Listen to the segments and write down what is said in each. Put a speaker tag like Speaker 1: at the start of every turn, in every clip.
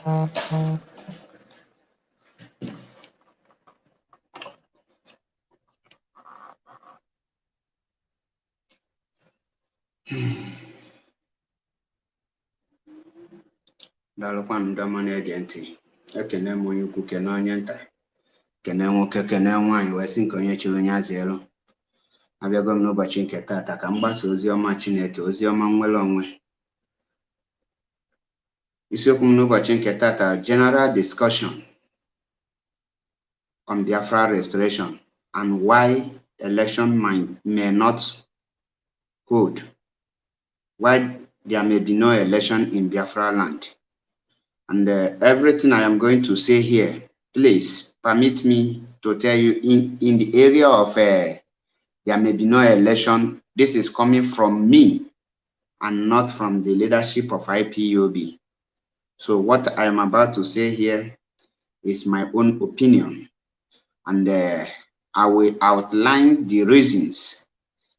Speaker 1: Dalokwan ndamane agenti. Ekene monye ukwu kene onye nta. Kene nwoke kene nwaanyị wee sị nke onye chiri onye azịelu. Abịago m n'ụbọchị nke taata ka m gbasa ozi ọma Chineke, ozi ọma nnwere onwe. Isiokwu m n'ụbọchị nke taata, general discussion on Biafra restoration and why election may not hold. Why there may be no election in Biafraland. And everything I am going to say here, please permit me to tell you in the area of there may be no election. This is coming from me and not from the leadership of IPOB. So what I am about to say here is my own opinion. And I will outline the reasons,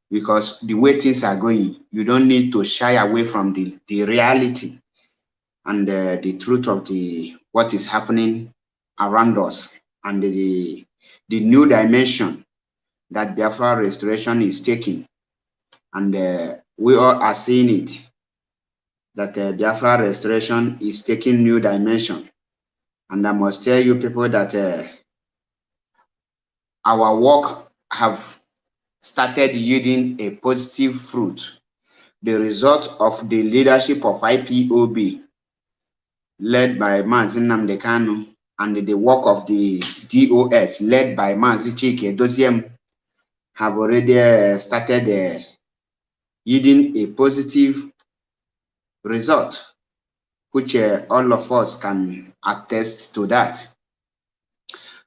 Speaker 1: because the way things are going, you don't need to shy away from the reality and the truth of what is happening around us, and the new dimension that Biafra restoration is taking. And we all are seeing it, that Biafra restoration is taking new dimension. And I must tell you people that our work have started yielding a positive fruit. The result of the leadership of IPOB, led by Mazi Nnamdi Kanu, and the work of the DOS, led by Mazi Chike Doziem, have already started yielding a positive result, which all of us can attest to that.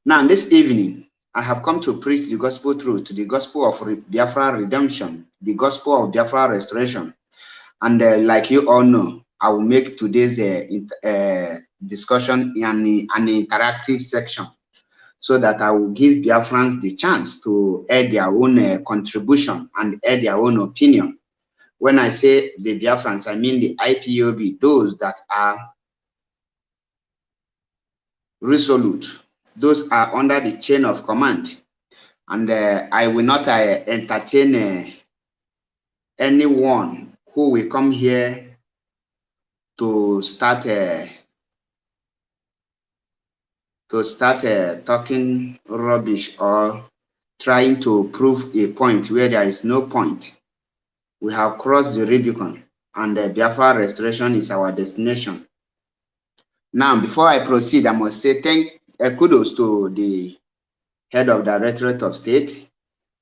Speaker 1: Now, this evening, I have come to preach the gospel truth, the gospel of Biafra redemption, the gospel of Biafra restoration. And like you all know, I will make today's discussion an interactive section, so that I will give Biafrans the chance to add their own contribution and add their own opinion. When I say the Biafrans, I mean the IPOB, those that are resolute, those are under the chain of command. And I will not entertain anyone who will come here to start talking rubbish or trying to prove a point where there is no point. We have crossed the Rubicon, and Biafra restoration is our destination. Now, before I proceed, I must say kudos to the head of the Directorate of State.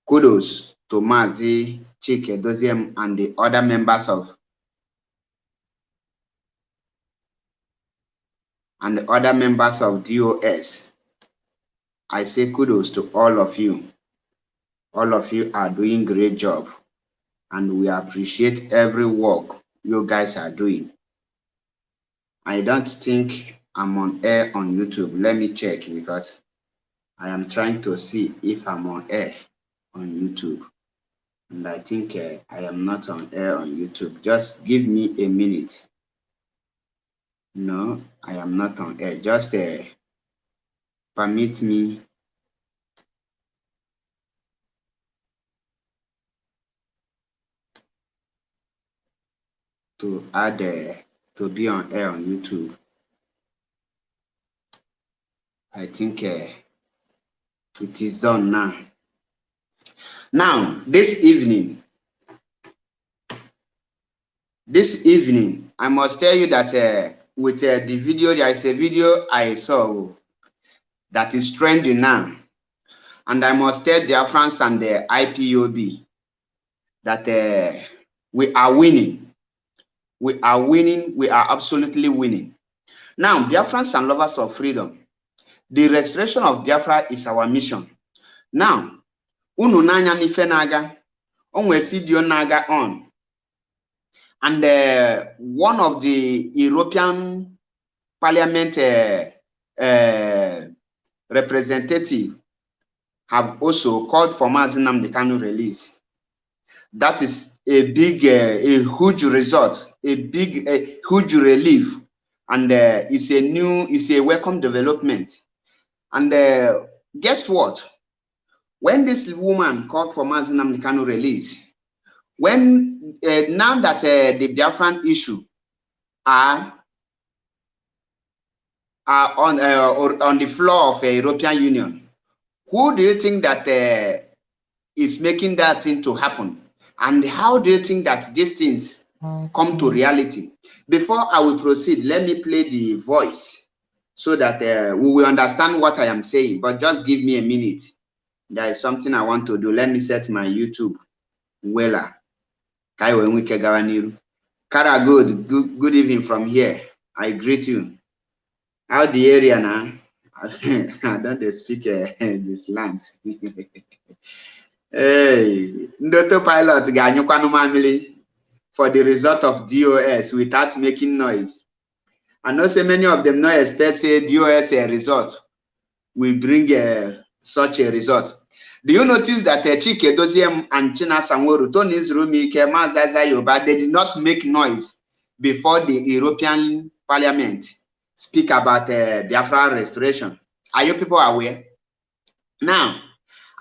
Speaker 1: Kudos to Mazi Chike Doziem and the other members of DOS. I say kudos to all of you. All of you are doing great job, and we appreciate every work you guys are doing. I don't think I'm on air on YouTube. Let me check, because I am trying to see if I'm on air on YouTube. And I think I am not on air on YouTube. Just give me a minute. No, I am not on air. Just permit me to add to be on air on YouTube. I think it is done now. Now, this evening, I must tell you that with the video, there is a video I saw that is trending now. And I must tell Biafrans and the IPOB that we are winning. We are winning. We are absolutely winning. Now, Biafrans and lovers of freedom, the restoration of Biafra is our mission. Now, unu nanya nife naga, onwe video naga on. And one of the European Parliament representative have also called for Mazi Nnamdi Kanu release. That is a big, a huge result, a huge relief and it's a welcome development. And guess what? When this woman called for Mazi Nnamdi Kanu release, when now that the Biafran issue are on the floor of the European Union, who do you think that is making that thing to happen? And how do you think that these things come to reality? Before I will proceed, let me play the voice so that we will understand what I am saying. But just give me a minute. There is something I want to do. Let me set my YouTube. Wella. Kara, good evening from here. I greet you. How the area now? I don't speak this land. Hey, Ndoto pilot ganyukwanumamili for the result of DOS without making noise. I know so many of them not expect say DOS result will bring such a result. Do you notice that Chike Doziem and China Sanwo-Olu, Tony Zurumi, Mazaza Yoba, they did not make noise before the European Parliament speak about Biafra restoration? Are you people aware? Now,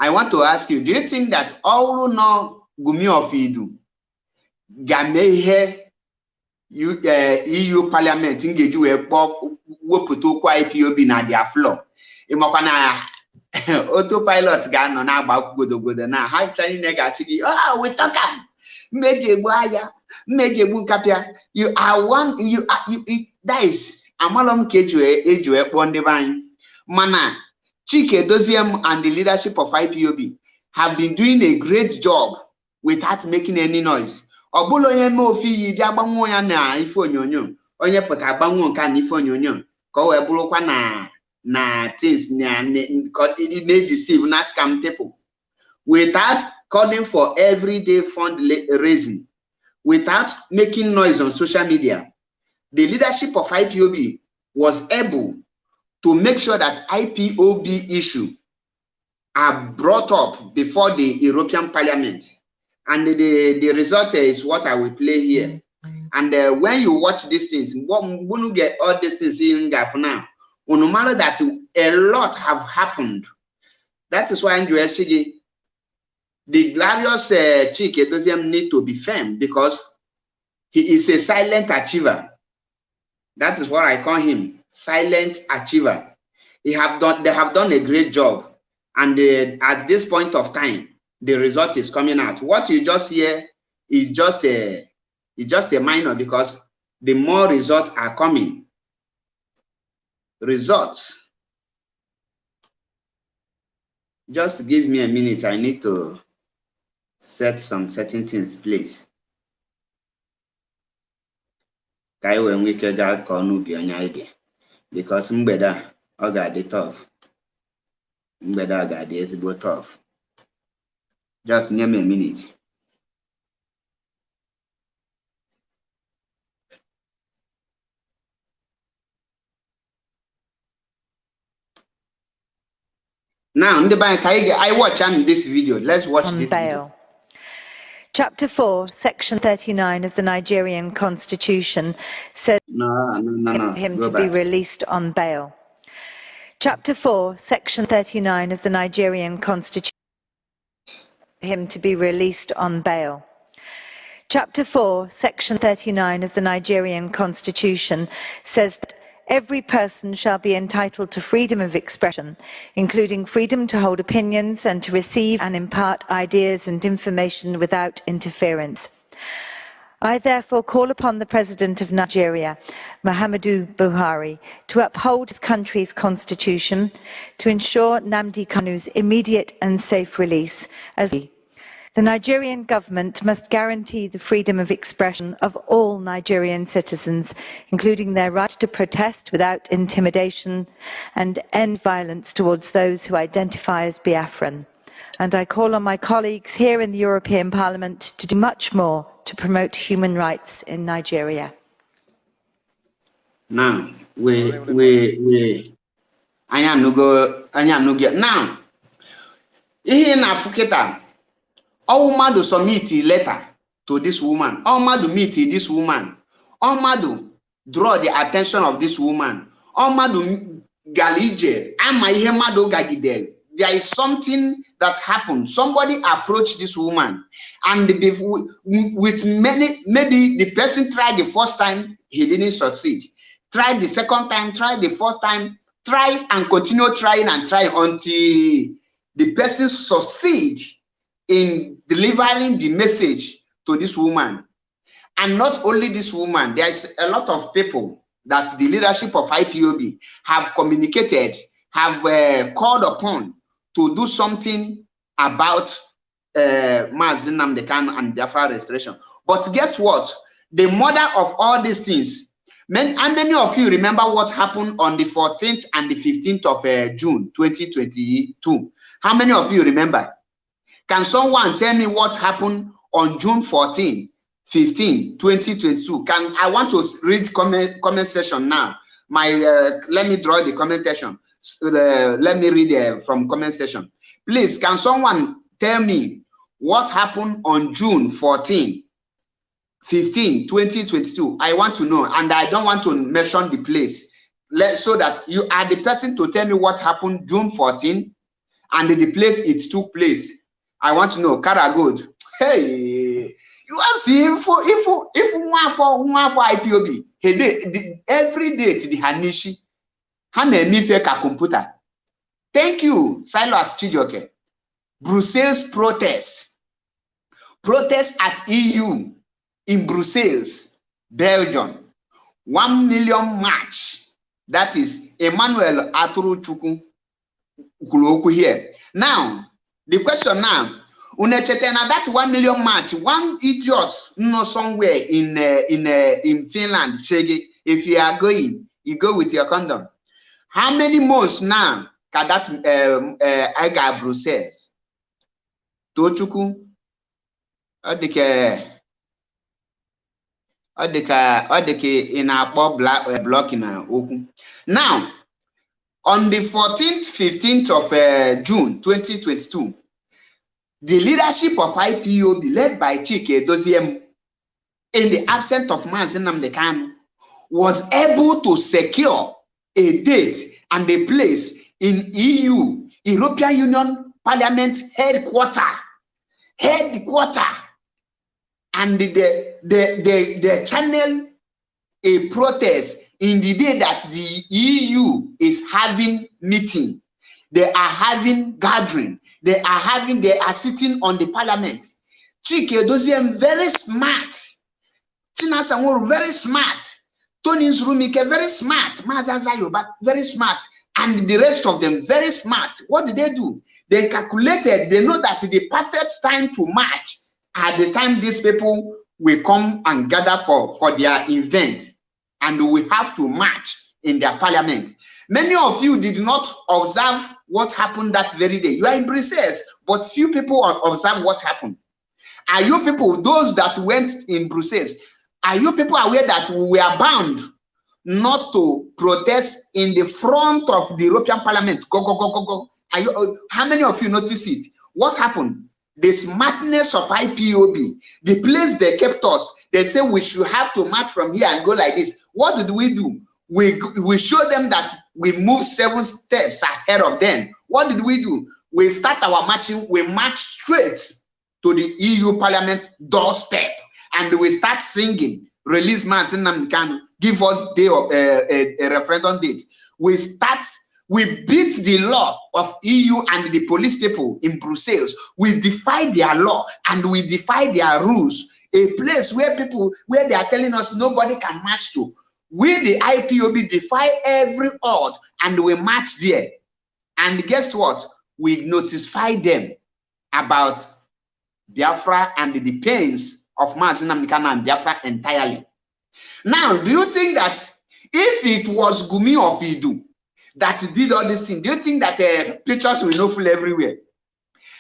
Speaker 1: I want to ask you, do you think that all no Gumi of Idu Gamehe EU Parliament engage with Woputo IPOB na their floor? Imokana autopilot gan on about good now. How Chinese nigga say, oh, we talking Meje Buaya, Meje Bukapia. You are one, you that is Amalom Kejue, Ejue, one divine mana. Chike Doziem and the leadership of IPOB have been doing a great job without making any noise. Obulo ye no fi di agbanwo ya na ifo onyonyo. Onye pụta agbanwo nka na ifo onyonyo. Ka o we bulokwa na things na it may deceive na scam people. Without calling for everyday fund raising, without making noise on social media, the leadership of IPOB was able to make sure that IPOB issue are brought up before the European Parliament. And the result is what I will play here. And when you watch these things, when get all these things in Gafuna, no matter that a lot have happened. That is why the glorious Chike doesn't need to be firm because he is a silent achiever. That is what I call him. Silent achiever. They have done a great job, and at this point of time, the result is coming out. What you just hear is just a minor because the more results are coming. Results. Just give me a minute. I need to set some certain things, please. When we can go on idea. Because Mbeda got the tough. Mbeda got the ezigbo tough. Just name a minute. Now, I watch this video. Let's watch this video.
Speaker 2: Chapter 4, Section 39 of the Nigerian Constitution says him to be released on bail. Chapter 4, Section 39 of the Nigerian Constitution him to be released on bail. Chapter 4, Section 39 of the Nigerian Constitution says that every person shall be entitled to freedom of expression, including freedom to hold opinions and to receive and impart ideas and information without interference. I therefore call upon the President of Nigeria, Muhammadu Buhari, to uphold his country's constitution, to ensure Nnamdi Kanu's immediate and safe release as the Nigerian government must guarantee the freedom of expression of all Nigerian citizens, including their right to protest without intimidation, and end violence towards those who identify as Biafran. And I call on my colleagues here in the European Parliament to do much more to promote human rights in Nigeria.
Speaker 1: Now, I am no get now. Here na Fuketa. All Madu submit a letter to this woman. All Madu meet this woman. All Madu draw the attention of this woman. Omadu Galije, Amahemado Gagide. There is something that happened. Somebody approached this woman, and with many, maybe the person tried the first time, he didn't succeed. Tried the second time, tried the fourth time, try and continue trying and try until the person succeed in delivering the message to this woman. And not only this woman, there's a lot of people that the leadership of IPOB have communicated, have called upon to do something about Mazi Nnamdi Kanu and Biafra restoration. But guess what? The mother of all these things, how many of you remember what happened on the 14th and the 15th of June 2022? How many of you remember? Can someone tell me what happened on June 14, 15, 2022? I want to read comment section now. Let me draw the commentation. Let me read from comment section. Please, can someone tell me what happened on June 14, 15, 2022? I want to know, and I don't want to mention the place. So that you are the person to tell me what happened June 14 and the place it took place. I want to know. Cara good. Hey, you want see if one for IPOB, every day to the Hanishi. Computer. Thank you, Silas Chijoke. Brussels protest at EU in Brussels, Belgium. 1 million march. That is Emmanuel Aturu Chukwu Kuloku here. Now, the question now, that 1 million march, one idiot no somewhere in Finland, if you are going, you go with your condom. How many months now can that I got Brussels? Tochuku, in our block in Oku. Now, on the 14th, 15th of June 2022, the leadership of IPOB, led by Chike Doziem, in the absence of Mazi Nnamdi Kanu, was able to secure a date and a place in EU, European Union Parliament headquarter, and they channel a protest in the day that the EU is having meeting. They are having gathering. They are sitting on the parliament. Chike Doziem, very smart. Tina Sanwo, very smart. Tony Nzurumike, very smart. Mazaza Yoba, very smart. And the rest of them, very smart. What did they do? They calculated, they know that the perfect time to march at the time these people will come and gather for their event. And we have to march in their parliament. Many of you did not observe what happened that very day. You are in Brussels, but few people observe what happened. Are you people, those that went in Brussels, are you people aware that we are bound not to protest in the front of the European Parliament? Go. How many of you notice it? What happened? The smartness of IPOB, the place they kept us, they say we should have to march from here and go like this. What did we do? We showed them that we moved 7 steps ahead of them. What did we do? We start our marching, we march straight to the EU Parliament doorstep, and we start singing, release Mazi Nnamdi Kanu, give us a referendum date. We beat the law of EU and the police people in Brussels. We defy their law and we defy their rules. A place where they are telling us nobody can march to. We, the IPOB, defy every odd and we march there. And guess what? We notify them about Biafra and the pains of Mazi Nnamdi Kanu and Biafra entirely. Now, do you think that if it was Gumi of Idu that did all this thing, do you think that pictures will not full everywhere?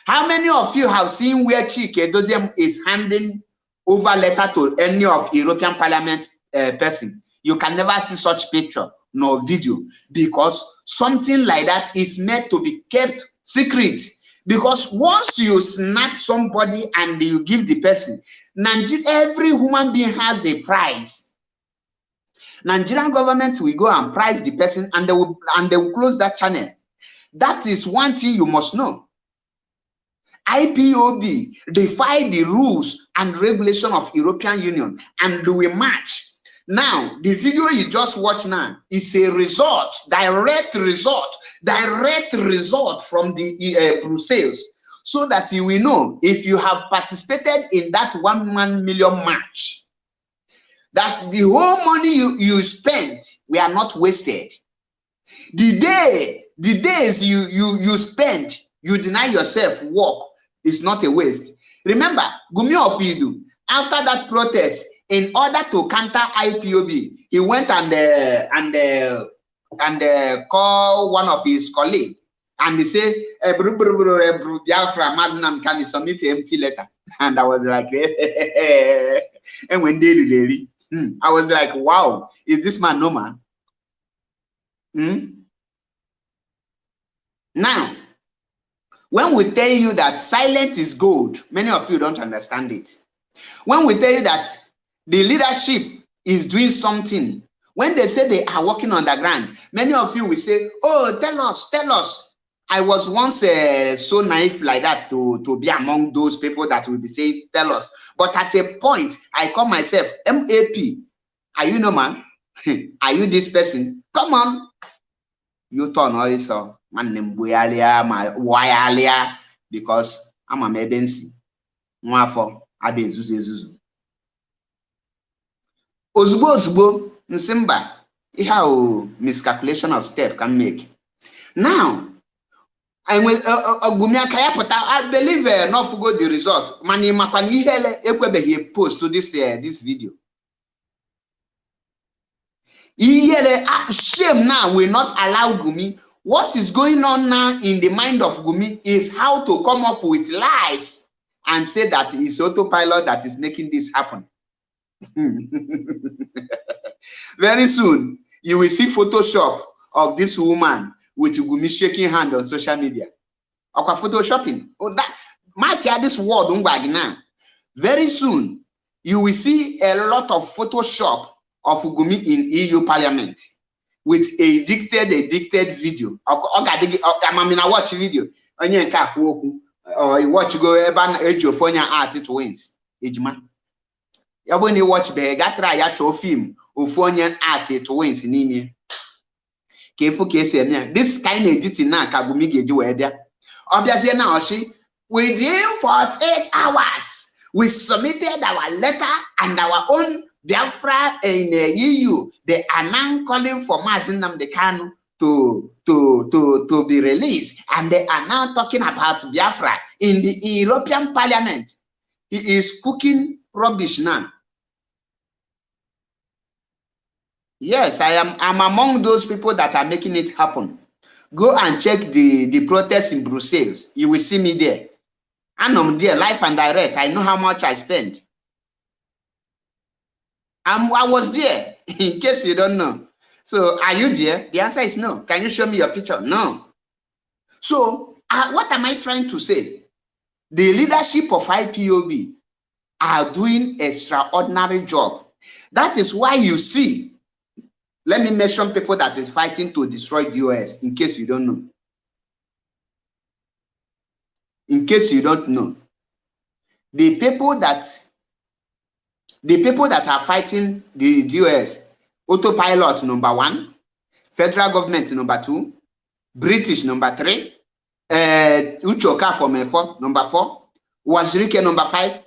Speaker 1: How many of you have seen where Chike Doziem is handing over letter to any of European Parliament person? You can never see such picture nor video, because something like that is meant to be kept secret. Because once you snap somebody and you give the person, every human being has a price. Nigerian government will go and price the person, and they will close that channel. That is one thing you must know. IPOB defy the rules and regulation of European Union, and we match. Now, the video you just watched now is a result, direct result from the Brussels, so that you will know if you have participated in that 1 million march, that the whole money you spent were not wasted. The days you spent, you deny yourself work, is not a waste. Remember, Gumi of Idu, after that protest, in order to counter IPOB, he went and call one of his colleagues, and he said, Biafra Mazinam can submit an empty letter. And I was like, and when they really, I was like, wow, is this man no man? Now, when we tell you that silence is gold, many of you don't understand it. When we tell you that the leadership is doing something, when they say they are working on the ground, many of you will say, oh, tell us. I was once so naive like that to be among those people that will be saying, tell us. But at a point, I call myself MAP. Are you no man? Are you this person? Come on. You turn also. Because I'm a medensi. Mwafo adezuzu. Ozugbo nsimba. How miscalculation of step can make. Now, I will I believe not forgo the result. Mani makwani hele ekwebe he post to this video. Shame now will not allow Gumi. What is going on now in the mind of Gumi is how to come up with lies and say that it's autopilot that is making this happen. Very soon, you will see Photoshop of this woman with Gumi shaking hand on social media. Or photoshopping. Oh, that might hear this word now. Very soon, you will see a lot of Photoshop of Gumi in EU Parliament with a dictated video. I watch video. Or you watch go Ejiofonia art it wins. Ejima. When you watch Begatra Yacho film, Ophonian art it wins in Imi. This kind of editing now Kagumi Geju Wedia. Obviously now within 48 hours, we submitted our letter and our own Biafra in the EU. They are now calling for Mazinam Kanu to be released, and they are now talking about Biafra in the European Parliament. He is cooking rubbish now. Yes, I'm among those people that are making it happen. Go and check the protests in Brussels. You will see me there. And I'm there, live and direct. I know how much I spent. I was there, in case you don't know. So, are you there? The answer is no. Can you show me your picture? No. So, what am I trying to say? The leadership of IPOB are doing extraordinary job. That is why you see, let me mention people that is fighting to destroy the US, in case you don't know. In case you don't know. The people that are fighting the US, autopilot number 1, federal government number 2, British number 3, Uchoka from number 4, Wazirike number 5,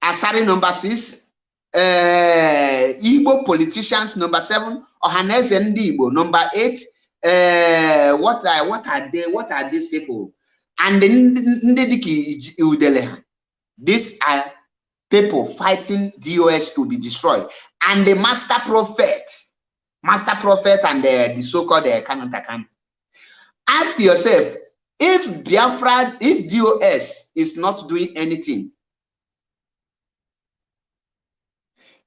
Speaker 1: Asari number 6, Igbo politicians number 7, Ohaneze Igbo number 8. What are they? What are these people? And these are people fighting DOS to be destroyed. And the master prophet and the so-called Kanatakan. Ask yourself, if Biafra, if DOS is not doing anything,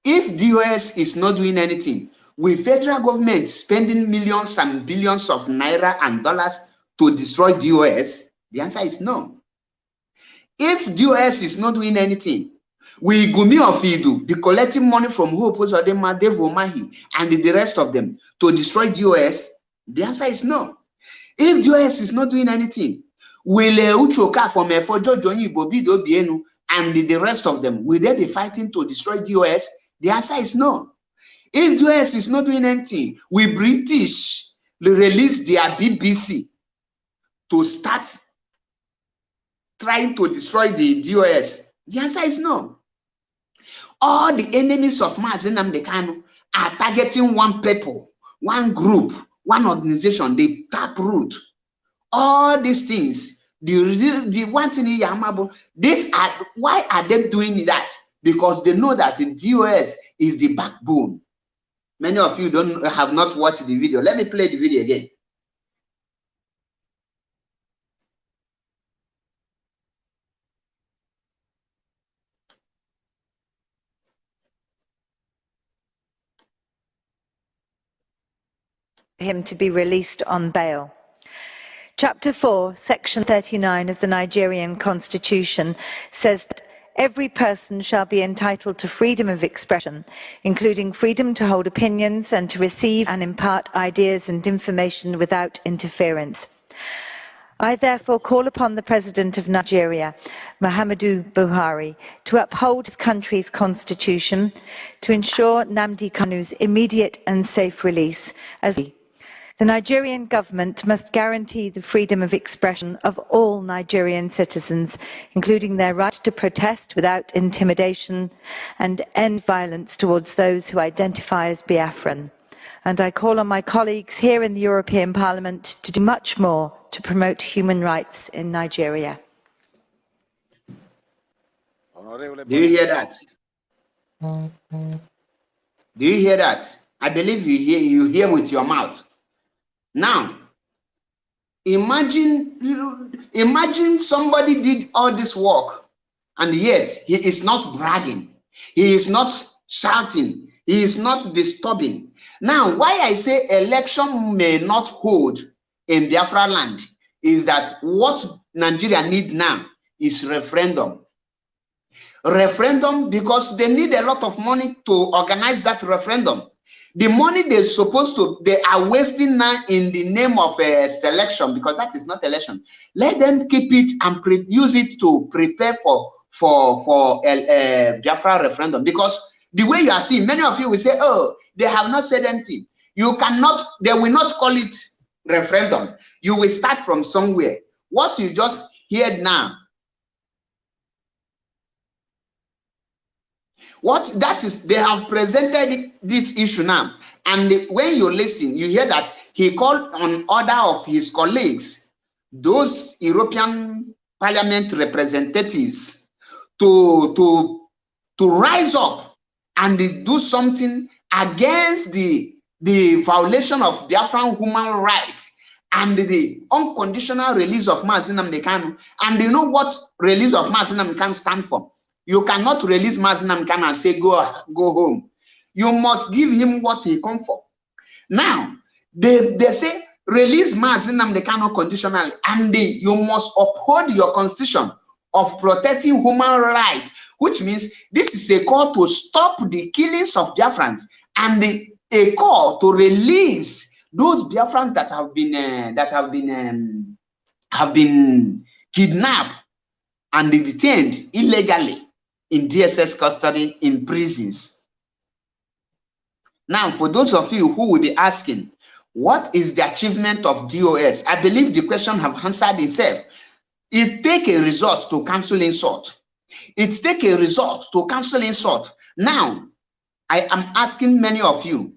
Speaker 1: if DOS is not doing anything, will federal government spending millions and billions of naira and dollars to destroy DOS? The answer is no. If DOS is not doing anything, Will Gumi of Idu be collecting money from Hope Uzodinma, Dave Umahi, and the rest of them to destroy DOS? The answer is no. If DOS is not doing anything, will Uchoka from Efojo Joni Bobido Bienu and the rest of them, will they be fighting to destroy DOS? The answer is no. If DOS is not doing anything, will British release their BBC to start trying to destroy the DOS? The answer is no. All the enemies of Mazi Nnamdi Kanu are targeting one people, one group, one organization, the taproot. All these things, the one thing why are they doing that? Because they know that the DOS is the backbone. Many of you have not watched the video. Let me play the video again.
Speaker 2: Him to be released on bail. Chapter 4, Section 39 of the Nigerian Constitution says that every person shall be entitled to freedom of expression, including freedom to hold opinions and to receive and impart ideas and information without interference. I therefore call upon the President of Nigeria, Muhammadu Buhari, to uphold his country's constitution, to ensure Nnamdi Kanu's immediate and safe release. The Nigerian government must guarantee the freedom of expression of all Nigerian citizens, including their right to protest without intimidation, and end violence towards those who identify as Biafran. And I call on my colleagues here in the European Parliament to do much more to promote human rights in Nigeria.
Speaker 1: Do you hear that? Do you hear that? I believe you hear with your mouth. Now, imagine somebody did all this work and yet he is not bragging. He is not shouting. He is not disturbing. Now, why I say election may not hold in Biafraland is that what Nigeria need now is referendum. Referendum, because they need a lot of money to organize that referendum. The money they are wasting now in the name of a selection, because that is not election. Let them keep it and use it to prepare for Biafra referendum. Because the way you are seeing, many of you will say, oh, they have not said anything. They will not call it referendum. You will start from somewhere. What you just heard now, they have presented this issue now, and when you listen, you hear that he called on order of his colleagues, those European Parliament representatives, to rise up and do something against the violation of Biafran human rights and the unconditional release of Mazi Nnamdi Kanu. And you know what release of Mazi Nnamdi Kanu stand for? You cannot release Mazi Nnamdi Kanu and say, go home. You must give him what he come for. Now, they say, release Mazi Nnamdi Kanu conditionally, and you must uphold your constitution of protecting human rights, which means this is a call to stop the killings of Biafrans and a call to release those Biafrans that have been kidnapped and detained illegally in DSS custody in prisons. Now, for those of you who will be asking, what is the achievement of DOS? I believe the question have answered itself. It takes a resort to cancel insult. It takes a resort to cancel insult. Now, I am asking many of you,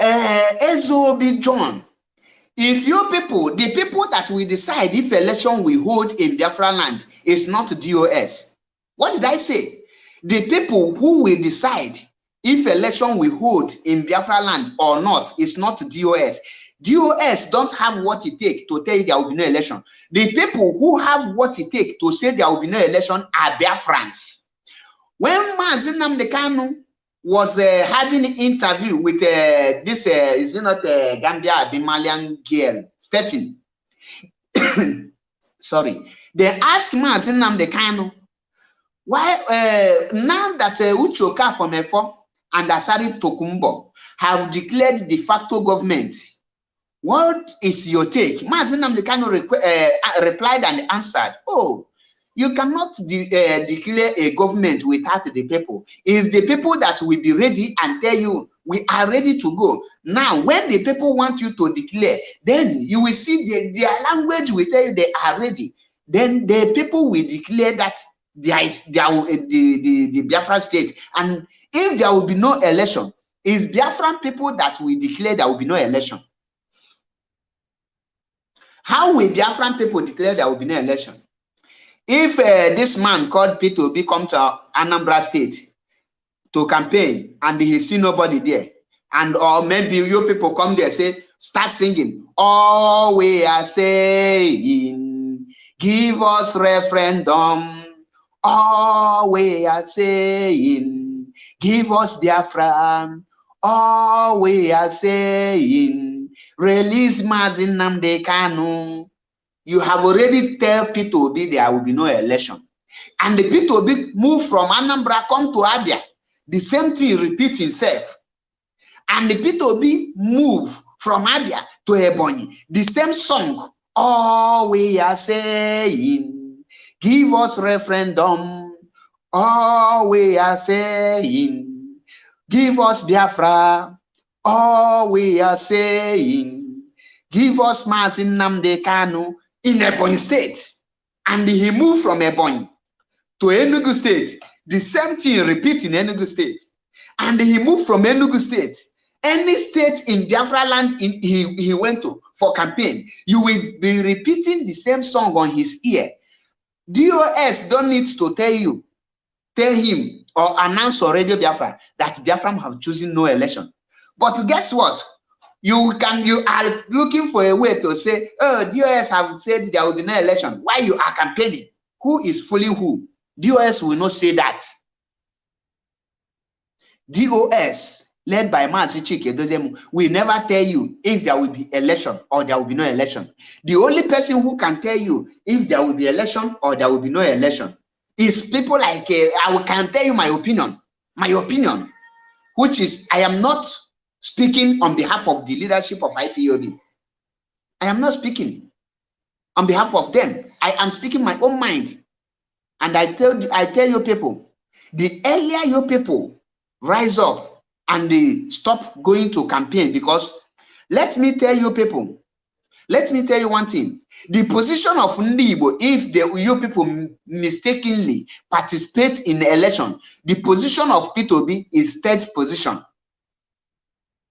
Speaker 1: Ezobi John, if you people, the people that will decide if election we hold in Biafraland is not DOS. What did I say? The people who will decide if election we hold in Biafraland or not is not DOS. DOS don't have what it takes to tell you there will be no election. The people who have what it takes to say there will be no election are Biafrans. When Mazi Nnamdi Kanu was having an interview with this, is it not Gambia Abimalian girl, Stephen? Sorry. They asked Mazi Nnamdi Kanu Why now that Uchoka from Efo and Asari Tokumbo have declared de facto government, what is your take? Mazinam Dekano replied and answered, oh, you cannot declare a government without the people. It's the people that will be ready and tell you, we are ready to go. Now, when the people want you to declare, then you will see their language will tell you they are ready. Then the people will declare that there is the Biafra state. And if there will be no election, it's Biafran people that will declare there will be no election. How will Biafran people declare there will be no election? If this man called Peter Obi come to Anambra State to campaign and he see nobody there, and or maybe you people come there say start singing, all we are saying, give us referendum. All we are saying, give us Biafra. All we are saying, release Mazin Nnamdi Kanu. You have already tell Peter Obi there will be no election. And the Peter Obi move from Anambra, come to Abia. The same thing repeats itself. And the Peter Obi move from Abia to Ebonyi. The same song. All we are saying, give us referendum. All we are saying, give us Biafra. All we are saying, give us Mazin Nnamdi Kanu. In Ebonyi State, and he moved from Ebonyi to Enugu State. The same thing repeat in Enugu State, and he moved from Enugu State. Any state in Biafraland he went to for campaign, you will be repeating the same song on his ear. DOS don't need to tell him or announce on Radio Biafra that Biafra have chosen no election. But guess what? You are looking for a way to say, oh, DOS have said there will be no election. Why you are campaigning? Who is fooling who? DOS will not say that. DOS, led by Mazi Chike Dozemu, will never tell you if there will be election or there will be no election. The only person who can tell you if there will be election or there will be no election is people like, I can tell you my opinion, which is, I am not speaking on behalf of the leadership of IPOB. I am not speaking on behalf of them. I am speaking my own mind. And I tell you people, the earlier you people rise up and they stop going to campaign, because let me tell you people, let me tell you one thing. The position of Ndibo, if you people mistakenly participate in the election, the position of P2B is third position.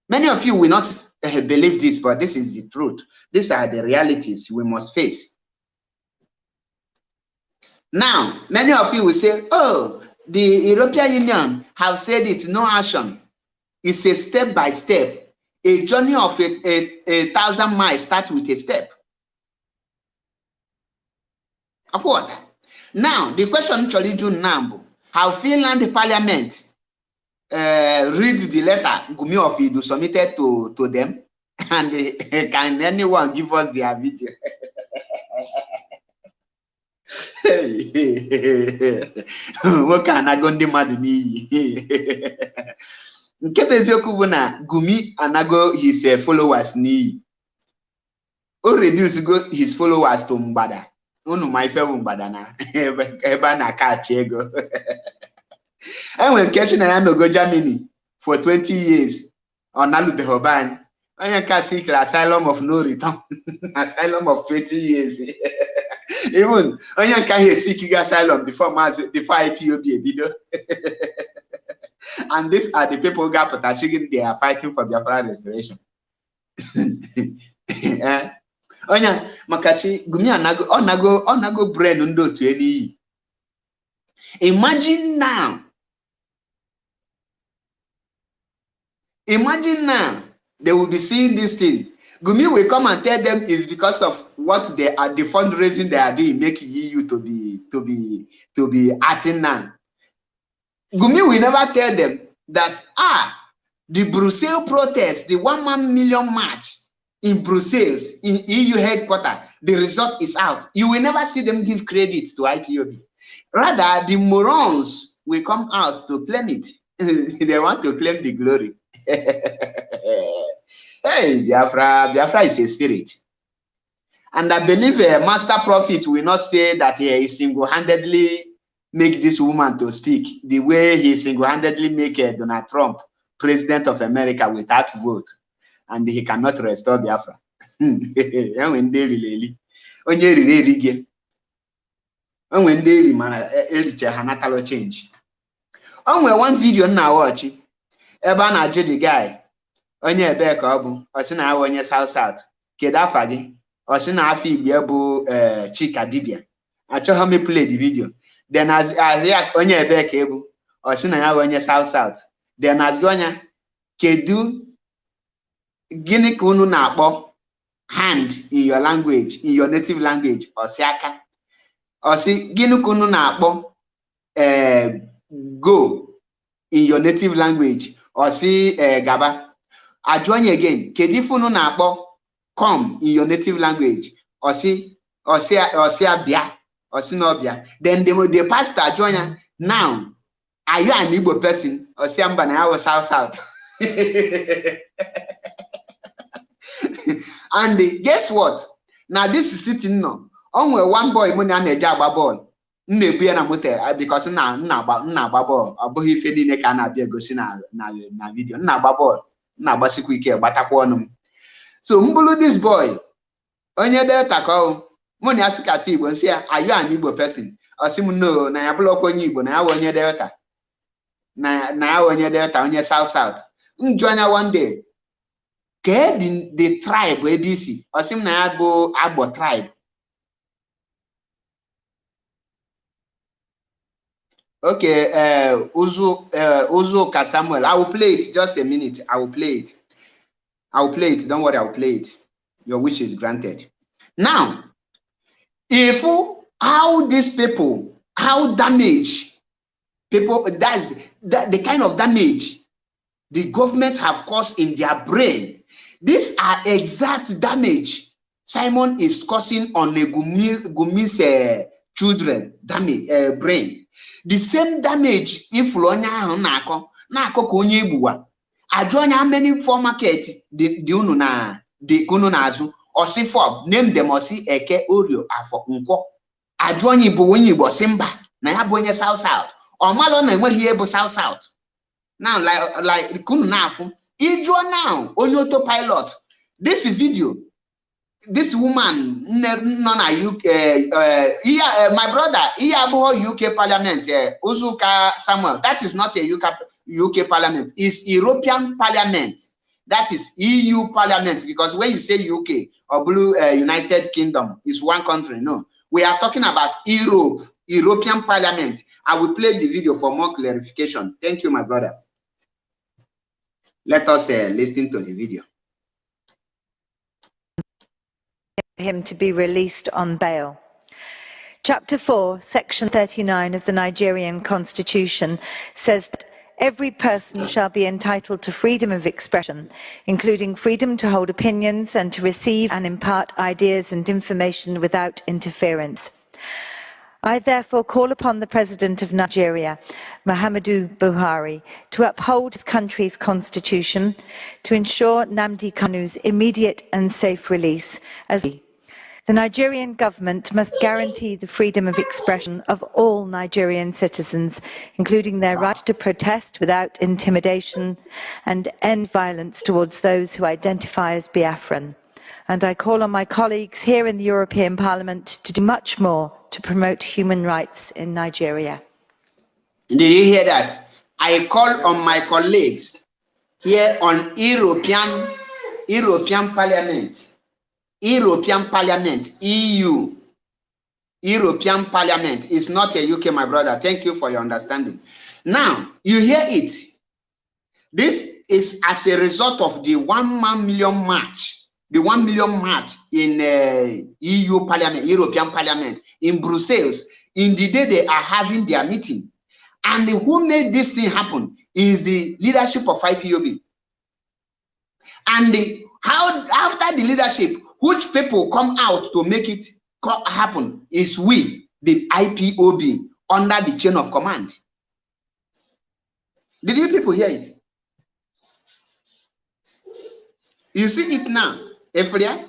Speaker 1: Many of you will not believe this, but this is the truth. These are the realities we must face. Now, many of you will say, oh, the European Union have said it, no action. It's a step by step. A journey of a 1,000 miles starts with a step. Now, the question actually now, how Finland Parliament read the letter Gumi of Idu submitted to them, and can anyone give us their video? What can I go mad ni? Gumi anago his followers ni. O reduce go his followers to Mbada. Unu my fellow Mbada na eba na catch ego. And when catching I no go Germany for 20 years on Alu de Hoban, I can seek asylum of no return, asylum of 20 years. Even I can seek asylum before IPOB video. And these are the people who got protection. They are fighting for Biafra restoration. Onya makachi Gumi onago brain ndo to any. Imagine now they will be seeing this thing. Gumi will come and tell them it's because of what they are, the fundraising they are doing, making EU to be acting now. Gumi will never tell them that the Brussels protest, the 1 million march in Brussels, in EU headquarters, the result is out. You will never see them give credit to IPOB. Rather, the morons will come out to claim it. They want to claim the glory. Hey, Biafra is a spirit. And I believe a master prophet will not say that he single-handedly make this woman to speak the way he single-handedly make Donald Trump president of America without vote, and he cannot restore Biafra. When they really, onye riri when they man hanatalo change. Onwe one video na watch ebe a na-ajụ the guy onye ebe ka ọ bụ ọ sị na awụ onye South kedu afa gị ọ sị na afọ Igbo bụ Chika Dibia. Achọghị m play the video. Then as ya onye ebe ka ebu ọ sị na ya onye South. Then as gonya kedu gịnị ka unu na-akpọ hand in your language, in your native language, ọ sị aka. Ọ sị gịnị ka unu na-akpọ go in your native language, or see gaba. I join you again. Kedifunu na akpo come in your native language, or see bia, or see no bia. Then the pastor join you. Now, are you an Igbo person, or see I'm gonna have South? And guess what? Now this is sitting now. Only one boy money and a job ball. Because na ball abụghị ife niile ka na-abịa egosi na video ball gbasikwa ike gbatakwa ọnụ m. So mbulu this boy onye Delta ka ọ mụ na asị kata Igbo nsị ya are you an Igbo person? Ọ sị m no na ya bụrụ onye Igbo na ya wụ onye Delta na ya wụ onye Delta onye South. Njụ anya one day ke the tribe ABC ọ sị m na ya bụ Agbo tribe. Okay, Uzuka Samuel. I will play it. Just a minute. I will play it. Don't worry, I will play it. Your wish is granted. Now, if how these people, how damage people, that's the kind of damage the government have caused in their brain. These are exact damage Simon is causing on a Gumi's children brain. The same damage if Lonya Nako konye buwa. Ajonya how many for market the ununa the kununazu or si for name them or si eke Oreo afọ unko. Ajonya buwinyi bo simba na ya bonye South or malo na when he able South. Now like kununafu ijo now on autopilot. This video. This woman, my brother, UK Parliament, Uzuka Samuel. That is not a UK Parliament. It's European Parliament. That is EU Parliament. Because when you say UK or United Kingdom, it's one country. No, we are talking about Europe, European Parliament. I will play the video for more clarification. Thank you, my brother. Let us listen to the video.
Speaker 2: Him to be released on bail. Chapter 4, Section 39 of the Nigerian Constitution says that every person shall be entitled to freedom of expression, including freedom to hold opinions and to receive and impart ideas and information without interference. I therefore call upon the President of Nigeria, Muhammadu Buhari, to uphold his country's constitution, to ensure Nnamdi Kanu's immediate and safe release. As the Nigerian government must guarantee the freedom of expression of all Nigerian citizens, including their right to protest without intimidation, and end violence towards those who identify as Biafran. And I call on my colleagues here in the European Parliament to do much more to promote human rights in Nigeria.
Speaker 1: Did you hear that? I call on my colleagues here on European Parliament. European Parliament, EU. European Parliament is not a UK, my brother. Thank you for your understanding. Now, you hear it. This is as a result of the 1 million march, the 1 million march in EU Parliament, European Parliament, in Brussels, in the day they are having their meeting. And who made this thing happen is the leadership of IPOB. And how after the leadership, which people come out to make it happen is we, the IPOB, under the chain of command. Did you people hear it? You see it now, Ephraim?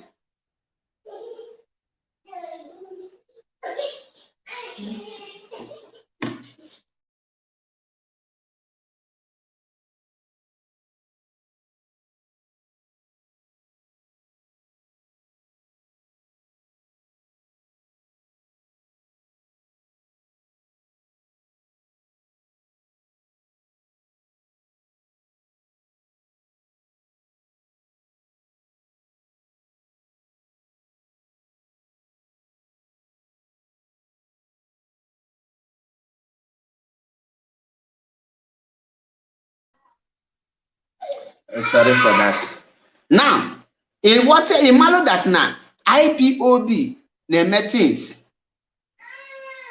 Speaker 1: Sorry for that. Now, in what in malo that now IPOB na things.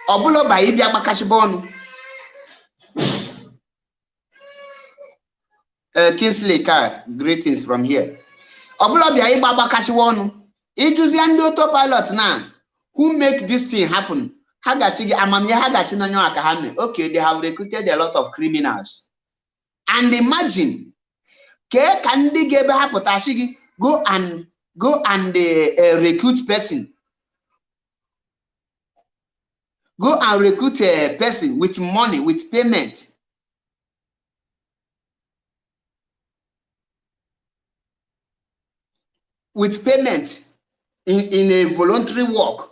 Speaker 1: Obulo ba ibi agbakashibonu. Kingsley Car, greetings from here. Obulo bia ibi agbakashibonu. Ijuzi and autopilot now. Who make this thing happen? Okay, they have recruited a lot of criminals. And imagine, can they go and recruit person? Go and recruit a person with money, with payment. With payment in a voluntary work.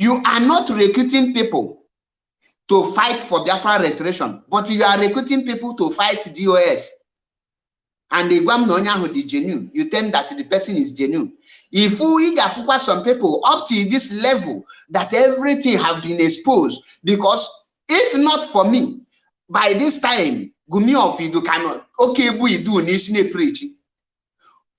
Speaker 1: You are not recruiting people to fight for Biafra restoration, but you are recruiting people to fight DOS. And the genuine, you think that the person is genuine. If we got some people up to this level that everything have been exposed, because if not for me, by this time, Gumi of Idu cannot. Okay, we do Nisne preaching.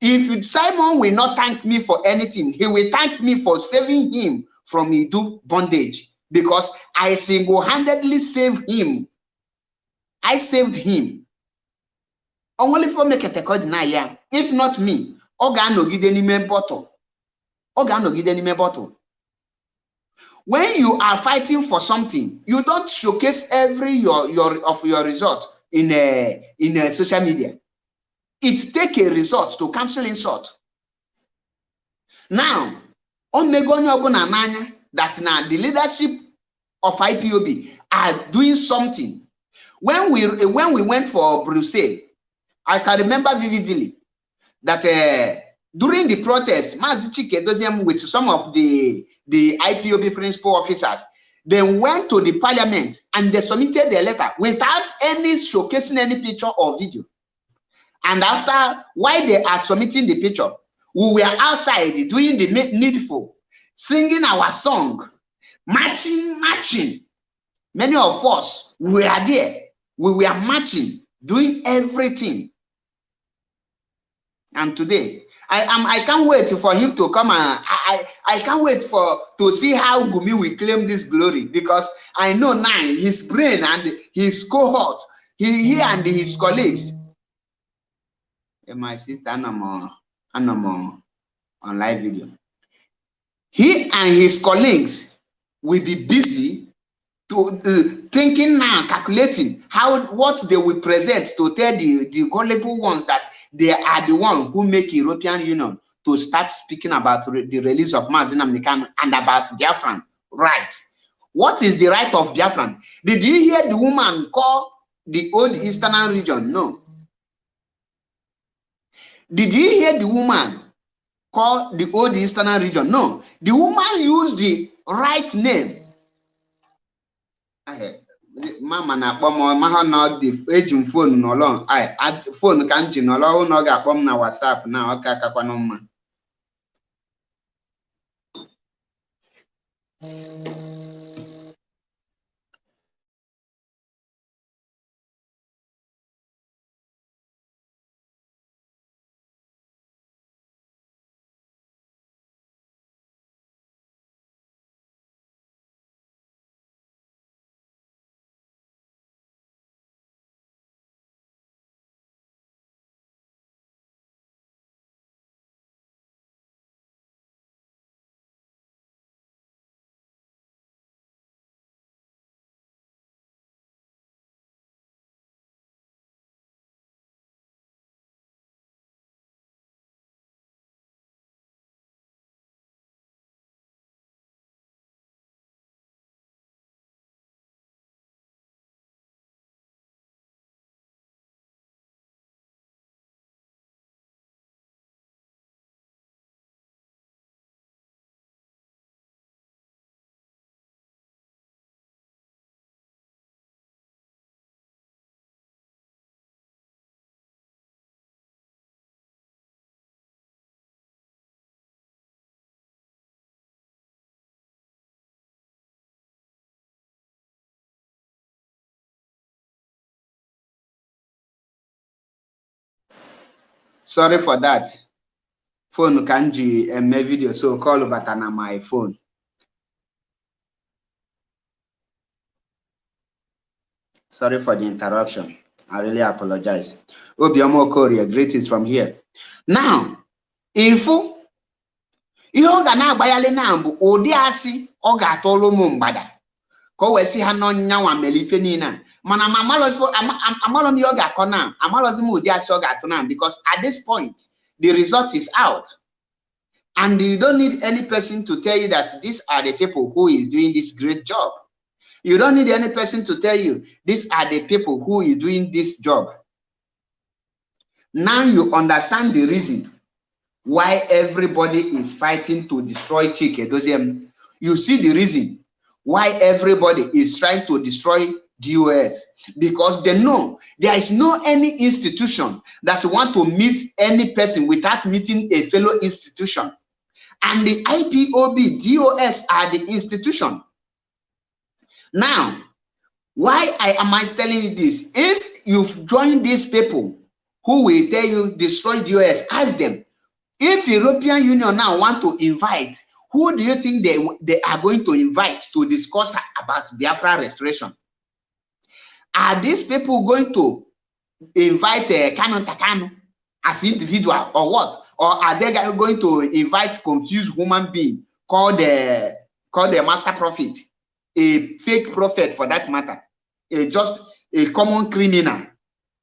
Speaker 1: If Simon will not thank me for anything, he will thank me for saving him from Idu bondage, because I single-handedly saved him. I saved him. Only for make a record now. If not me, Ogano give any me bottle. Ogano give any me bottle. When you are fighting for something, you don't showcase every your result in a social media. It take a result to cancel insult. Now, on that now the leadership of IPOB are doing something. When we went for Brussels, I can remember vividly that during the protest, with some of the IPOB principal officers, they went to the parliament and they submitted their letter without any showcasing any picture or video. And after, while they are submitting the picture, we were outside doing the needful, singing our song, marching. Many of us were there. We were marching, doing everything. And today, I can't wait for him to come and I can't wait to see how Gumi will claim this glory, because I know now his brain and his cohort, he and his colleagues. My sister, I'm on live video. He and his colleagues will be busy to thinking now, calculating what they will present to tell the gullible ones that they are the one who make European Union to start speaking about the release of Mazi Nnamdi Kanu and about Biafran right. What is the right of Biafran? Did you hear the woman call the old Eastern region? No. Did you hear the woman call the old Eastern region? No. The woman used the right name. Mama na akpọ m ma ha na dị eji m phone n'ọlọ phone ka m ji n'ọlọ na ọ ga-akpọ m na WhatsApp na ọ ka akakwanụ mma. Sorry for that. Phone kanji and my video, so call button on my phone. Sorry for the interruption. I really apologize. Obiamo Korea, greetings from here. Now, if you gana bayale na mbu odi asi o ga atolo mu mgbada ko we si ha no nyanwa melife ni na mana amalom yo ga kona amalozim odi asi o ga atona because at this point the result is out and you don't need any person to tell you that these are the people who is doing this great job. You don't need any person to tell you these are the people who is doing this job. Now you understand the reason why everybody is fighting to destroy Chike. You see the reason why everybody is trying to destroy DOS, because they know there is no any institution that want to meet any person without meeting a fellow institution. And the IPOB, DOS are the institution. Now, why am I telling you this? If you've joined these people who will tell you destroy DOS, ask them. If European Union now want to invite, who do you think they are going to invite to discuss about Biafra restoration? Are these people going to invite Kanu Takanu as individual or what? Or are they going to invite confused human being called the master prophet, a fake prophet for that matter, just a common criminal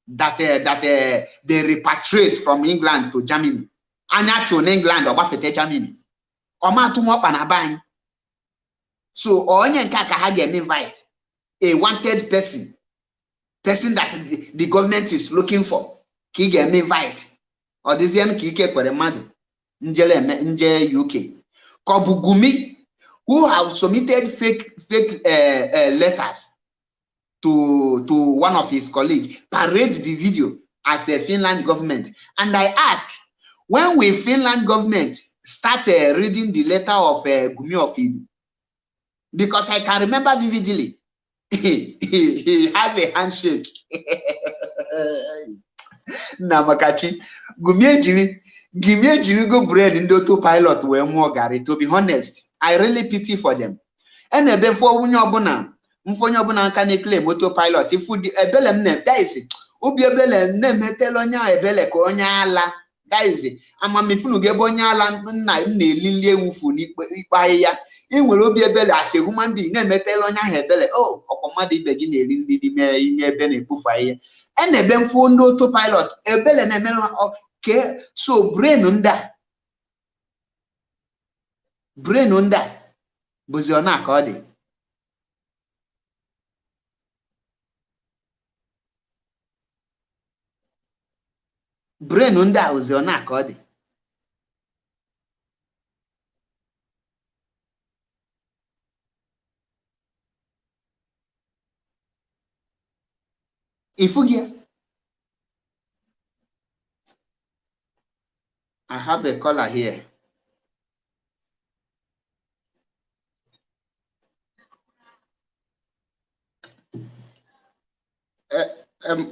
Speaker 1: that they repatriate from England to Germany? Anya in England or Buffett Germany. Or Matumo Panaban. So Onyan Kaka had an invite a wanted person that the government is looking for. Kige invite. Or this young Kike for the mother. Nje UK. Kobugumi, who have submitted fake letters to one of his colleagues, parade the video as a Finland government. And I asked, when will Finland government start reading the letter of Gumi Ofidu? Because I can remember vividly, he had a handshake. Namakachi, Gumi Ejiri go brain in the autopilot were more Gary. To be honest, I really pity for them. And then for Wunyobuna, Mfonyobuna can claim autopilot. If we ebelem name, that is it. Ubi ebelem name hetelonya ebele koronya ala. Guys, ama mifunu gebonya ala na lilie wufu n'ikpa ya. Inwere obi ebele as a human being na-emetelonya ha ebele. Oh, okomadi ibe gi na-eri ndị n'ime ime ebe na-ebufu ihe. Ebe mfu ndị autopilot ebele na-emelu okay, so brain nda bụzi ọ na-aka ọ dị. Brain nda ozi ọ na-aka ọ dị. Ifugia, I have a caller here.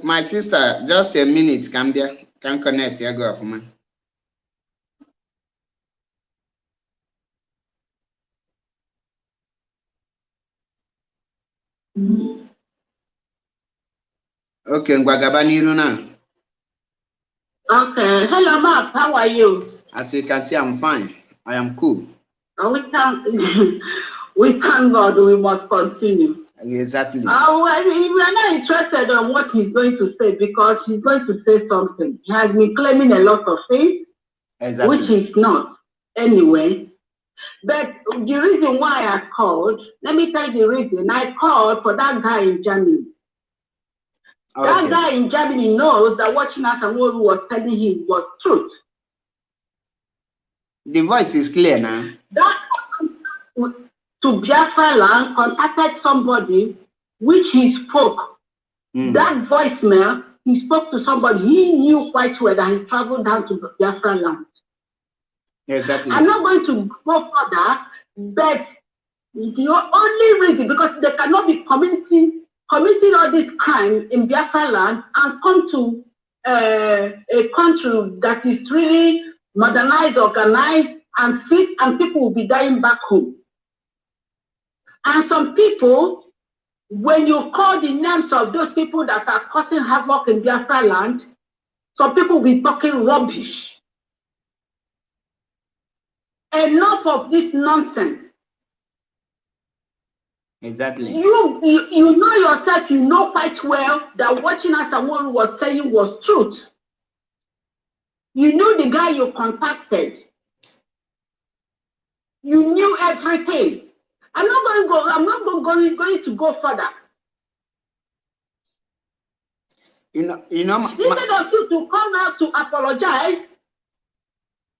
Speaker 1: My sister, just a minute, Cambia. Can connect here, go for me. Okay, Ngwagabani Runa.
Speaker 3: Okay, hello, Mark. How are you?
Speaker 1: As you can see, I'm fine. I am cool.
Speaker 3: We thank God. We must continue.
Speaker 1: Exactly.
Speaker 3: We are not interested in what he's going to say because he's going to say something. He has been claiming a lot of things, exactly, which is not anyway. But the reason why I called, let me tell you the reason. I called for that guy in Germany. Okay. That guy in Germany knows that what Chinatamoru was telling him was truth.
Speaker 1: The voice is clear now.
Speaker 3: That to Biafraland contacted somebody, which he spoke. That voicemail, he spoke to somebody. He knew quite well that he traveled down to Biafraland.
Speaker 1: Exactly.
Speaker 3: I'm not going to go further, but the only reason, because they cannot be committing all this crime in Biafraland and come to a country that is really modernized, organized, and fit, and people will be dying back home. And some people, when you call the names of those people that are causing havoc in Biafraland, some people will be talking rubbish. Enough of this nonsense.
Speaker 1: Exactly.
Speaker 3: You know yourself, you know quite well that what Chinasa Nworu was saying was truth. You knew the guy you contacted. You knew everything. I'm not going to go further.
Speaker 1: Instead
Speaker 3: of you to come out to apologize,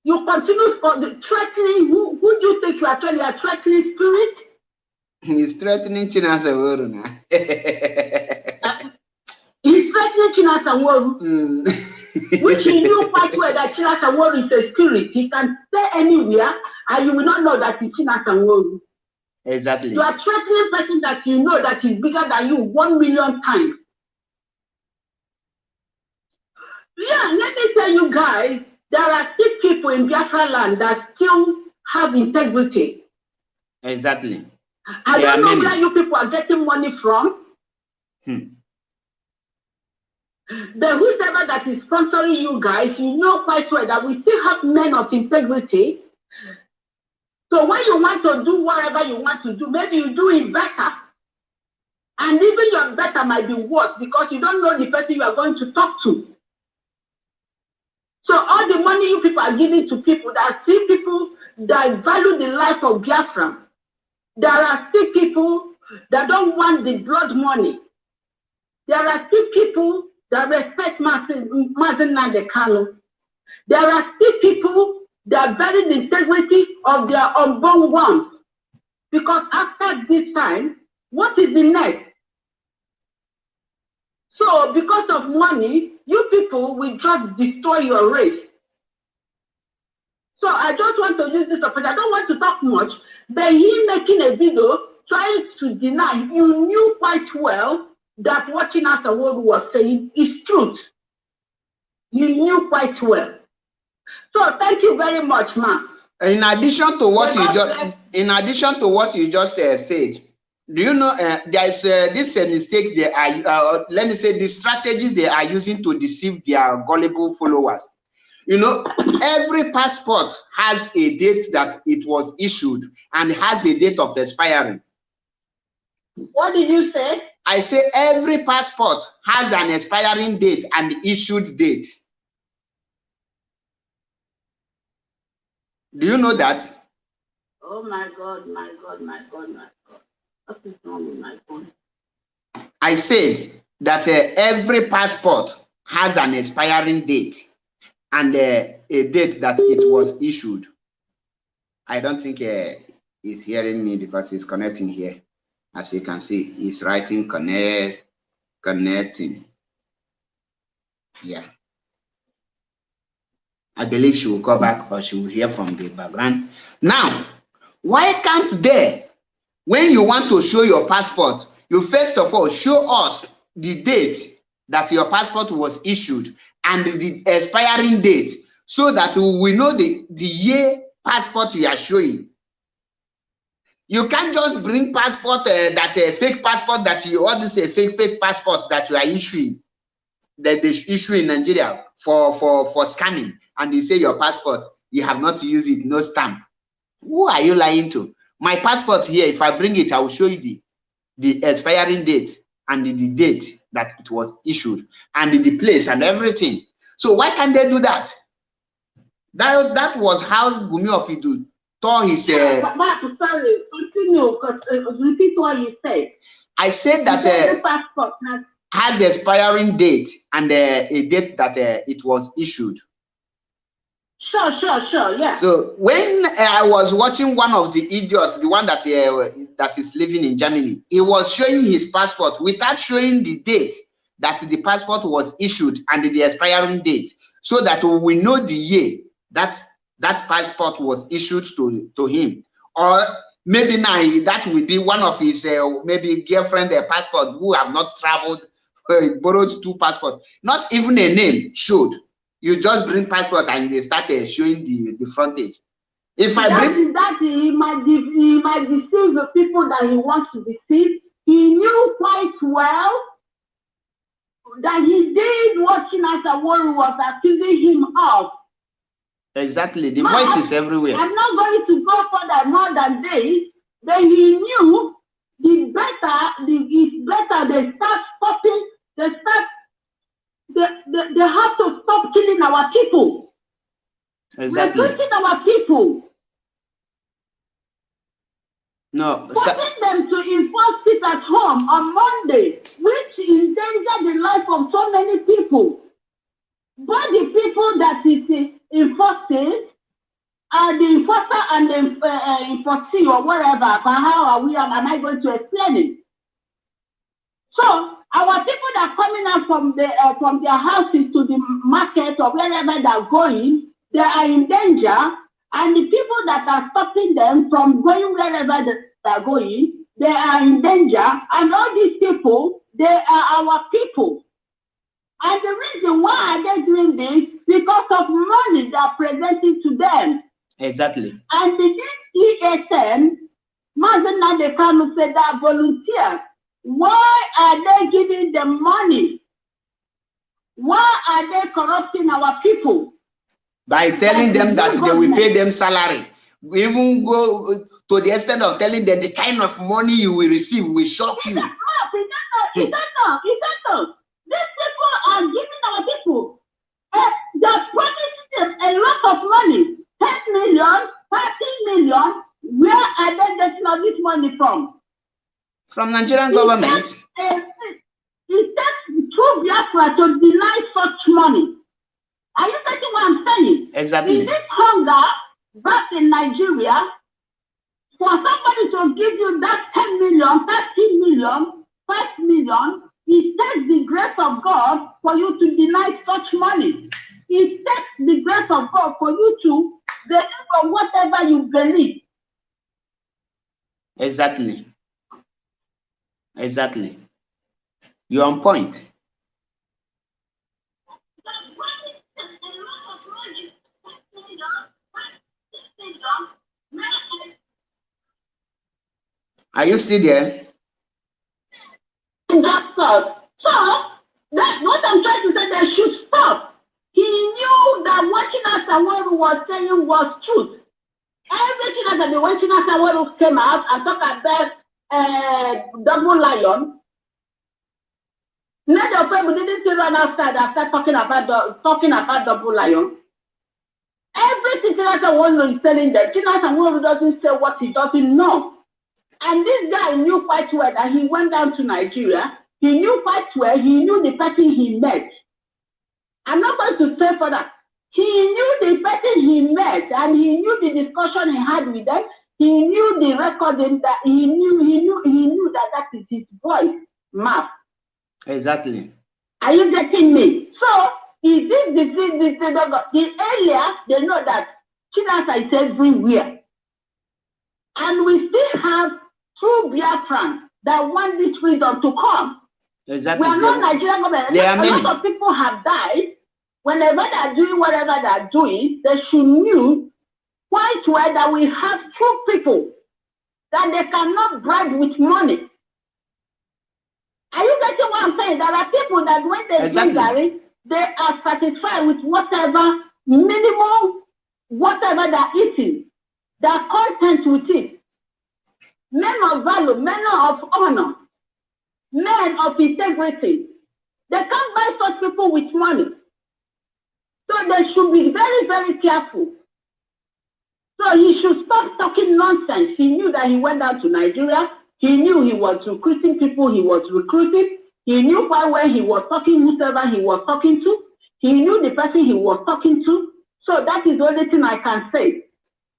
Speaker 3: you continue for the threatening. Who do you think you are threatening? You are threatening spirit?
Speaker 1: He's threatening Chinasa Nworu now.
Speaker 3: He's threatening Chinasa Nworu. Which he knew quite well that Chinasa Nworu is a spirit. He can stay anywhere and you will not know that it's Chinasa Nworu.
Speaker 1: Exactly.
Speaker 3: You are threatening a person that you know that is bigger than you 1 million times. Yeah, let me tell you guys, there are still people in Biafraland that still have integrity.
Speaker 1: Exactly.
Speaker 3: I don't know where you people are getting money from. But whoever that is sponsoring you guys, you know quite well that we still have men of integrity. So when you want to do whatever you want to do, maybe you do it better. And even your better might be worse because you don't know the person you are going to talk to. So all the money you people are giving to people, there are still people that value the life of Biafra. There are still people that don't want the blood money. There are still people that respect Mazen Nandekano. There are still people that value the integrity of their unborn ones. Because after this time, what is the next? So because of money, you people will just destroy your race. So I just want to use this opportunity. I don't want to talk much, but he making a video trying to deny, you knew quite well that what Chinasa Nworu was saying is truth. You knew quite well. So thank you very much, ma'am.
Speaker 1: In addition to what you just said, do you know there is this mistake they are let me say the strategies they are using to deceive their gullible followers. You know, every passport has a date that it was issued and has a date of expiring.
Speaker 3: What did you say?
Speaker 1: I say every passport has an expiring date and issued date. Do you know that?
Speaker 3: Oh my God, my God, my God, my God. What is wrong with my phone?
Speaker 1: I said that every passport has an expiring date and a date that it was issued. I don't think he's hearing me because he's connecting here. As you can see, he's writing connecting. Yeah. I believe she will go back or she will hear from the background. Now, why can't they, when you want to show your passport, you first of all show us the date that your passport was issued and the expiring date so that we know the year passport you are showing. You can't just bring passport that a fake passport that you or this a fake passport that you are issuing, that they issue in Nigeria for scanning, and you say your passport, you have not used it, no stamp. Who are you lying to? My passport here, if I bring it, I will show you the expiring date and the date that it was issued and the place and everything. So why can't they do that? That was how Gumi Ofidu tore his.
Speaker 3: Sorry, continue. Repeat what you said.
Speaker 1: I said that
Speaker 3: the passport
Speaker 1: has the expiring date and a date that it was issued.
Speaker 3: Sure, yeah.
Speaker 1: So when I was watching one of the idiots, the one that is living in Germany, he was showing his passport without showing the date that the passport was issued and the expiring date, so that we know the year that passport was issued to him. Or maybe now that will be one of his maybe girlfriend passport who have not traveled borrowed 2 passports. Not even a name showed. You just bring passport and they started showing the frontage. If I bring
Speaker 3: that, he might deceive the people that he wants to deceive. He knew quite well that he did what Chinasa Wori was accusing him of.
Speaker 1: Exactly. The voice is everywhere.
Speaker 3: I'm not going to go further more than this. But he knew it's better they start stopping, they have to stop killing our people.
Speaker 1: Exactly.
Speaker 3: Recruiting our people.
Speaker 1: No,
Speaker 3: forcing them to enforce it at home on Monday, which endangered the life of so many people. But the people that is enforcing are the enforcer and the enforcee or whatever. But how am I going to explain it? So our people that are coming out from their houses to the market or wherever they're going, they are in danger. And the people that are stopping them from going wherever they're going, they are in danger. And all these people, they are our people. And the reason why they're doing this, because of money they are presenting to them.
Speaker 1: Exactly.
Speaker 3: And the ESN, Mazana de Kanu said that volunteers, why are they giving them money? Why are they corrupting our people?
Speaker 1: By telling them that they will pay them salary. We even go to the extent of telling them the kind of money you will receive will shock you.
Speaker 3: You don't know. These people are giving our people, they're promising them a lot of money, 10 million, 13 million. Where are they getting all this money from?
Speaker 1: From Nigerian government.
Speaker 3: It takes true Biafra to deny such money. Are you getting what I'm saying?
Speaker 1: Exactly.
Speaker 3: In this hunger back in Nigeria, for somebody to give you that 10 million, 13 million, 5 million, it takes the grace of God for you to deny such money. It takes the grace of God for you to believe on whatever you believe.
Speaker 1: Exactly. Exactly. You're on point. Are you still there?
Speaker 3: That's all. So, that's what I'm trying to say, they should stop. He knew that what Chinasa was saying was truth. Everything that the way Chinasa came out and talked about double lion, many of them didn't say run outside after talking about double lion. Everything Chinasa is telling them, Chinasa doesn't say what he doesn't know. And this guy knew quite well that he went down to Nigeria. He knew quite well, he knew the person he met. I'm not going to say for that. He knew the person he met and he knew the discussion he had with them. He knew the recording that he knew that is his voice map.
Speaker 1: Exactly.
Speaker 3: Are you getting me? So, is this the earlier they know that Chinasa is everywhere. And we still have true Biafrans that want this freedom to come.
Speaker 1: Exactly.
Speaker 3: We are not Nigerian government. A lot of people have died. Whenever they are doing whatever they are doing, they should know quite well that we have true people that they cannot bribe with money. Are you getting what I'm saying? There are people that when they do Gary, they are satisfied with whatever minimum, whatever they're eating. They are content with it. Men of value, men of honor, men of integrity. They can't buy such people with money. So they should be very, very careful. So he should stop talking nonsense. He knew that he went down to Nigeria. He knew he was recruiting people he was recruiting. He knew quite well he was talking whoever he was talking to. He knew the person he was talking to. So that is the only thing I can say.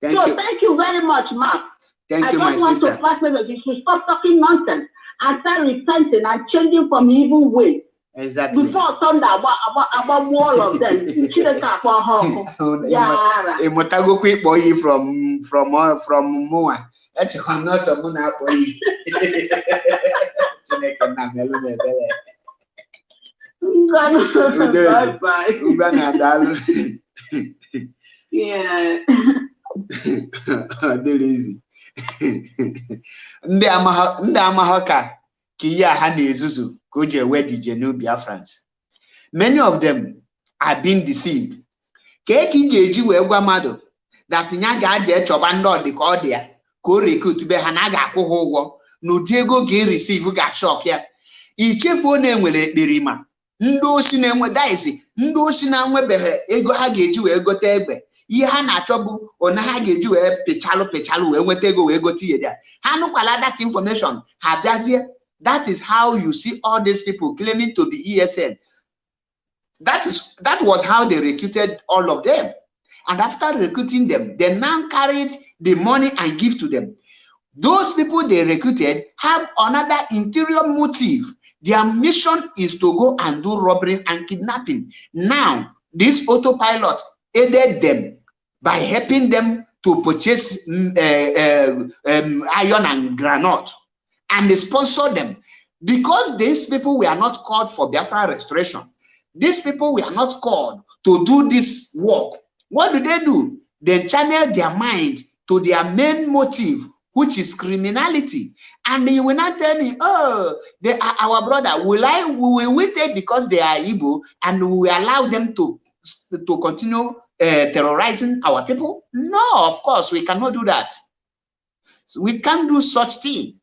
Speaker 3: Thank you very much, Mark.
Speaker 1: Thank you, my sister. I just want to
Speaker 3: pass message. You should stop talking nonsense and start repenting and changing from evil ways.
Speaker 1: Exactly.
Speaker 3: Before thunder, about all of them.
Speaker 1: Motago quick boy from Moa. That's not someone up.
Speaker 3: Bye-bye. Yeah.
Speaker 1: Easy. Ndị amaghọ ka ihe ha na-ezuzu ka o ji ewe DJ Biafrans. Many of them are being deceived. Ka ị ga-eji wee gwa mmadụ that nya ga-aje chọba ndị ọdị ka ọ dị ya ka o recruit be ha na ga-akwụ ha ụgwọ n'ụdị ego ga-receive ga-shock ya. Ichefuo na enwere ekperima ndị osi na-enwe daizi ndị osi na-enwebeghị ego ha ga-eji wee gote egbe. Ihe ha na-achọ bụ ona ha ga-eji wee pechalụ wee nweta ego wee gote ihe dị. Ha nụkwala that information ha bịazie. That is how you see all these people claiming to be ESN. That was how they recruited all of them. And after recruiting them, they now carried the money and give to them. Those people they recruited have another interior motive. Their mission is to go and do robbery and kidnapping. Now, this autopilot aided them by helping them to purchase iron and granite, and they sponsored them. Because these people were not called for Biafra restoration. These people were not called to do this work. What do? They channel their mind to their main motive, which is criminality. And you will not tell me, oh, they are our brother. Will we take because they are Igbo and we will allow them to continue terrorizing our people? No, of course, we cannot do that. So we can't do such thing.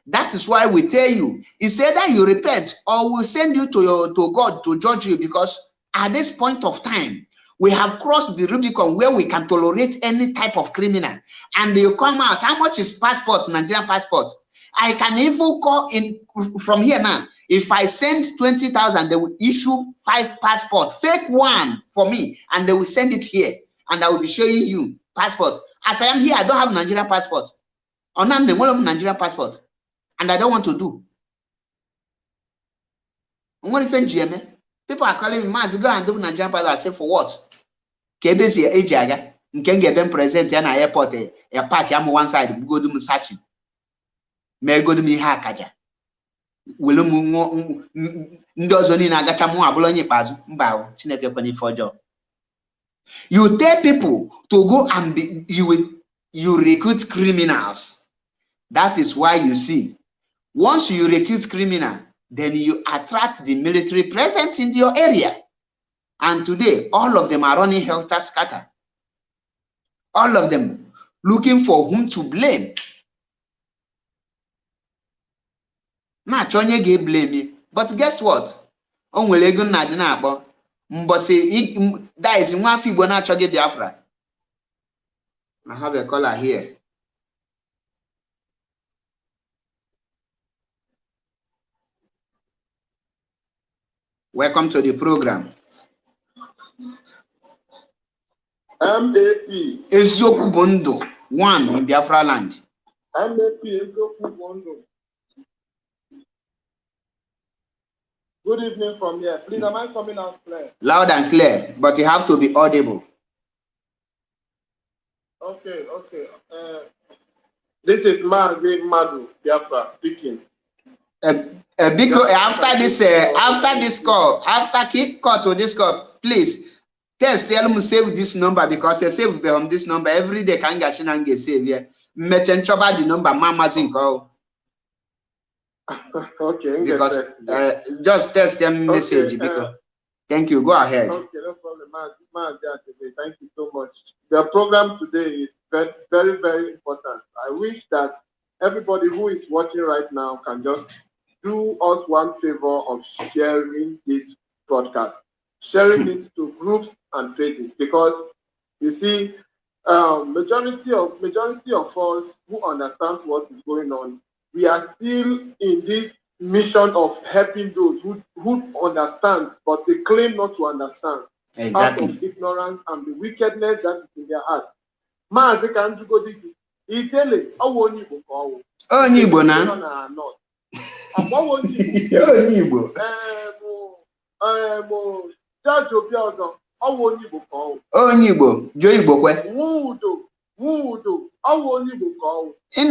Speaker 1: That is why we tell you, it's either you repent or we'll send you to God to judge you, because at this point of time, we have crossed the Rubicon where we can tolerate any type of criminal. And you come out, how much is passport, Nigerian passport? I can even call in from here now. If I send 20,000, they will issue 5 passports, fake one for me, and they will send it here. And I will be showing you passport. As I am here, I don't have Nigerian passport. Or not Nigerian passport. And I don't want to do. People are calling me, Mas, go and do Nigerian passport. I say, for what? KBC Ejaga, can get them present in an airport, a park, I'm one side, go do searching. May go to me hakaja. Will Ndozoni Nagacha Mua Bologna Pazu, Bow, Chineke Panifojo. You tell people to go and be, you recruit criminals. That is why you see. Once you recruit criminal, then you attract the military present in your area. And today, all of them are running helter-skelter. All of them looking for whom to blame. Not only they blame me, but guess what? On will ego na dina abo. Mbose that is one fibo na choge Biafra. I have a caller here. Welcome to the program.
Speaker 4: MAP.
Speaker 1: Ezoku Bondo, 1 in Biafraland.
Speaker 4: MAP Ezoku Bondo. Good evening from here. Please, am I coming out clear?
Speaker 1: Loud and clear, but you have to be audible.
Speaker 4: Okay. This is Madu Biafra speaking.
Speaker 1: Because after this call to this call, please tell them save this number, because I save on this number every day. Can get save here. The number Mama call.
Speaker 4: Okay.
Speaker 1: Because just test them message. Okay, because thank you. Go ahead.
Speaker 4: Okay, no problem. Thank you so much. The program today is very, very, very important. I wish that everybody who is watching right now can just do us one favor of sharing this broadcast, sharing it to groups and pages, because you see, majority of us who understand what is going on, we are still in this mission of helping those who understand, but they claim not to understand.
Speaker 1: Exactly.
Speaker 4: Out of ignorance and the wickedness that is in their heart.
Speaker 1: In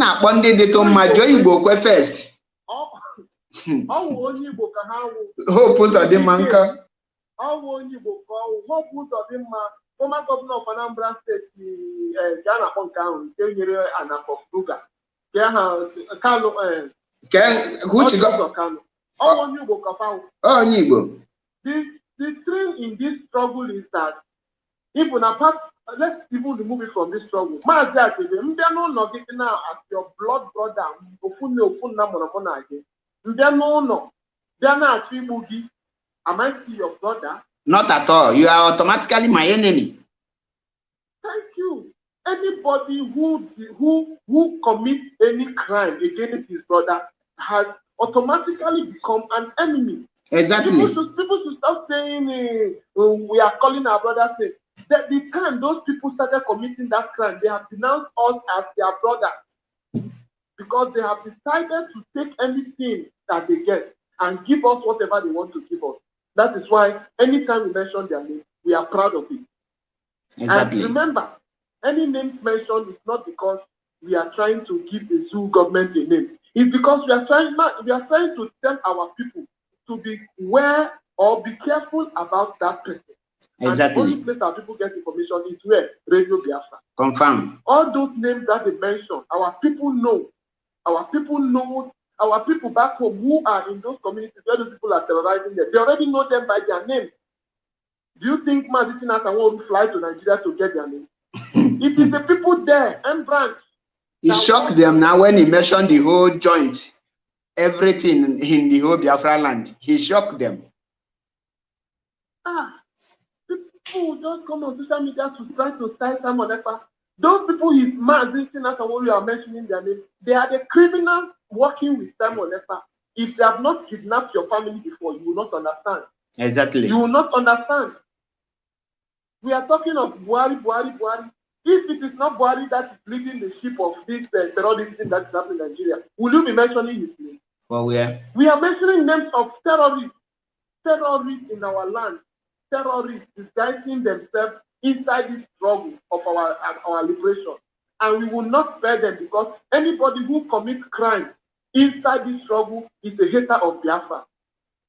Speaker 1: a Monday, they told my Joy Igbo first. Hope Uzodimanka.
Speaker 4: Former governor of Anambra State, Ghana Ponkang, Anapokuga.
Speaker 1: Which got? Oh, Nibo.
Speaker 4: The thing in this struggle is that even apart, let's even remove it from this struggle. Now as your blood brother, am I still your brother?
Speaker 1: Not at all. You are automatically my enemy.
Speaker 4: Thank you. Anybody who commits any crime against his brother has automatically become an enemy.
Speaker 1: Exactly.
Speaker 4: People should stop saying we are calling our brother safe. The time those people started committing that crime, they have denounced us as their brother because they have decided to take anything that they get and give us whatever they want to give us. That is why anytime we mention their name, we are proud of it.
Speaker 1: Exactly.
Speaker 4: And remember, any name mentioned is not because we are trying to give the zoo government a name. It's because we are trying to tell our people to be aware or be careful about that person.
Speaker 1: Exactly.
Speaker 4: And the only place our people get information is where? Radio Biafra.
Speaker 1: Confirm.
Speaker 4: All those names that they mentioned, our people know. Our people know. Our people back home who are in those communities where those people are terrorizing them, they already know them by their name. Do you think Madison will fly to Nigeria to get their name? It is the people there and branch.
Speaker 1: It shocked them now when he mentioned the whole joint, everything in the whole Biafraland. He shocked them.
Speaker 4: People just come on social media to try to style someone else. Those people his Madison you are mentioning their name, they are the criminals working with Simon Lepa. If they have not kidnapped your family before, you will not understand.
Speaker 1: Exactly.
Speaker 4: You will not understand. We are talking of Buhari. If it is not Buhari that is leading the ship of this terrorism that is happening in Nigeria, will you be mentioning his name?
Speaker 1: Well, where?
Speaker 4: We are mentioning names of terrorists in our land, terrorists disguising themselves inside this struggle of our liberation. And we will not spare them because anybody who commits crime inside this struggle is a hater of Biafra.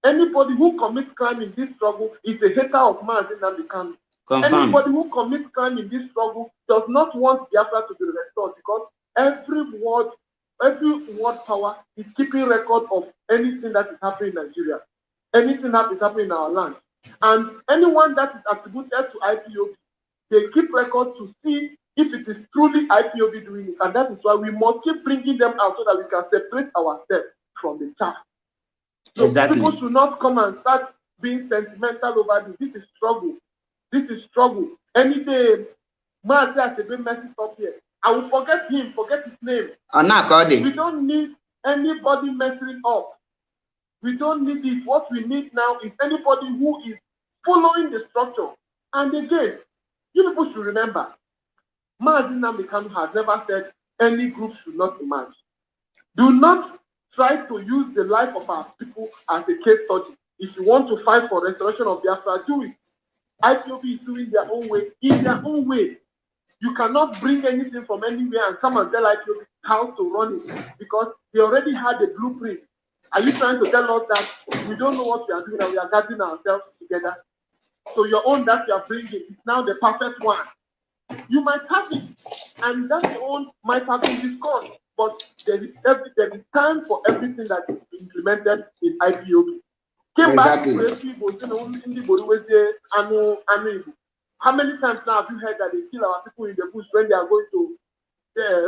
Speaker 4: Anybody who commits crime in this struggle is a hater of Mazi Nnamdi Kanu. Anybody who commits crime in this struggle does not want Biafra to be restored because every word power is keeping record of anything that is happening in Nigeria, anything that is happening in our land. And anyone that is attributed to IPOB, they keep record to see if it is truly IPOB doing it. And that is why we must keep bringing them out so that we can separate ourselves from the chaff. So exactly. People should not come and start being sentimental over this. This is struggle. This is struggle. Any day, man has been messing up here. I will forget him, forget his name. We don't need anybody messing up. We don't need it. What we need now is anybody who is following the structure. And again, you people should remember, Mazi Nnamdi Kanu has never said any group should not emerge. Do not try to use the life of our people as a case study. If you want to fight for restoration of Biafra, do it. IPOB is doing their own way, in their own way. You cannot bring anything from anywhere and come and tell IPOB how to run it because they already had a blueprint. Are you trying to tell us that we don't know what we are doing and we are gathering ourselves together? So your own that you are bringing is now the perfect one. You might have it, and that your own might have been discussed, but there is time for everything that is implemented in IPOB. Came exactly. Back to people, how many times now have you heard that they kill our people in the bush when they are going to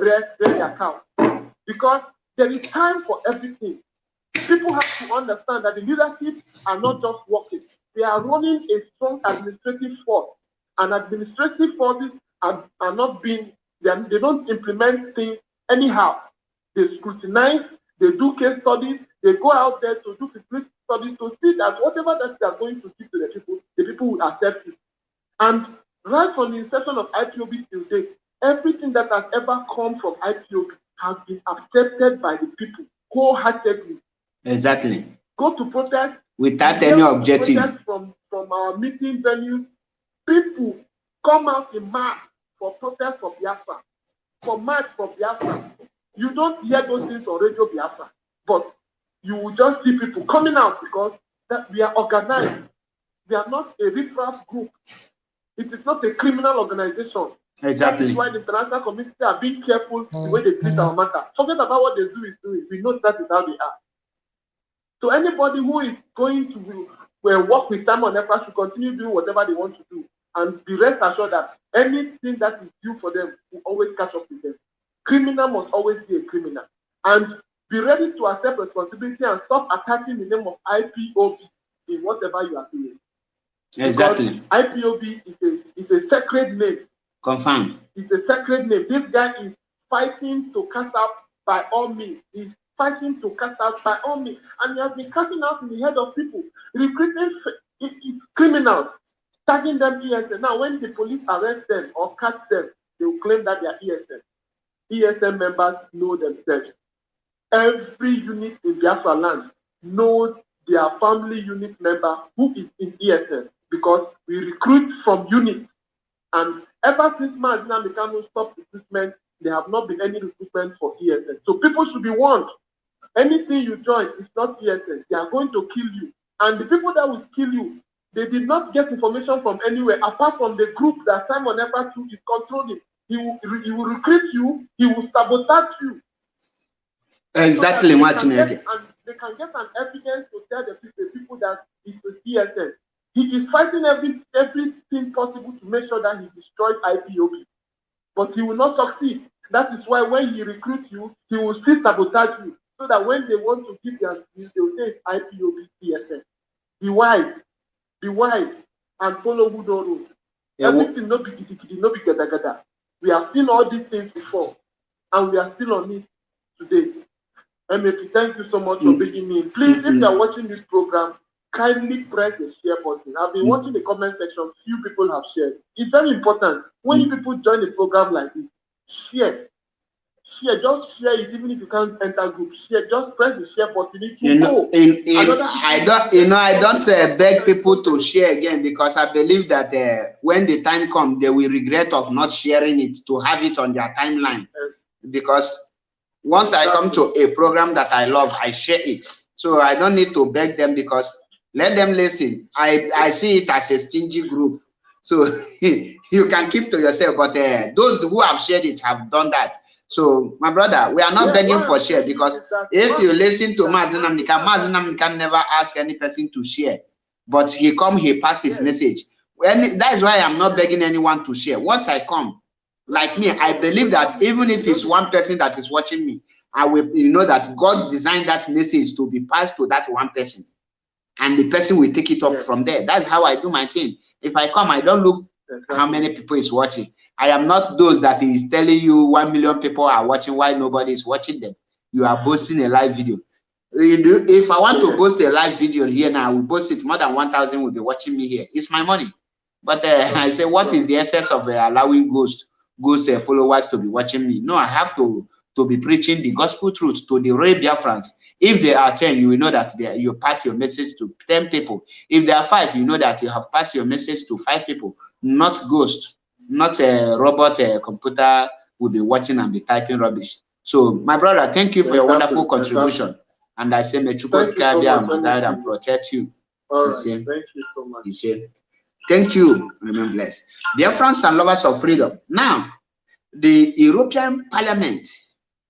Speaker 4: rest their cow? Because there is time for everything. People have to understand that the leadership are not just working. They are running a strong administrative force. And administrative forces are not being, they don't implement things anyhow. They scrutinize, they do case studies, they go out there to do feasibility studies to see that whatever that they are going to give to the people will accept it. And right from the inception of IPOB till date, everything that has ever come from IPOB has been accepted by the people wholeheartedly.
Speaker 1: Exactly.
Speaker 4: Go to protest
Speaker 1: without any objective.
Speaker 4: From our meeting venues, people come out in mass for protest for Biafra, for march for Biafra. You don't hear those things on Radio Biafra, but you will just see people coming out because that we are organized. We are not a riffraff group. It is not a criminal organization.
Speaker 1: Exactly.
Speaker 4: That is why the international community are being careful the way they treat our matter. Forget about what they do is doing. We know that is how they are. So anybody who is going to work with Simon Ekpa should continue doing whatever they want to do. And be rest assured that anything that is due for them will always catch up with them. Criminal must always be a criminal. And be ready to accept responsibility and stop attacking the name of IPOB in whatever you are doing.
Speaker 1: Exactly.
Speaker 4: Because IPOB is a sacred name.
Speaker 1: Confirm.
Speaker 4: It's a sacred name. This guy is fighting to cast out by all means. He's fighting to cast out by all means. And he has been casting out in the head of people, recruiting criminals, tagging them ESN. Now, when the police arrest them or catch them, they will claim that they are ESN. ESN members know themselves. Every unit in Biafraland knows their family unit member who is in ESN because we recruit from units. And ever since Mazina Mikano stopped recruitment, there have not been any recruitment for ESN. So people should be warned. Anything you join is not ESN. They are going to kill you. And the people that will kill you, they did not get information from anywhere apart from the group that Simon Ekpa is controlling. He will recruit you. He will sabotage you.
Speaker 1: Exactly,
Speaker 4: so
Speaker 1: Martin.
Speaker 4: And they can get an evidence to tell the people that it's the ESN. He is fighting everything possible to make sure that he destroys IPOB. But he will not succeed. That is why when he recruits you, he will still sabotage you. So that when they want to give their news, they will say it's IPOB ESN. Be wise, and follow who don't road. Everything no be gada gada. We have seen all these things before, and we are still on it today. MP, thank you so much for bringing me in. Please, if you are watching this program, kindly press the share button. I've been watching the comment section. Few people have shared. It's very important. When people join the program like this, share. Just share it, even if you can't enter group. Share. Just press the share button.
Speaker 1: I don't beg people to share again because I believe that when the time comes, they will regret of not sharing it to have it on their timeline. Because once I come to a program that I love, I share it. So I don't need to beg them because let them listen. I see it as a stingy group. So you can keep to yourself, but those who have shared it have done that. So my brother, we are not begging for share because if you listen to Mazinam can never ask any person to share. But he pass his message. That is why I'm not begging anyone to share. Once I come, like me, I believe that even if it's one person that is watching me, I will that God designed that message to be passed to that one person. And the person will take it up from there. That's how I do my thing. If I come, I don't look how many people is watching. I am not those that is telling you 1 million people are watching while nobody is watching them. You are posting a live video. If I want to post a live video here now, I will post it. More than 1,000 will be watching me here. It's my money. But I say, what is the essence of allowing ghost followers to be watching me? No, I have to be preaching the gospel truth to the real Biafrans. If there are 10, you will know that you pass your message to 10 people. If there are 5, you know that you have passed your message to 5 people, not ghost, not a robot, a computer will be watching and be typing rubbish. So, my brother, thank you for your wonderful contribution. And I say, may God guide and protect you.
Speaker 4: All right, thank you so much.
Speaker 1: Thank you. Remain blessed. Dear friends and lovers of freedom. Now, the European Parliament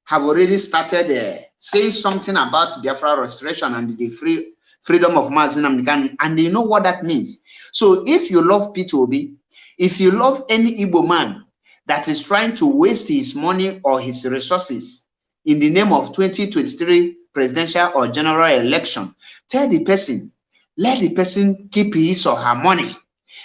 Speaker 1: have already started saying something about Biafra restoration and the freedom of Mazinam, and you know what that means. So if you love P2B, if you love any Igbo man that is trying to waste his money or his resources in the name of 2023 presidential or general election, tell the person, let the person keep his or her money.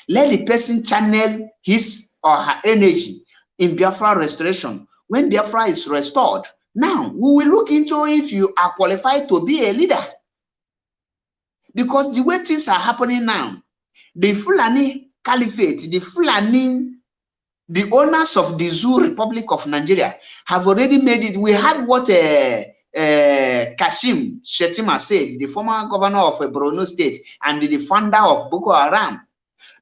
Speaker 1: Let the person channel his or her energy in Biafra restoration. When Biafra is restored, now we will look into if you are qualified to be a leader. Because the way things are happening now, the Fulani Caliphate, the owners of the Zoo Republic of Nigeria have already made it. We had what Kashim Shettima said, the former governor of Borno State and the founder of Boko Haram.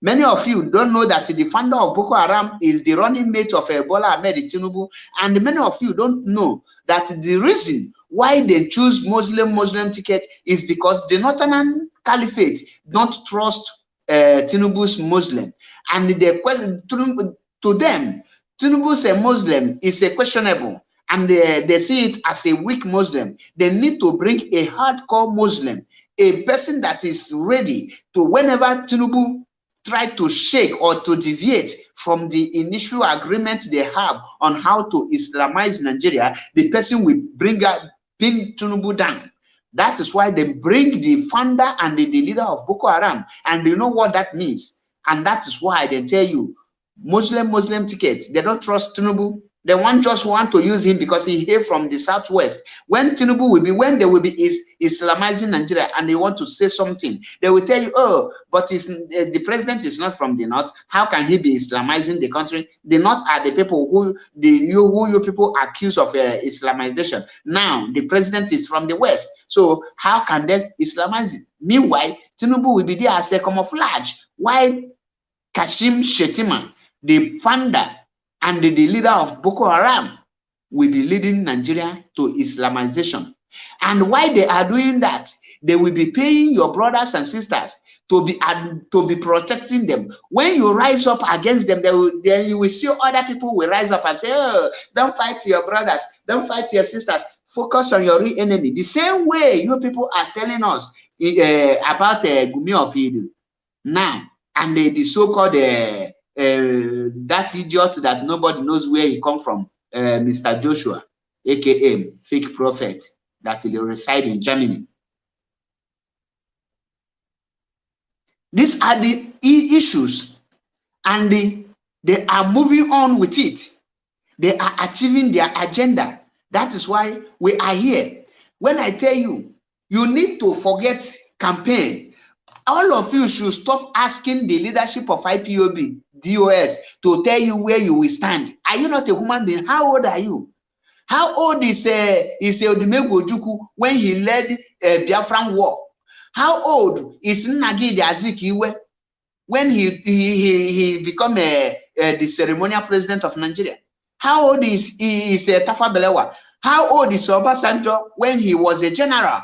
Speaker 1: Many of you don't know that the founder of Boko Haram is the running mate of Bola Ahmed Tinubu, and many of you don't know that the reason why they choose Muslim ticket is because the Northern Caliphate don't trust Tinubu's Muslim, and the question to them, Tinubu's a Muslim is a questionable, and they see it as a weak Muslim. They need to bring a hardcore Muslim, a person that is ready to, whenever Tinubu try to shake or to deviate from the initial agreement they have on how to Islamize Nigeria, the person will pin Tinubu down. That is why they bring the founder and the leader of Boko Haram, and you know what that means. And that is why they tell you, Muslim tickets, they don't trust Tinubu. They just want to use him because he came from the southwest. When Tinubu will be, when they will be Islamizing Nigeria and they want to say something, they will tell you, oh, but the president is not from the north. How can he be Islamizing the country? The north are the people who you people accuse of Islamization. Now the president is from the west, so how can they Islamize it? Meanwhile, Tinubu will be there as a camouflage. While Kashim Shettima, the founder and the leader of Boko Haram, will be leading Nigeria to Islamization. And why they are doing that, they will be paying your brothers and sisters to be protecting them. When you rise up against them, then you will see other people will rise up and say, oh, don't fight your brothers, don't fight your sisters, focus on your real enemy. The same way you people are telling us about Gumi of Idu now, and the so-called that idiot that nobody knows where he come from, Mr. Joshua, aka fake prophet, that will reside in Germany. These are the issues, and they are moving on with it. They are achieving their agenda. That is why we are here. When I tell you, you need to forget campaign. All of you should stop asking the leadership of IPOB, DOS, to tell you where you will stand. Are you not a human being? How old are you? How old is Odumegwu Ojukwu when he led Biafran war? How old is Nnamdi Azikiwe when he become the ceremonial president of Nigeria? How old is Tafawa Balewa? How old is Obasanjo when he was a general?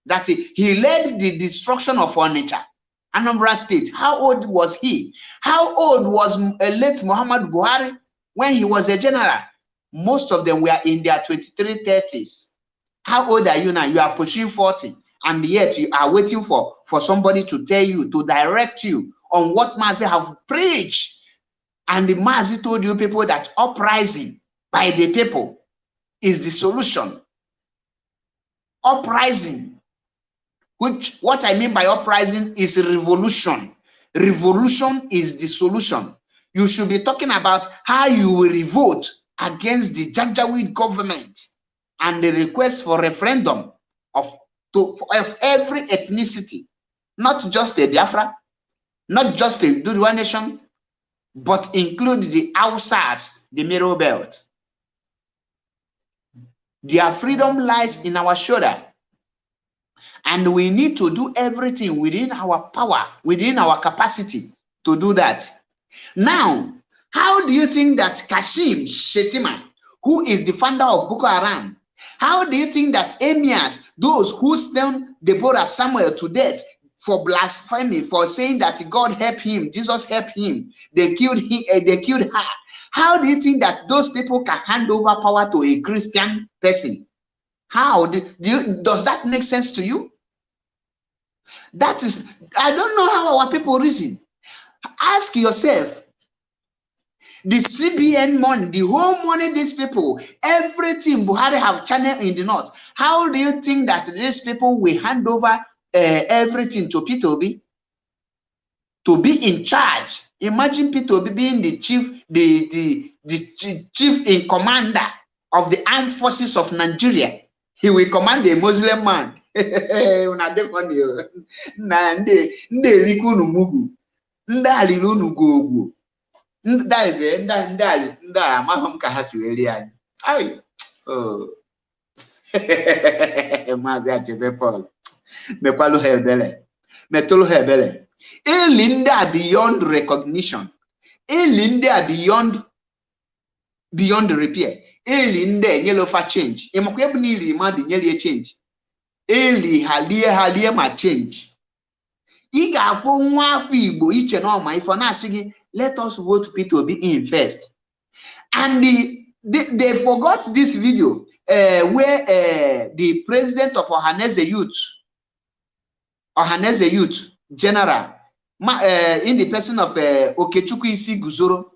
Speaker 1: That he led the destruction of Onitsha, Anambra State. How old was he? How old was late Muhammad Buhari when he was a general? Most of them were in their 23, 30s. How old are you now? You are pushing 40, and yet you are waiting for somebody to tell you, to direct you on what Mazi have preached. And the Mazi told you people that uprising by the people is the solution. Uprising. Which, what I mean by uprising is revolution. Revolution is the solution. You should be talking about how you will revolt against the Janjaweed government and the request for referendum of every ethnicity, not just a Biafra, not just a Dudua nation, but include the Hausas, the Middle Belt. Their freedom lies in our shoulder. And we need to do everything within our power, within our capacity to do that. Now, how do you think that Kashim Shettima, who is the founder of Boko Haram, how do you think that emirs, those who stoned Deborah Samuel to death for blasphemy, for saying that God helped him, Jesus helped him, they killed her. How do you think that those people can hand over power to a Christian person? How does that make sense to you? That is, I don't know how our people reason. Ask yourself, the CBN money, the whole money these people, everything Buhari have channeled in the north, how do you think that these people will hand over everything to Peter Obi to be in charge? Imagine Peter Obi being the chief, the chief in commander of the armed forces of Nigeria. He will command a Muslim man. That is it. Elinda beyond recognition. Elinda beyond beyond the repair. Eli nde nyelo fa change. Emakwebu nili madi nyeli change. Eli halie ma change. Iga afo nwa afọ Igbo iche na ọma ifo na asigi, let us vote Peter Obi in first. And they forgot this video where the president of Ohaneze Youth General, in the person of Okechukwu Isi Guzoro,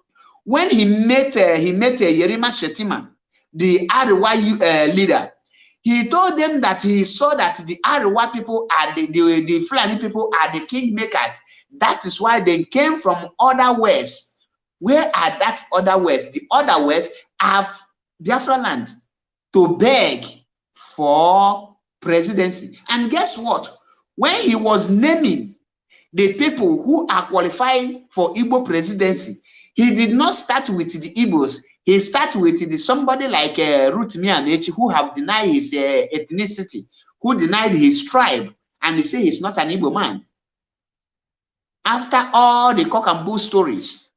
Speaker 1: when he met Yerima Shetima, the Ariwa leader, he told them that he saw that the Ariwa people are the Fulani people are the kingmakers. That is why they came from other West. Where are that other West? The other West have Biafraland to beg for presidency. And guess what? When he was naming the people who are qualifying for Igbo presidency, he did not start with the Igbos. He started with somebody like Ruth Mianechi, who have denied his ethnicity, who denied his tribe, and he said he's not an Igbo man. After all the cock and bull stories,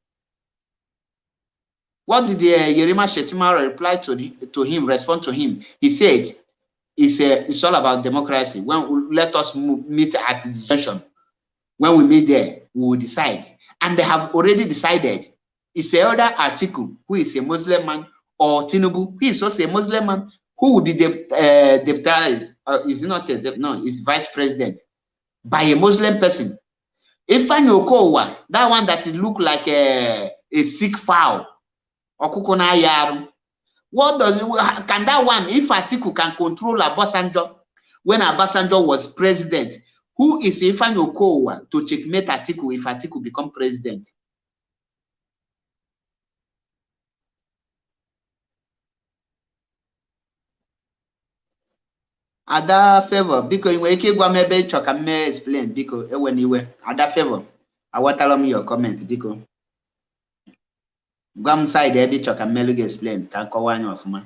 Speaker 1: what did Yerima Shetima reply respond to him? He said, it's all about democracy. Let us meet at the junction. When we meet there, we will decide. And they have already decided. It's a other article who is a Muslim man, or Tinubu, who is also a Muslim man, who will be deputized, is not is vice president by a Muslim person. Ifeanyi Okowa, that one that look like a sick fowl, what can that one, if Atiku can control Obasanjo when Obasanjo was president, who is Ifeanyi Okowa to checkmate Atiku if Atiku become president? Ada favor, because when you go maybe choka me explain because when you were Ada favor, I want to tell me your comment because Gwam side ebi choka melu ge explain ka kowa of ma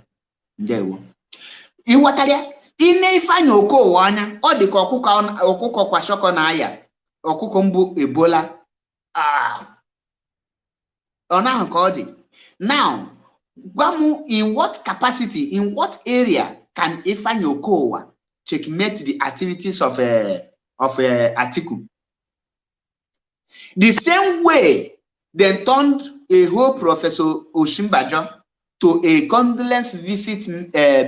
Speaker 1: ndewo iwatalia ine Ifeanyi Okowa anya ọ dị ka ọkụkọ kwa shoko na aya ọkụkọ mbu Ebola ọ na ka ọ dị. Now Gwamu, in what capacity, in what area can Ifeanyi Okowa checkmate the activities of Atiku? The same way they turned a whole Professor Oshimbajo to a condolence visit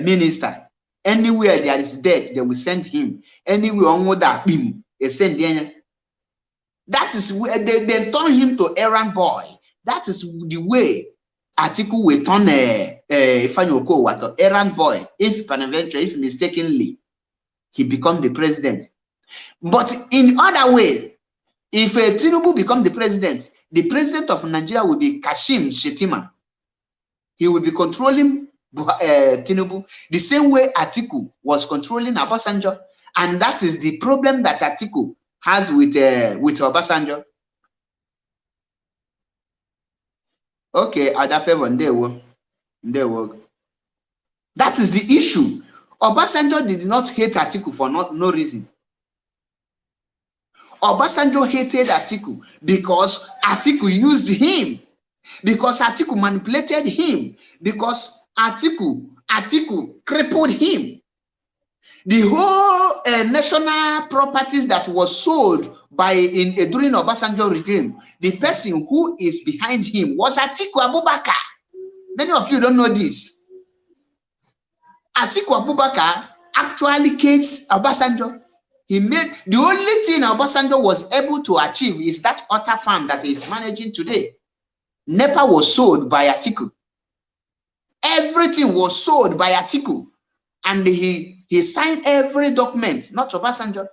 Speaker 1: minister. Anywhere there is death, they will send him. Anywhere on that beam, they send him. That is where they turn him to errand boy. That is the way Atiku will turn Ifeanyi Okowa to errand boy if peradventure, if mistakenly he become the president. But in other ways, if Tinubu become the president of Nigeria will be Kashim Shettima. He will be controlling Tinubu the same way Atiku was controlling Obasanjo, and that is the problem that Atiku has with Obasanjo. Okay, Ada favor ndewo. That is the issue. Obasanjo did not hate Atiku for no reason. Obasanjo hated Atiku because Atiku used him, because Atiku manipulated him, because Atiku crippled him. The whole national properties that was sold during Obasanjo regime, the person who is behind him was Atiku Abubakar. Many of you don't know this. Atiku Abubakar actually caged Obasanjo. He made the only thing Obasanjo was able to achieve is that other farm that he is managing today. NEPA was sold by Atiku. Everything was sold by Atiku, and he signed every document, not Obasanjo.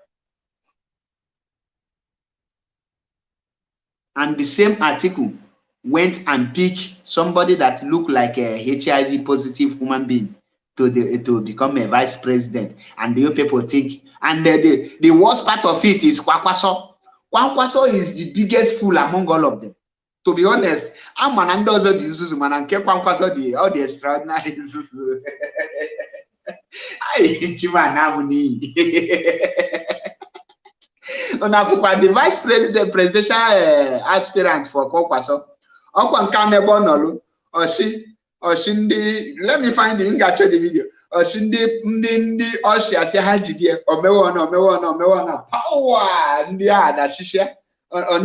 Speaker 1: And the same Atiku went and picked somebody that looked like a HIV positive human being to become a vice president, and the people think, and the worst part of it is Kwankwaso. Kwankwaso is the biggest fool among all of them. To be honest, I'm an andozo di Zuzu man and Kwankwaso all the extraordinary Zuzu. I chimanamuni. The vice presidential aspirant for Kwankwaso. Okwankane Bonolu, or she Oshindi, let me find the Ingacho the video. Oshindi, Ndi, Oshia, say Hajidi, or Mewana, power, Ndia, that Shisha, on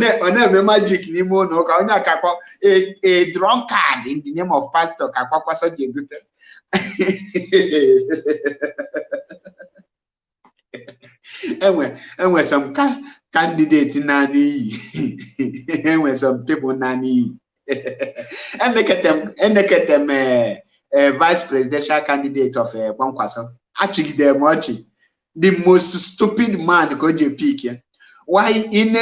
Speaker 1: magic, Nimo, no, a drunkard in the name of Pastor Kakapa Soji. And some candidates nani, and some people nani. And look at them, vice presidential candidate of Kwankwaso. Actually, they're watching the most stupid man go to pick. Why in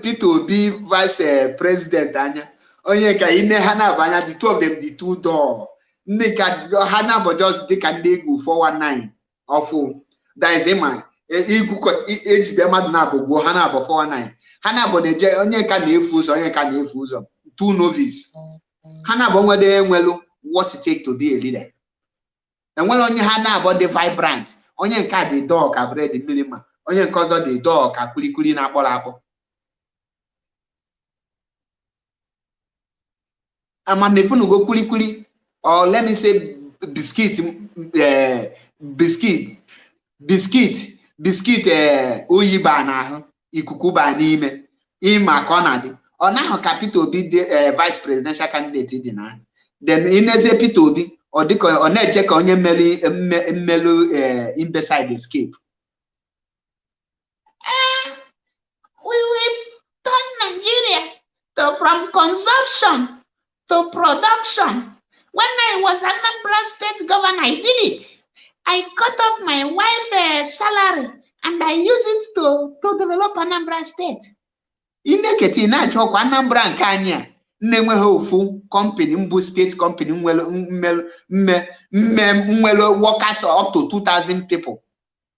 Speaker 1: Peter be vice president Anya? Onye ka ine hana banya the two of them the two door. Nika hana but just they can go 419 of that is a man. Age them at Nabo go hana about 419. Hana boneje onye ka na efuzo two novice. Hana bongo de nwelu what it take to be a leader. And when onye hana about the vibrant, onye ka the dog ka bread the minimum. Onye cause the dog ka kuli na akpọ. Amamefunu go kuli or let me say biscuit oyiba na ikuku ba n'ime ima konadi ona capital be the vice presidential candidate di na then ineze Peter Obi or diko ona eche ka onye mmelu imbecile escape. We will turn Nigeria from consumption to production. When I was Anambra State governor, I did it. I cut off my wife's salary and I use it to develop Anambra State. Ineketi na choko Anambra nke anya nenwe ofu company mbu state company mwelo workers up to 2,000 people.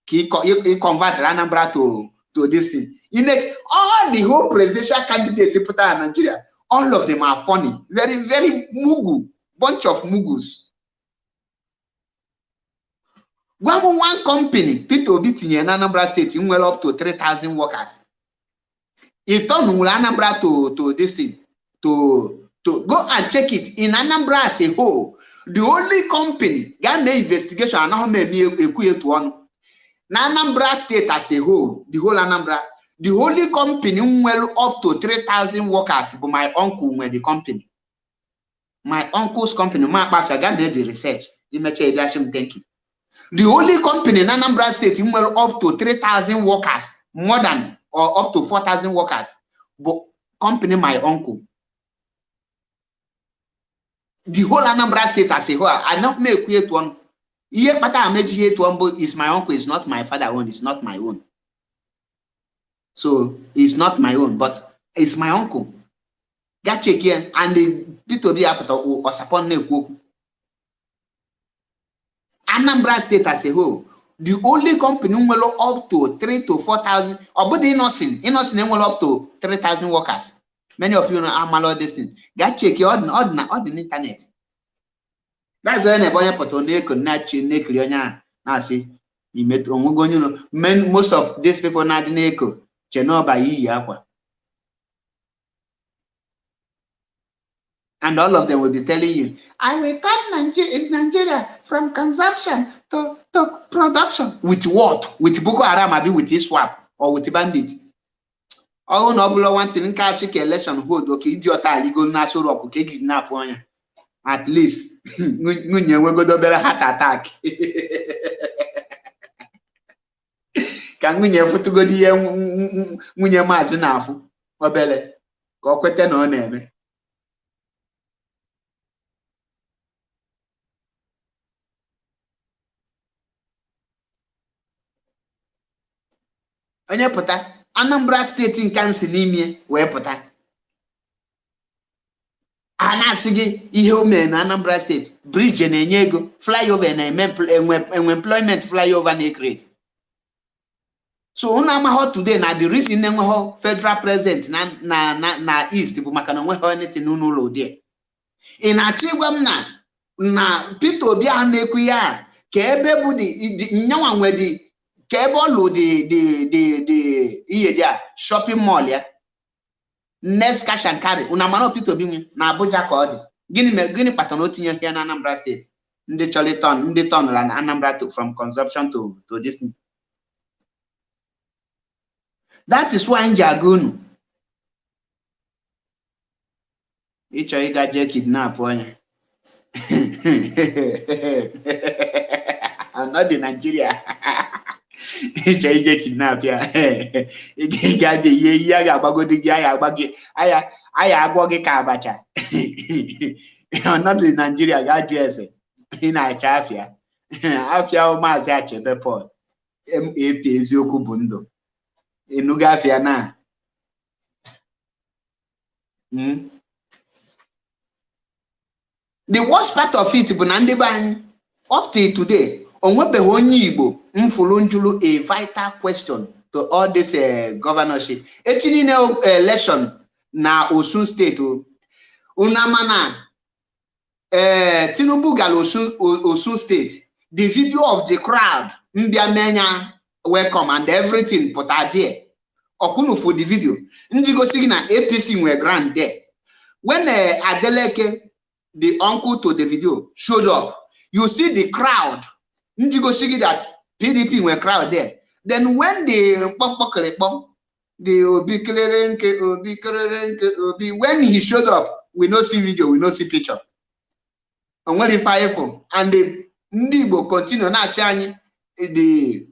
Speaker 1: He convert Anambra to this thing. All the whole presidential candidates in Nigeria, all of them are funny, very, very mugu, bunch of mugus. One company, Peter Obi in Anambra State, well up to 3,000 workers. It turned Anambra to this thing, to go and check it in Anambra as a whole. The only company got the investigation and now maybe equate to one. Anambra State as a whole, the whole Anambra, the only company well up to 3,000 workers, but my uncle were the company. My uncle's company, my pastor, got the research. Thank you. The only company in Anambra State well up to 3,000 workers, more than or up to 4,000 workers, but company my uncle. The whole Anambra State as a whole, I not make create one. Yeah, but I made here to humble is my uncle, it's not my father own, it's not my own. So it's not my own, but it's my uncle. Got check here and the Peter Obi was upon the Anambra State as a whole. The only company will up to 3,000 to 4,000, or but innocent will up to 3,000 workers. Many of you know I'm this thing. Got check here on the internet. That's why I put on most of these people not in echo. And all of them will be telling you, I will turn Nigeria from consumption to production. With what? With Boko Haram, maybe with ISWAP or with bandit. Oh, no, one thing in cash election hold, okay, idiot, legal national rock, okay, kidnap one. At least, we go to better heart attack. Can we never to go to your mazinafu or belly? Go quit no name. Onye pụta Anambra State in Kansas n'ime wee pụta a na-asị gị ihe o mere na Anambra State bridge na-enye ego flyover na-eme employment flyover na-create. So unu amaghọ today na the reason na-enweghọ federal president na east bụ maka na onweghọ anything n'ụlọ dị. Ị na-achọ ịgwa m na Peter Obi ahụ na-ekwu ya ka ebe bụ nyanwa nwe dị ka ebe ọ lụ the shopping mall ya next cash and carry una mana Peter Obi na Abuja ka ọ dị gịnị kpatara na o tinye nke na Anambra State ndị chọrọ ndị tọnụra na Anambra from consumption to this thing. That is why nji aga unu ịchọ ịga jee kidnap onye not in Nigeria. Ịchọ ije kidnap ya ịga je ihe ihe a ga-agbagodi gị aya agwọ gị ka abacha not in Nigeria ga-ajụ ese ị na-acha afịa Maazị Achebe Paul MAP eziokwu bụ ndụ enugo afịa na the worst part of it bụ na ndị be anyị up till today onwebeghị onye Igbo mfụrụ njụrụ a vital question to all this governorship. Echi niile election na Osun State unamana Tinubu gara Osun State. The video of the crowd mbịa menya welcome and everything put out there. Okunu for the video. Ndị gosi na APC nwe grand there. When Adeleke, the uncle to the video, showed up, you see the crowd. Ndị gosi that PDP were crowd there. Then when the Obi, when he showed up, we no see video, we no see picture. And when the fire from and the Ndibo continue now saying the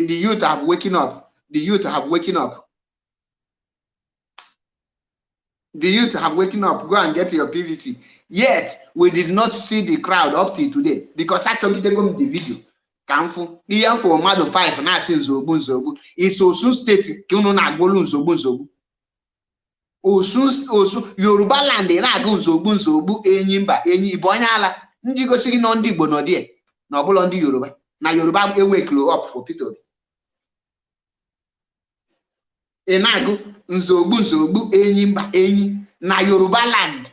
Speaker 1: youth have waken up. The youth have waken up. The youth have waken up. Go and get your PVC. Yet we did not see the crowd up till today because actually they go the video. Kamfu even for Mado 5 na say nzobu is Osun State kunu na agbolu nzobu Osun Yorubaland na aga nzobu Enyimba enyi Igbo onye ala ndị gosi gị no ndị Igbo no die na ọbụla ndị Yoruba na Yoruba eweklo up for Peter Obi enagu nzobu Enyimba enyi na Yorubaland.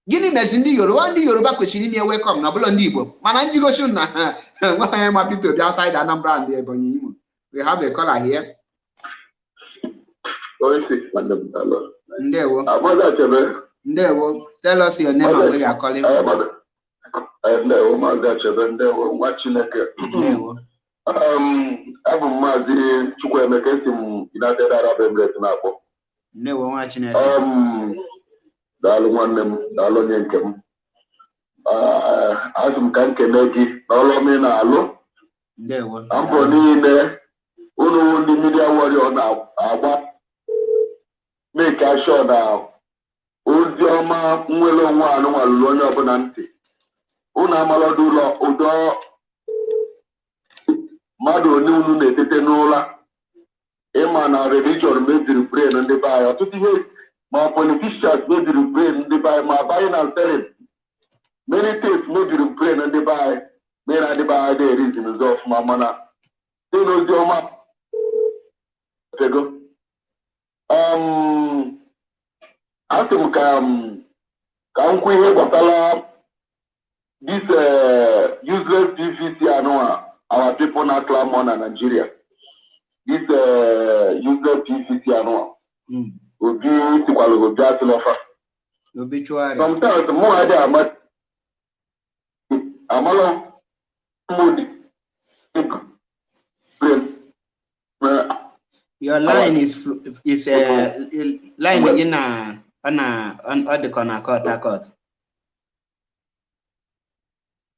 Speaker 1: Gini mezi ndị Yoruba kwesịrị inye welcome na ọbụla ndị Igbo mana ndị gosi na nwa ma Peter Obi outside Anambra and Ebonyi Imo. We have a caller here. Ndewo. Tell us your name and where you are calling from.
Speaker 5: Ndewo Maazị Achebe, ndewo nwa Chineke.
Speaker 1: Ndewo.
Speaker 5: Abụ m Maazị Chukwuemeka si m United Arab Emirates na-akpọ.
Speaker 1: Ndewo nwa Chineke.
Speaker 5: Daalụ nwanne m, daalụ onye nke m. Azụ m ka nkene gị n'ọrụ ọma ị na-alụ.
Speaker 1: Ndewo.
Speaker 5: Mbọ niile unu ndị media warrior na-agba make sure na ozi ọma nwere onwe anụ nwalụrụ onye ọbụla ntị. Unu amalọdụ ụdọ mmadụ onye unu na-etete n'ụra ịma na religion mebiri brain ndị be anyị ọtụtụ ihe ma politicians mebiri brain ndị be anyị ma buying and selling many things mebiri brain ndị be anyị mere na ndị be anyị dị reason ụzọ ọfụma mana dị n'ozi ọma tego asị m ka m kwuo ihe gbasara this useless PVC our people now clam on in Nigeria. This useless PVC Obi Tikwalo Obi Atilofa.
Speaker 1: Obituary.
Speaker 5: Sometimes more idea amalo moody.
Speaker 1: Your line is line again on the corner court.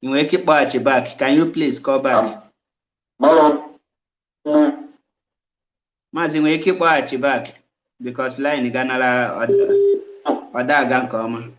Speaker 1: You will keep back. Can you please call back? Mazi, you will keep back because line is gonna or that gang come.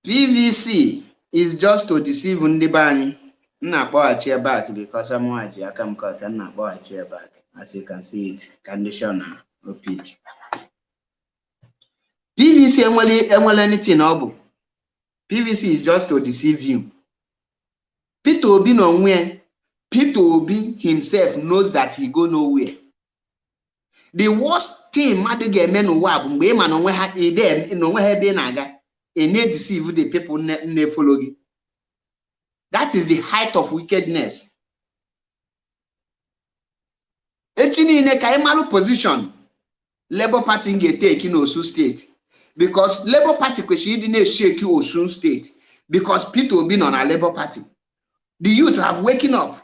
Speaker 1: PVC is just to deceive Ndibani. Napoa back because I'm watching. I come cut and Napoa back. As you can see it, conditioner or peak. PVC anything obu. PVC is just to deceive you. Peter Obi no nwe Peter Obi himself knows that he go nowhere. The worst thing madu ga-eme n'ụwa bụ mgbe ịma na onwe ha ebe ị na-aga, deceive the people na-follow gị. That is the height of wickedness. Echi niile ka ị marụ position Labour Party ga-take in Osun State, because Labour Party kwesịrị ịdị na-shake Osun State because Peter Obi nọ na Labour Party. The youth have waken up.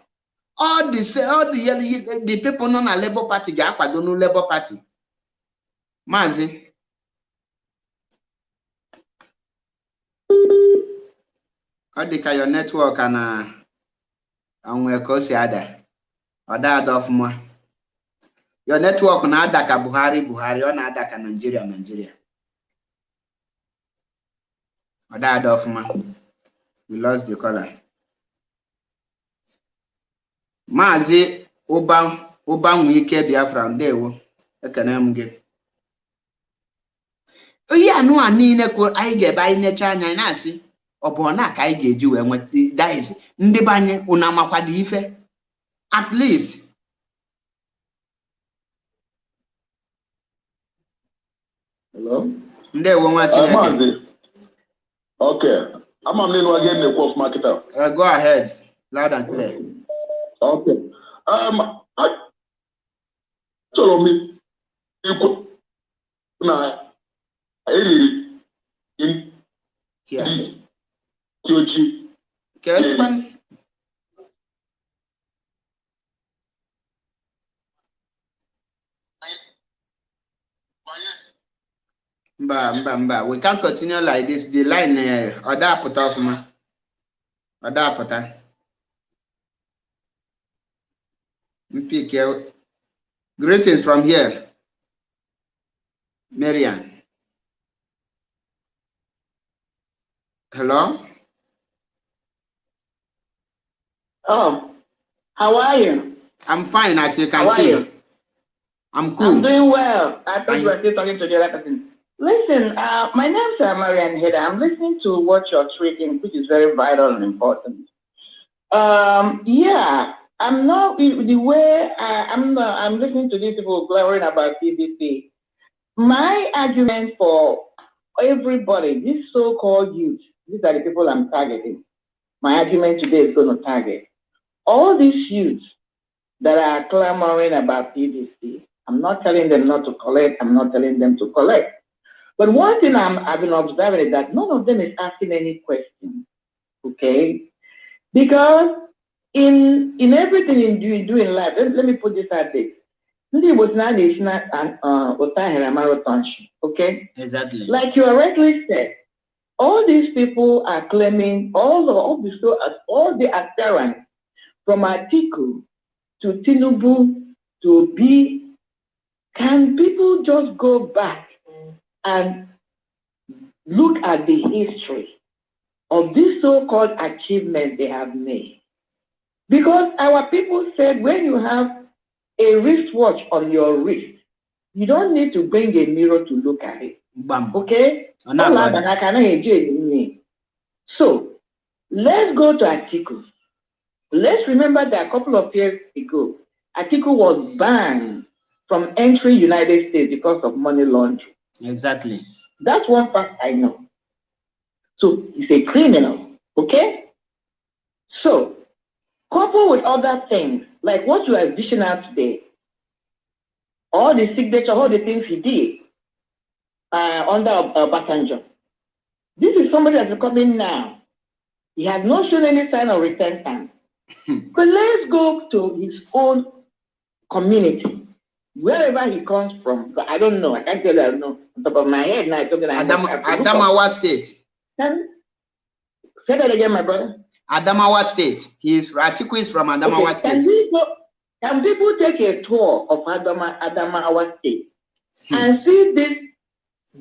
Speaker 1: All the people nọ na Labour Party ga-akwado na Labour Party. Maazị, ọ dị ka your network na anwe ka o si ada. Ọ da ọfụma. Your network na-ada ka Buhari, ọ na-ada ka Nigeria. Ọ da ọfụma. We lost the caller. Maazị ụbanwe ike Biafra, ndewo, ekene m gị. Ihe anụ a niile ko anyị ga-ebe anyị necha anya na-asị ọ bụ na ka anyị ga-eji wee nweta daiz ndị banye unu amakwado ife at least.
Speaker 5: Hello?
Speaker 1: Ndewo nwa Chineke.
Speaker 5: Okay. I'm again the course marketer.
Speaker 1: Go ahead, loud and clear.
Speaker 5: Okay. So me,
Speaker 1: here. Mba. We can't continue like this. The line, Oda put off, ma. Oda put. Greetings from here, Marian. Hello.
Speaker 3: Oh, how are you?
Speaker 1: I'm fine, as you can see. I'm cool.
Speaker 3: I'm doing well. I thought you were still talking to the other person. Listen, my name is Marian Heda. I'm listening to what you're tweeting, which is very vital and important. Yeah, I'm not the way I'm listening to these people glorying about PDP. My argument for everybody, this so-called youth, these are the people I'm targeting. My argument today is going to target all these youths that are clamoring about PDP. I'm not telling them not to collect. I'm not telling them to collect. But one thing I've been observing is that none of them is asking any questions, okay? Because in everything you do in life, let me put this out there. Okay?
Speaker 1: Exactly.
Speaker 3: Like you already said, all these people are claiming all the aspirants from Atiku to Tinubu to be. Can people just go back and look at the history of this so-called achievements they have made? Because our people said when you have a wristwatch on your wrist, you don't need to bring a mirror to look at it.
Speaker 1: Bam.
Speaker 3: Okay? So, let's go to Atiku. Let's remember that a couple of years ago, Atiku was banned from entering United States because of money laundering.
Speaker 1: Exactly.
Speaker 3: That's one fact I know. So he's a criminal, okay? So, coupled with other things, like what you are dishing out today, all the signature, all the things he did under Obasanjo. This is somebody that's coming now. He has not shown any sign of repentance. But let's go to his own community. Wherever he comes from, I don't know. I can't tell you. I don't know. On top of my head now,
Speaker 1: Adamawa State.
Speaker 3: Say that again, my brother.
Speaker 1: Adamawa State. Atiku is from Adamawa State.
Speaker 3: Can people take a tour of Adamawa State and see this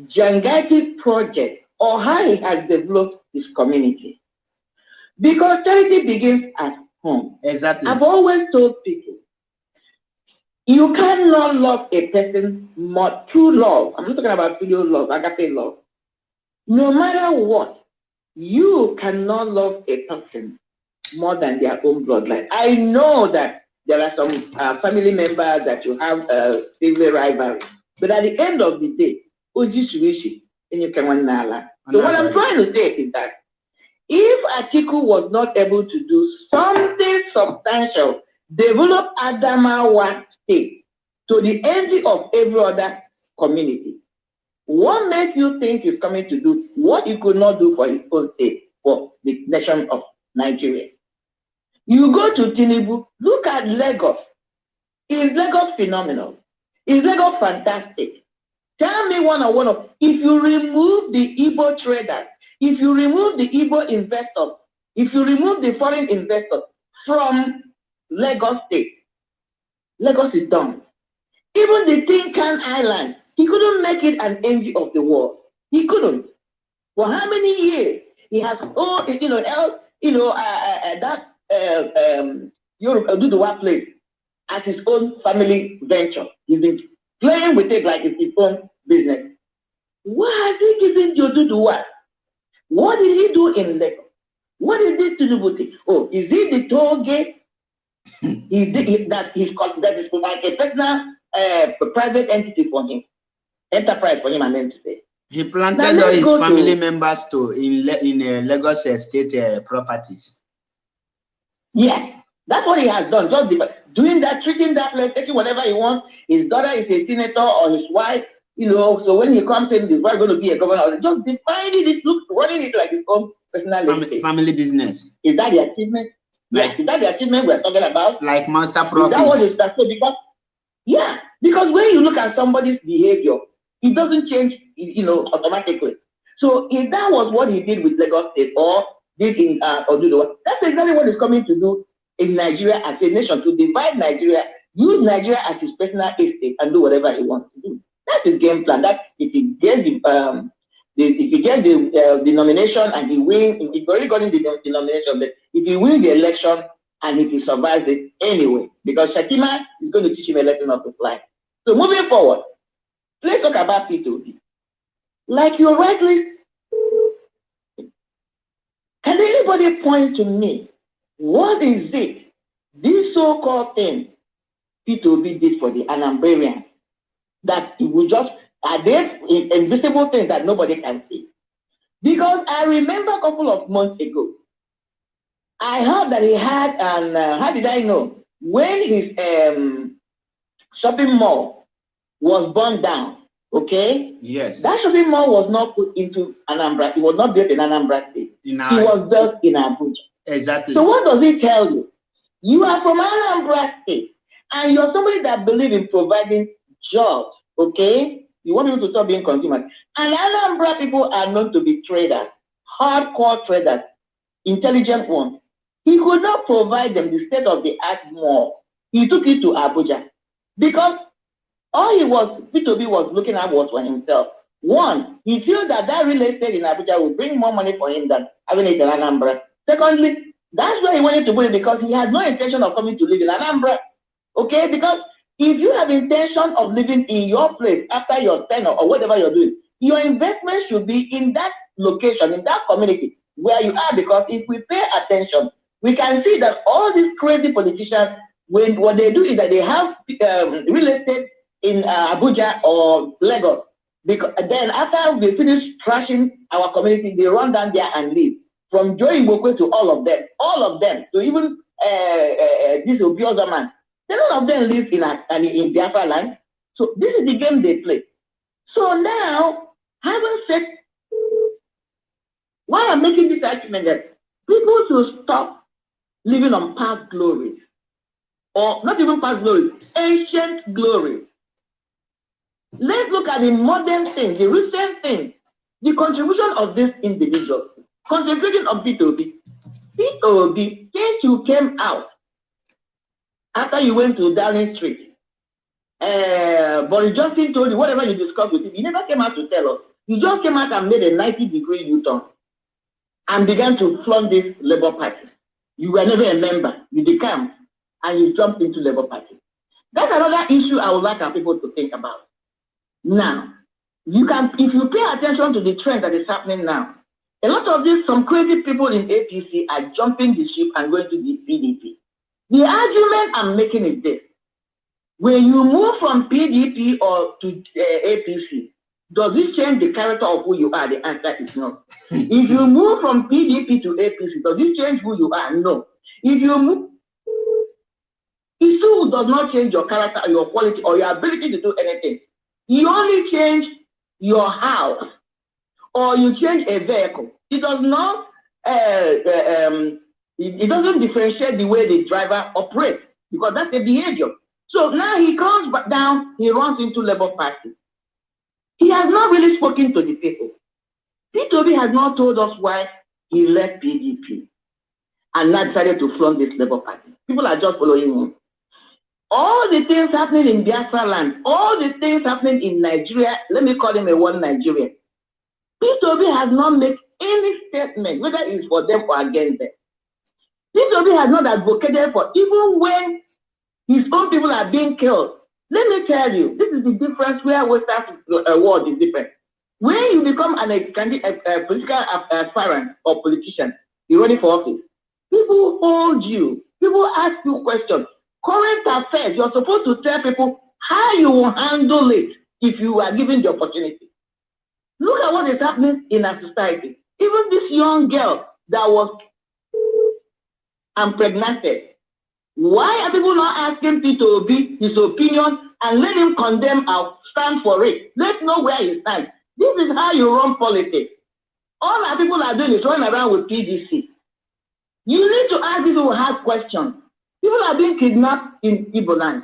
Speaker 3: gigantic project or how he has developed his community? Because charity begins at home.
Speaker 1: Exactly.
Speaker 3: I've always told people, you cannot love a person more true love. I'm not talking about filial love, agape love. No matter what, you cannot love a person more than their own bloodline. I know that there are some family members that you have civil rivalry, but at the end of the day, so what I'm trying to say is that if Atiku was not able to do something substantial, develop Adamawa state to the envy of every other community, what makes you think he's coming to do what he could not do for his own state, for the nation of Nigeria? You go to Tinubu, look at Lagos. Is Lagos phenomenal? Is Lagos fantastic? Tell me one on one of, if you remove the Igbo traders, if you remove the Igbo investors, if you remove the foreign investors from Lagos State, Lagos is done. Even the Tinkan Island, he couldn't make it an envy of the world. He couldn't. For how many years? He has Yoruba place as his own family venture. He's been playing with it like it's his own business. What has he given Yoduduwa? What did he do in Lagos? What is this to do with it? Oh, is it the toll gate? That is like a personal private entity for him, enterprise for him, I meant to say.
Speaker 1: He planted all his family members in Lagos State properties.
Speaker 3: Yes, that's what he has done. Just doing that, treating that place, taking whatever he wants. His daughter is a senator or his wife, so when he comes in, he's going to be a governor. Just defining it, running it like his own personal
Speaker 1: family business.
Speaker 3: Is that the achievement? Yes, is that the achievement we're talking about?
Speaker 1: Like master profit.
Speaker 3: Is that what it's because when you look at somebody's behavior, it doesn't change, automatically. So if that was what he did with Lagos State or did in Oduduwa, that's exactly what he's coming to do in Nigeria as a nation, to divide Nigeria, use Nigeria as his personal estate and do whatever he wants to do. That's his game plan. That if he gets the nomination and he wins, he's already gotten the nomination, but if he wins the election and if he survives it anyway, because Shakima is going to teach him a lesson of his life. So moving forward, let's talk about P2B. Like you rightly, can anybody point to me, what is it, this so-called thing P2B did for the Anambrians, that it will just, are there invisible things that nobody can see? Because I remember a couple of months ago, I heard that he had, how did I know? When his shopping mall was burned down, okay?
Speaker 1: Yes.
Speaker 3: That shopping mall was not put into Anambra. It was not built in Anambra State. It was built in Abuja.
Speaker 1: Exactly.
Speaker 3: So what does it tell you? You are from Anambra State, and you're somebody that believes in providing jobs, okay? You want people to stop being consumers. And Anambra people are known to be traders, hardcore traders, intelligent ones. He could not provide them the state-of-the-art mall. He took it to Abuja because all P2B was looking at was for himself. One, he feels that real estate in Abuja will bring more money for him than having it in Anambra. Secondly, that's why he wanted to put it, because he had no intention of coming to live in Anambra. Okay, because if you have intention of living in your place after your tenure or whatever you're doing, your investment should be in that location, in that community where you are, because if we pay attention, we can see that all these crazy politicians, what they do is that they have real estate in Abuja or Lagos. Because then after they finish trashing our community, they run down there and leave. From Joe Igbokwe to all of them, to even this Obioza man, none of them live in Biafraland. So this is the game they play. So now, having said, why I'm making this argument that people should stop living on past glories, or not even past glories, ancient glories. Let's look at the modern thing, the recent thing, the contribution of this individual, contribution of P2B. P2B, since you came out, after you went to Downing Street, Boris Johnson told you whatever you discussed with him, you never came out to tell us. You just came out and made a 90-degree U-turn and began to flaunt this Labour Party. You were never a member. You decamped and you jumped into Labour Party. That's another issue I would like our people to think about. Now, if you pay attention to the trend that is happening now, A lot of these, some crazy people in APC are jumping the ship and going to the PDP. The argument I'm making is this. When you move from PDP or to APC, does it change the character of who you are? The answer is no. If you move from PDP to APC, does it change who you are? No. If you move, it still does not change your character or your quality or your ability to do anything. You only change your house or you change a vehicle. It does not, it doesn't differentiate the way the driver operates because that's the behavior. So now he comes back down, he runs into Labour Party. He has not really spoken to the people. P2B has not told us why he left PDP and now decided to flaunt this Labour Party. People are just following him. All the things happening in Biafraland, all the things happening in Nigeria, let me call him a one Nigerian. P2B has not made any statement, whether it's for them or against them. P2B has not advocated for, even when his own people are being killed. Let me tell you, this is the difference where Western world is different. When you become a political aspirant or politician, you're running for office, people hold you, people ask you questions. Current affairs, you're supposed to tell people how you will handle it if you are given the opportunity. Look at what is happening in our society. Even this young girl that was impregnated. Why are people not asking P2B his opinion and let him condemn or stand for it? Let's know where he stands. This is how you run politics. All our people are doing is running around with PDC. You need to ask people who have questions. People are being kidnapped in Igbo land.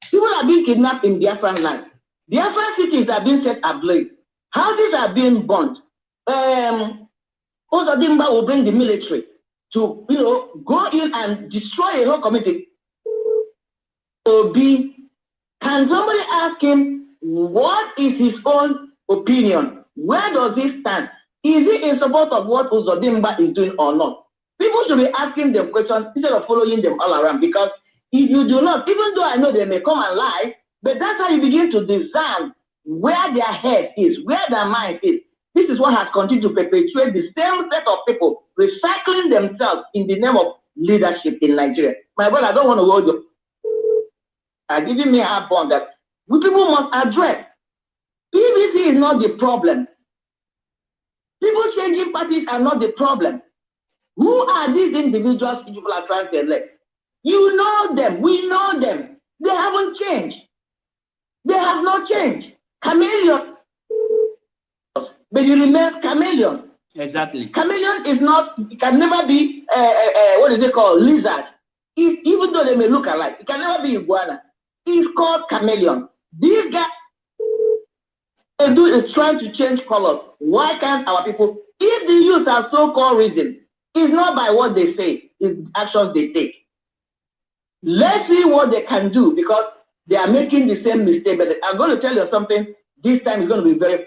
Speaker 3: People are being kidnapped in Biafraland. Biafran cities are being set ablaze. Houses are being burnt. Ozodimba will bring the military to, go in and destroy a whole community. Can somebody ask him what is his own opinion? Where does he stand? Is he in support of what Ozodimba is doing or not? People should be asking them questions instead of following them all around, because if you do not, even though I know they may come and lie, but that's how you begin to discern where their head is, where their mind is. This is what has continued to perpetuate the same set of people recycling themselves in the name of leadership in Nigeria. My brother, I don't want to hold you. Giving me a point that we people must address. PVC is not the problem. People changing parties are not the problem. Who are these individuals people are trying to elect? You know them. We know them. They haven't changed. They have not changed. Chameleon. But you remain chameleon.
Speaker 1: Exactly.
Speaker 3: Chameleon is not, it can never be, what is it called? Lizard. Even though they may look alike, it can never be iguana. It's called chameleon. These guys is trying to change colors. Why can't our people, if the youth are so-called reason, it's not by what they say, it's actions they take. Let's see what they can do, because they are making the same mistake. But I'm going to tell you something, this time is going to be very...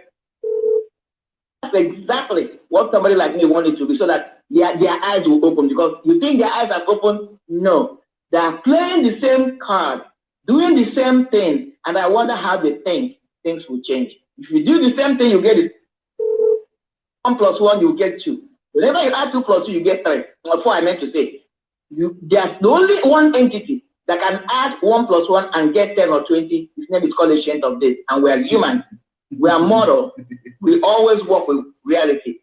Speaker 3: That's exactly what somebody like me wanted to be, so that their eyes will open. Because you think their eyes are open? No. They are playing the same card, doing the same thing, and I wonder how they think things will change. If you do the same thing, you get it. 1 + 1, you get 2. Whenever you add 2 + 2, you get 3. Or 4, I meant to say. There's only one entity that can add 1 + 1 and get 10 or 20. His name is called Ancient of Days. And we are humans. We are mortal. We always work with reality.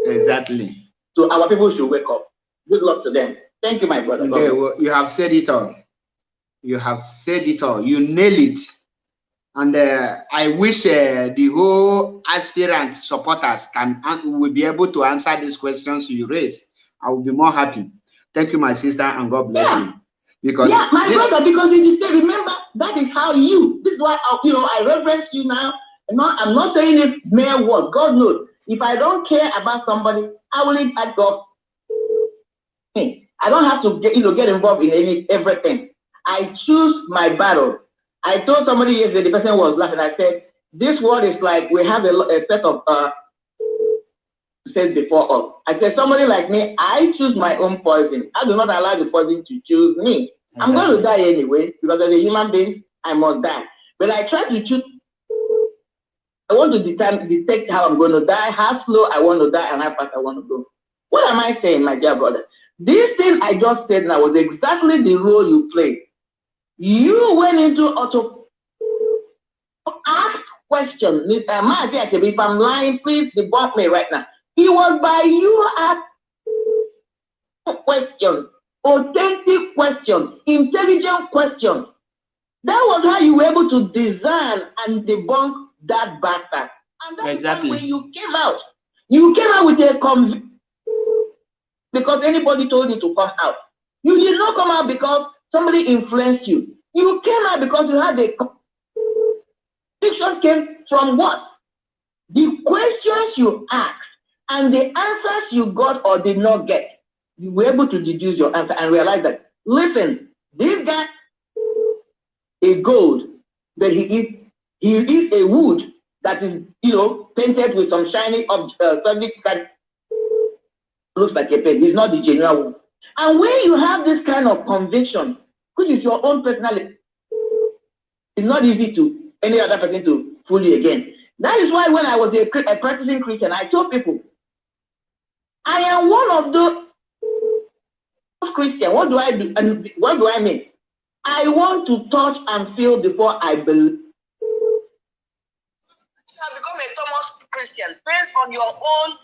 Speaker 1: Exactly.
Speaker 3: So our people should wake up. Good luck to them. Thank you, my brother.
Speaker 1: Okay, well, you have said it all. You have said it all. You nail it. And I wish the whole aspirant supporters will be able to answer these questions you raise. I will be more happy. Thank you, my sister, and God bless you. Because
Speaker 3: my brother, because you say, remember, that is how this is why I reverence you now. I'm not saying it mere word. God knows. If I don't care about somebody, I will leave at God. I don't have to get involved in everything. I choose my battle. I told somebody yesterday, the person was laughing. I said, this world is like we have a set of said before us. I said, somebody like me, I choose my own poison. I do not allow the poison to choose me. Exactly. I'm going to die anyway, because as a human being, I must die. But I try to choose I want to detect how I'm going to die, how slow I want to die, and how fast I want to go. What am I saying, my dear brother? This thing I just said now was exactly the role you played. You went into auto ask questions. If I'm lying, please debunk me right now. It was by you asking questions, authentic questions, intelligent questions. That was how you were able to design and debunk that bastard. And that's exactly when you came out with a conviction because anybody told you to come out. You did not come out because somebody influenced you. You came out because you had a conviction. Came from what? The questions you asked and the answers you got or did not get. You were able to deduce your answer and realize that, listen, this guy is gold, but he is a wood that is, painted with some shiny subject that looks like a pen. He's not the genuine one. And when you have this kind of conviction, which is your own personality, it's not easy to any other person to fool you again. That is why when I was a practicing Christian, I told people, I am one of those Christians. What do I do? And what do I mean? I want to touch and feel before I believe.
Speaker 6: You have become a Thomas Christian based on your own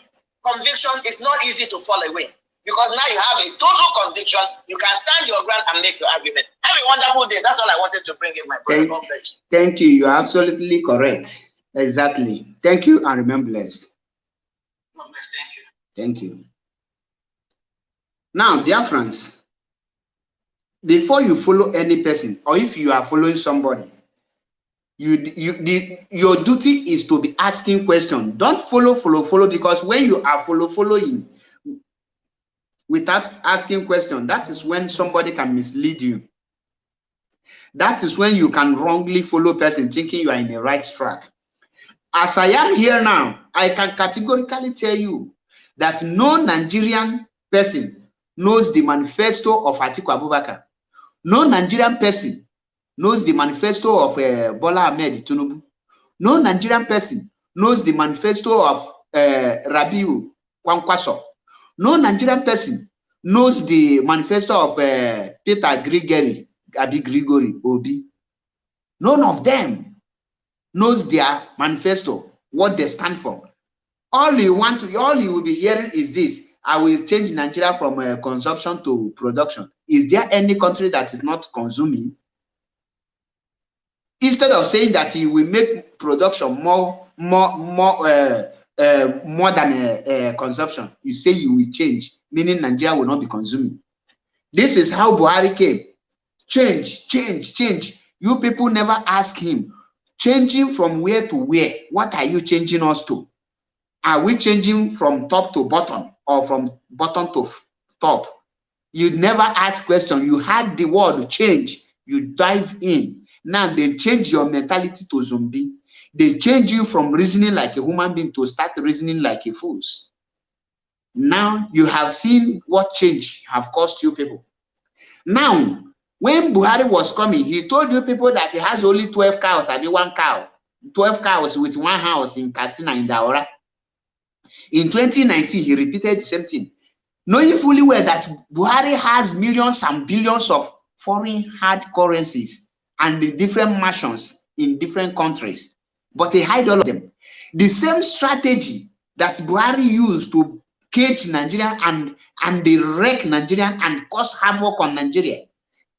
Speaker 6: conviction. It's not easy to fall away because now you have a total conviction. You can stand your ground and make your argument. Have a wonderful day. That's all I wanted to bring in, my brother. God bless you.
Speaker 1: Thank you. You're absolutely correct. Exactly. Thank you and remain blessed.
Speaker 6: God bless. Thank you.
Speaker 1: Thank you. Now, dear friends, before you follow any person or if you are following somebody, your duty is to be asking questions. Don't follow because when you are following without asking questions, that is when somebody can mislead you. That is when you can wrongly follow person thinking you are in the right track. As I am here now, I can categorically tell you that no Nigerian person knows the manifesto of Atiku Abubakar. No Nigerian person knows the manifesto of Bola Ahmed Tinubu. No Nigerian person knows the manifesto of Rabiu Kwankwaso. No Nigerian person knows the manifesto of Peter Gregory Obi. None of them knows their manifesto, what they stand for. All you will be hearing is this: I will change Nigeria from consumption to production. Is there any country that is not consuming? Instead of saying that you will make production more than consumption, you say you will change, meaning Nigeria will not be consuming. This is how Buhari came. Change. You people never ask him, changing from where to where? What are you changing us to? Are we changing from top to bottom or from bottom to top? You never ask question. You had the word change. You dive in. Now they change your mentality to zombie. They change you from reasoning like a human being to start reasoning like a fool. Now you have seen what change have cost you people. Now, when Buhari was coming, he told you people that he has only 12 cows and 1 cow. 12 cows with 1 house in Katsina in Daura. In 2019, he repeated the same thing, knowing fully well that Buhari has millions and billions of foreign hard currencies and the different mansions in different countries, but he hide all of them. The same strategy that Buhari used to cage Nigeria and they wreck Nigeria and cause havoc on Nigeria,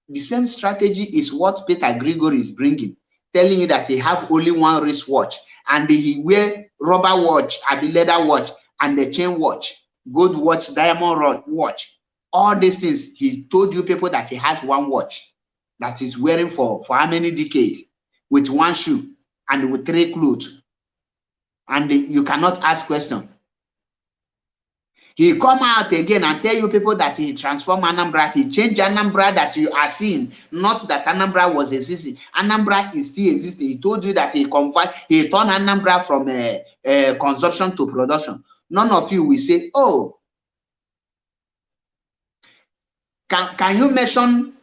Speaker 1: the same strategy is what Peter Gregory is bringing, telling you that he have only 1 wristwatch and he wear rubber watch, a leather watch, and the chain watch, gold watch, diamond watch. All these things, he told you people that he has 1 watch that he's wearing for how many decades, with 1 shoe and with 3 clothes. And you cannot ask question. He come out again and tell you people that he transformed Anambra. He changed Anambra that you are seeing. Not that Anambra was existing. Anambra is still existing. He told you that he turned Anambra from consumption to production. None of you will say, oh, can you mention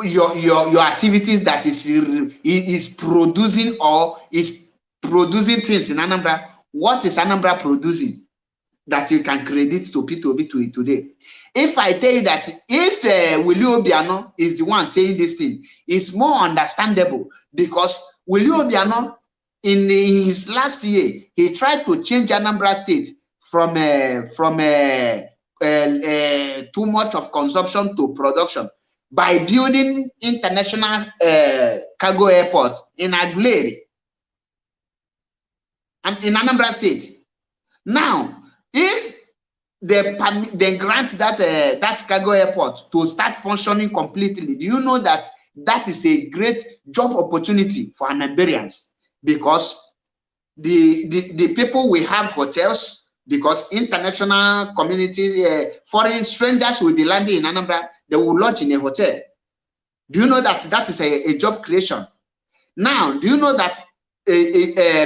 Speaker 1: your activities that is producing or is producing things in Anambra. What is Anambra producing that you can credit to P2B today? If I tell you that if Willie Obiano is the one saying this thing, it's more understandable, because Willie Obiano in his last year, he tried to change Anambra State from too much of consumption to production by building international cargo airport in Aguilera and in Anambra State. Now, if they grant that that cargo airport to start functioning completely, do you know that that is a great job opportunity for Anambarians? Because the people will have hotels, because international community, foreign strangers will be landing in Anambra, they will lodge in a hotel. Do you know that that is a job creation? Now, do you know that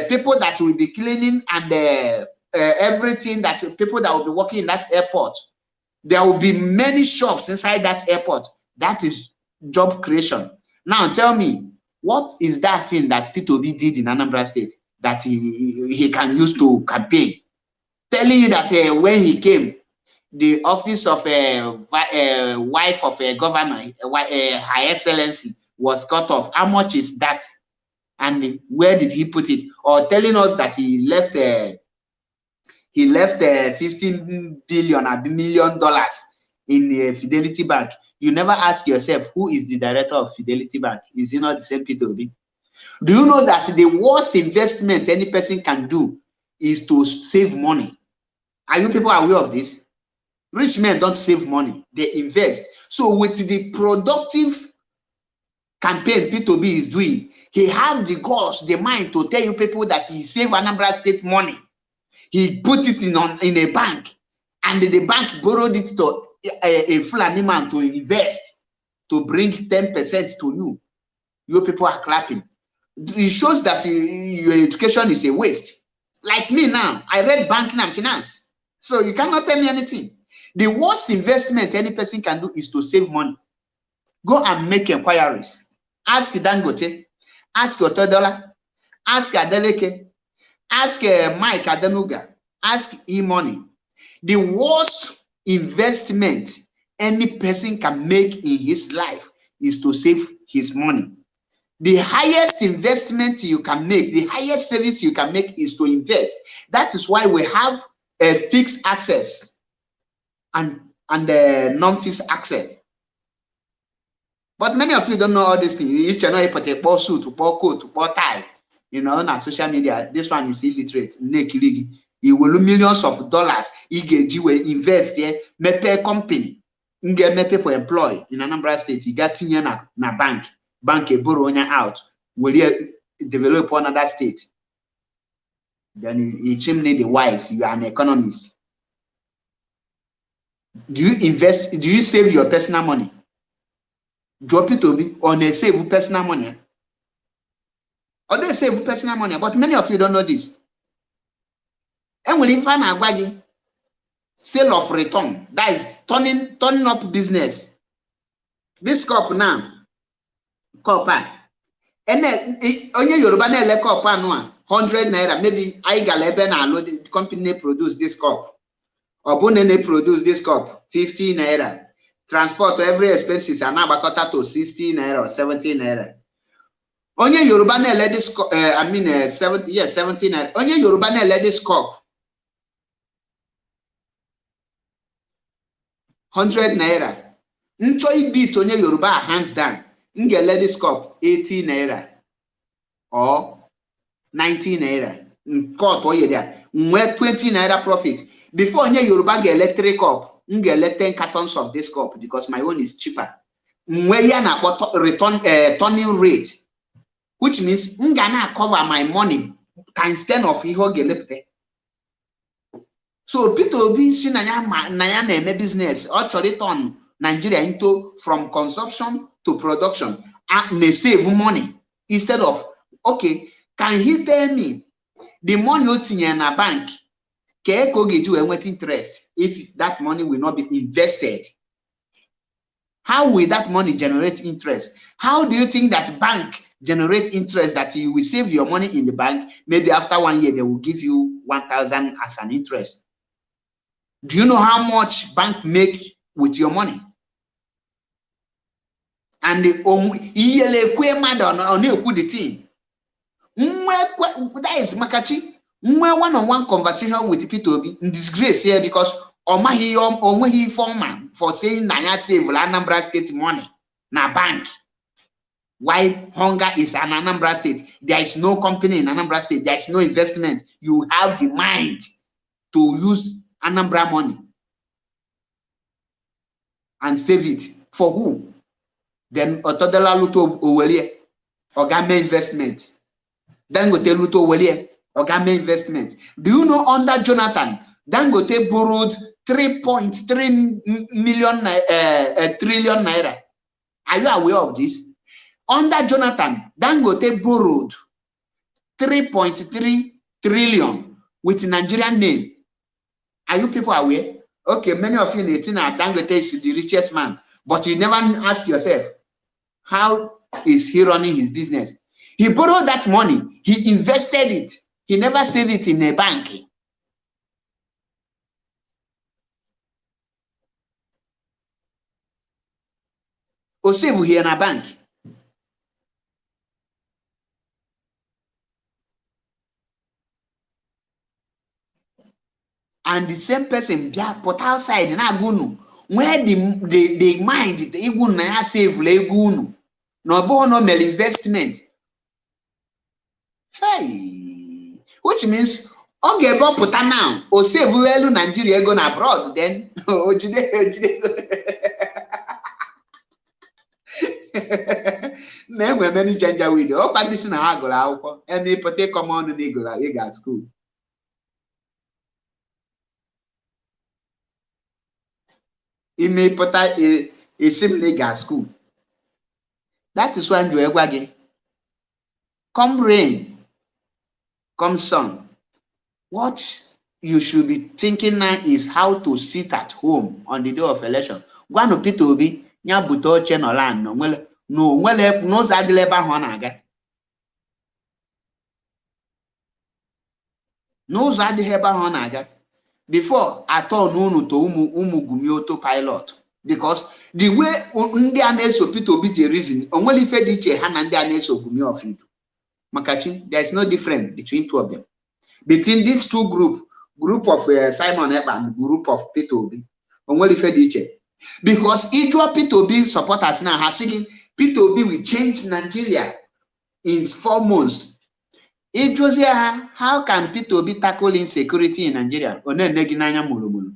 Speaker 1: people that will be cleaning and everything, that people that will be working in that airport, there will be many shops inside that airport. That is job creation. Now tell me, what is that thing that P2B did in Anambra State that he can use to campaign? Telling you that when he came, the office of wife of a governor, High Excellency, was cut off. How much is that? And where did he put it? Or telling us that he left $15 billion in Fidelity Bank. You never ask yourself, who is the director of Fidelity Bank? Is he not the same P2B? Do you know that the worst investment any person can do is to save money? Are you people aware of this? Rich men don't save money, they invest. So with the productive campaign P2B is doing, he have the guts, the mind to tell you people that he save Anambra State money. He put it in a bank, and the bank borrowed it to a Fulani man to invest, to bring 10% to you. You people are clapping. It shows that your education is a waste. Like me now, I read banking and finance. So you cannot tell me anything. The worst investment any person can do is to save money. Go and make inquiries. Ask Dangote, ask Otodola, ask Adeleke, ask Mike Adenuga, ask E-Money. The worst investment any person can make in his life is to save his money. The highest investment you can make, the highest service you can make is to invest. That is why we have a fixed access and non-fixed access. But many of you don't know all these things. Each and every put a ball suit, to ball coat, to ball tie. You know, on social media, this one is illiterate. He will lose millions of dollars. He will invest here, make a company, make people employ in Anambra State. He got na bank a borrow out. Will you develop another state? Then you chimney the wise. You are an economist. Do you invest? Do you save your personal money? Drop it to me on a save personal money. Or they save personal money, but many of you don't know this. And when you find a sale of return, that is turning up business. This cup now, copper. And then only Yoruba na copper no 100 naira. Maybe I galebe na load the company produce this cup. Or Bonene produce this cup 50 naira. Transport every expenses are now back to 60 naira or 70 naira. Onye Yoruba na let this 70 naira. Onye Yoruba na let this cup 100 naira. Nchoi beat onye Yoruba hands down. Nge let this cup 80 naira or 90 naira. Cut oye there. Nwe 20 naira profit. Before onye Yoruba get electric cup, nge let 10 cartons of this cup because my own is cheaper. Nwe ya na return turning rate. Which means ngana cover my money times 10 of iho gelepte. So P2B si na ya na business actually turn Nigeria into from consumption to production and may save money instead of, okay, can he tell me the money in a bank can get you with interest if that money will not be invested? How will that money generate interest? How do you think that bank generate interest that you will save your money in the bank. Maybe after 1 year, they will give you 1,000 as an interest. Do you know how much bank make with your money? And the thing. That is Makachi. One-on-one conversation with P2B in disgrace here because he former for saying Naya save Anambra State money na bank. Why hunger is an Anambra State? There is no company in Anambra State. There is no investment. You have the mind to use Anambra money and save it. For who? Then Otodela Luto Owelie, Ogame investment. Dangote Luto Owelie, Ogame investment. Do you know under Jonathan, Dangote borrowed 3.3 trillion naira? Are you aware of this? Under Jonathan, Dangote borrowed 3.3 trillion with Nigerian name. Are you people aware? Okay, many of you think that Dangote is the richest man, but you never ask yourself, how is he running his business? He borrowed that money, he invested it, he never saved it in a bank. Or save here in a bank. And the same person put outside in Agunu, where the mind the Igun na save Legunu, no bono mel investment. Hey, which means okay, but put now or save well Nigeria going abroad then. Never many ginger with oh, but listen, I go out and they put a common nigga school. He may put a similar gas school. That is why you again. Come rain, come sun. What you should be thinking now is how to sit at home on the day of election. Gwanu Peter Obi, nya buto chenolan no nwele no zadileba honaga. No zadileba honaga. Before I told no to Gumi autopilot, because the way ndị a na-eso Peter Obi the reason onwere ife dị iche ha na ndị a na-eso Gumi of Idu. Makachi, there is no difference between two of them. Between these two group of Simon Ekpa and group of Peter Obi, onwere ife dị iche. Because each of Peter Obi supporters now are saying Peter Obi will change Nigeria in 4 months. It was here, how can Peter Obi tackle insecurity in Nigeria? One neginanya mulumulu.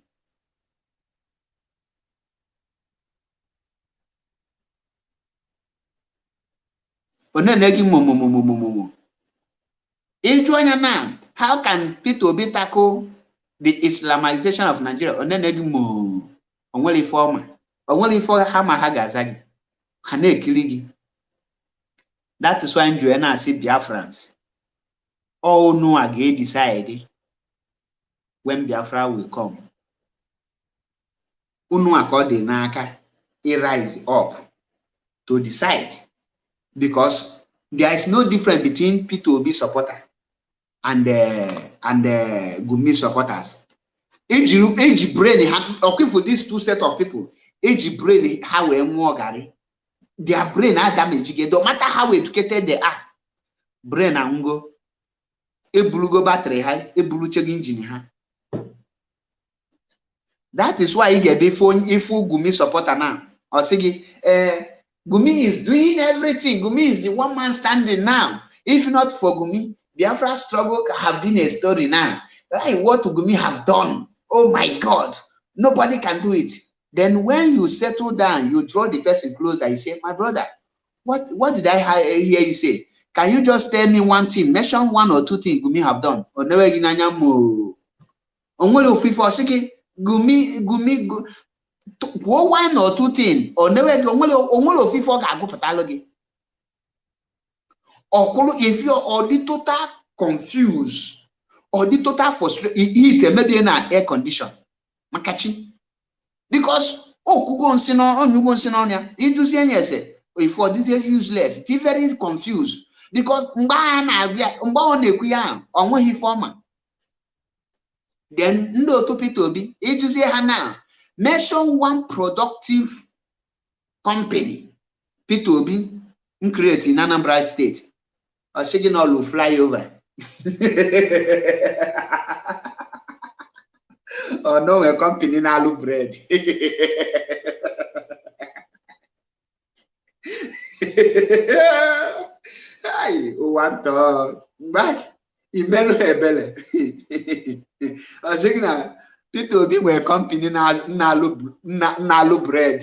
Speaker 1: One negi momo. It was now, how can Peter Obi tackle the Islamization of Nigeria? One negi mo. Onweli forma. Onweli for hama hagazagi. Hane kiligi. That is why Joanna said Biafrans. All no again decide when Biafra will come. Unu akode naka, he rise up to decide, because there is no difference between P2B supporter and Gumi supporters. Age brain, okay, for these two set of people, age brain how we gari. Their brain are damaged. No matter how educated they are, brain ango. Ebulugo battery high, ebulu check engine high. That is why you get before Gumi supporter now. Or say, Gumi is doing everything. Gumi is the one man standing now. If not for Gumi, Biafra struggle have been a story now. Like what Gumi have done. Oh my God, nobody can do it. Then when you settle down, you draw the person closer. You say, my brother, what did I hear you say? Can you just tell me one thing? Mention 1 or 2 things Gumi have done. Or never ginanya mo. Onwele ofifo siki Gumi 1 or 2 things. Or never onwele ofifo ga go patalogy. Or if you're or the total confused or the total frustrated, it maybe in an air condition. Makachi. Because kugo nsino on ya. It do say for this is useless. It's very confused because then ndo to Pitobi, it you say Hana mention one productive company Pitobi create in Anambra State. Or shaking all will fly over. Or no, a company in alu bread. Ay, one to back. Imelo hebele. I think now people be a company nalu bread.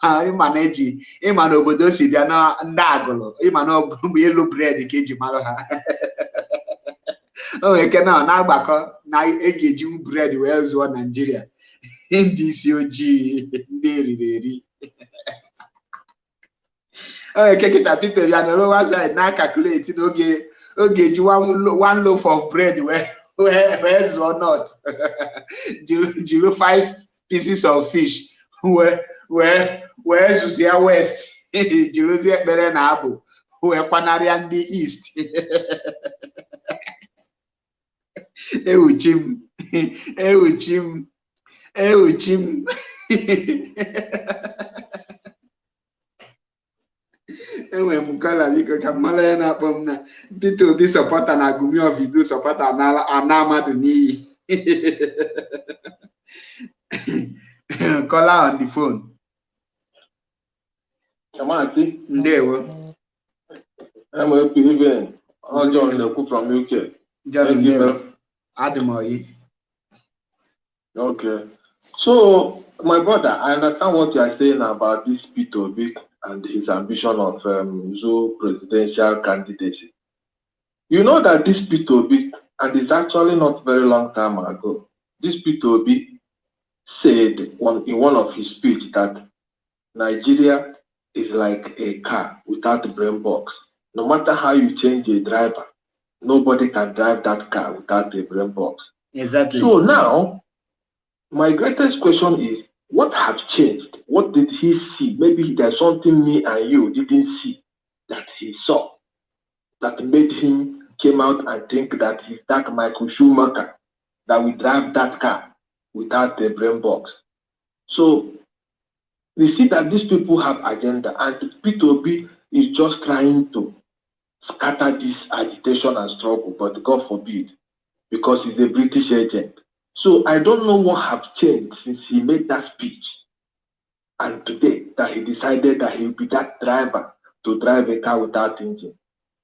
Speaker 1: I manage. Imano bodosi dia na ndagolo. Imano yellow bread keji malo ha. Oh, we can now back na egeji bread we zo Nigeria. NDCOG deri. Oh, Kekita Peter, you are the lower side now calculate okay, one loaf of bread where's or not. 5 pieces of fish where's Susia West, Jerusalem Beren Abu, where Panarian the East. Jim. Enwe mukala biko kamala na pomna Peter Obi supporter na Gumi of Idu supporter Anamadu ni call on the phone.
Speaker 5: Kamati.
Speaker 1: Ndewo.
Speaker 5: I'm a PVN. I'll join the coup from UK.
Speaker 1: Ademoyi.
Speaker 5: Okay. So, my brother, I understand what you are saying about this Peter Obi and his ambition of Zoo presidential candidacy. You know that this Peter Obi, and it's actually not very long time ago, this Peter Obi said in one of his speech that Nigeria is like a car without a brain box. No matter how you change a driver, nobody can drive that car without a brain box.
Speaker 1: Exactly.
Speaker 5: So now, my greatest question is, what has changed? What did he see? Maybe there's something me and you didn't see that he saw that made him came out and think that he's that Michael Schumacher that will drive that car without a brain box. So we see that these people have agenda, and Peter Obi is just trying to scatter this agitation and struggle, but God forbid, because he's a British agent. So I don't know what has changed since he made that speech and today that he decided that he will be that driver to drive a car without engine.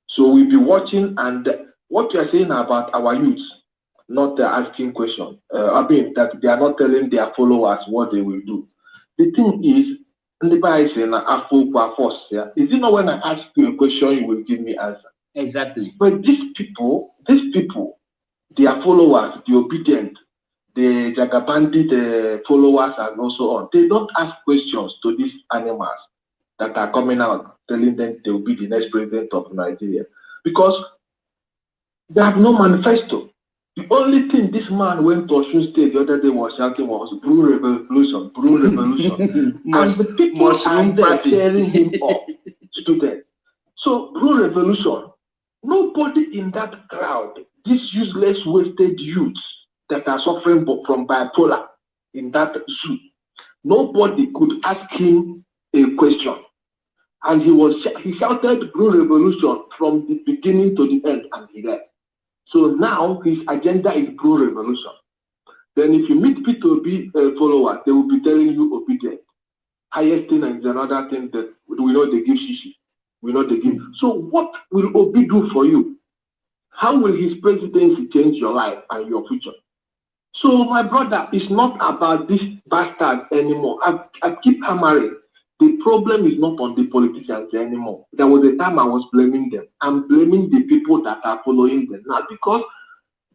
Speaker 5: So we'll be watching, and what you are saying about our youths not asking questions, I mean that they are not telling their followers what they will do. The thing is, is it not when I ask you a question you will give me answer?
Speaker 1: Exactly.
Speaker 5: But these people, their followers, the obedient, the Jagabandi, the followers, and also on, they don't ask questions to these animals that are coming out, telling them they will be the next president of Nigeria, because they have no manifesto. The only thing this man went to Osun State the other day was shouting was Blue Revolution, Blue Revolution. And the people are there tearing him up, students. So Blue Revolution, nobody in that crowd, these useless, wasted youths that are suffering from bipolar in that zoo, nobody could ask him a question. And he shouted Blue Revolution from the beginning to the end, and he left. So now his agenda is Blue Revolution. Then if you meet Peter Obi followers, they will be telling you obedient. Highest thing is another thing that we know they give shishi. We know they give. So what will Obi do for you? How will his presidency change your life and your future? So my brother, it's not about this bastard anymore. I keep hammering. The problem is not on the politicians anymore. There was a time I was blaming them. I'm blaming the people that are following them now, because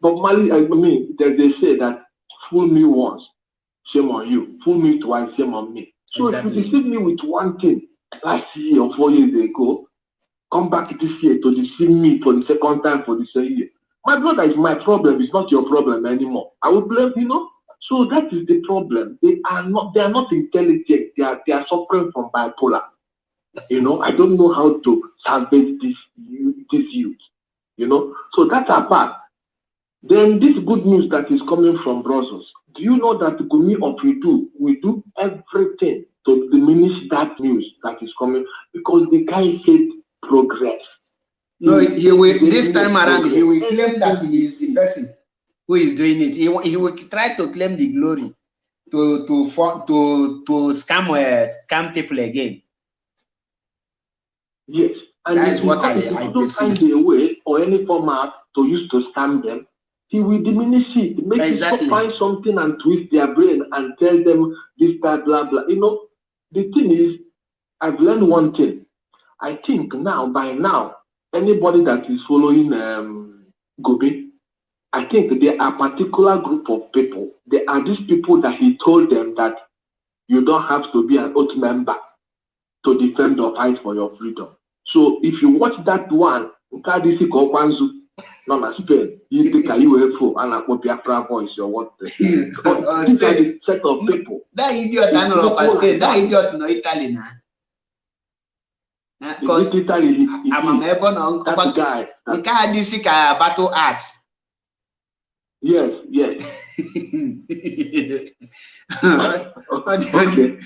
Speaker 5: Bob Marley, I mean, they say that fool me once, shame on you. Fool me twice, shame on me. So exactly. If you deceive me with one thing last year or 4 years ago, come back this year to deceive me for the second time for the same year. My brother, is my problem. It's not your problem anymore. I will blame, So that is the problem. They are not intelligent. They are suffering from bipolar. You know, I don't know how to salvage this youth. You know, so that's our part. Then this good news that is coming from Brussels. Do you know that Gumi of we do everything to diminish that news that is coming, because the guy said progress.
Speaker 1: No, he will this time around progress. He will claim that he is the person who is doing it. He will try to claim the glory to scam people again.
Speaker 5: Yes, and
Speaker 1: that is what I
Speaker 5: don't find a way or any format to use to scam them. He will diminish it, make it find something and twist their brain and tell them this, that, blah, blah. You know, the thing is, I've learned one thing. I think by now, anybody that is following Gobi, I think there are a particular group of people. There are these people that he told them that you don't have to be an oath member to defend or fight for your freedom. So if you watch that one, not a Spain, you think a UFO and a Biafra voice or what? These are the set of people.
Speaker 1: That idiot, I know Spain. That idiot no Italy now. Because I'm a that guy. We can't do sick battle arts.
Speaker 5: Yes. Okay.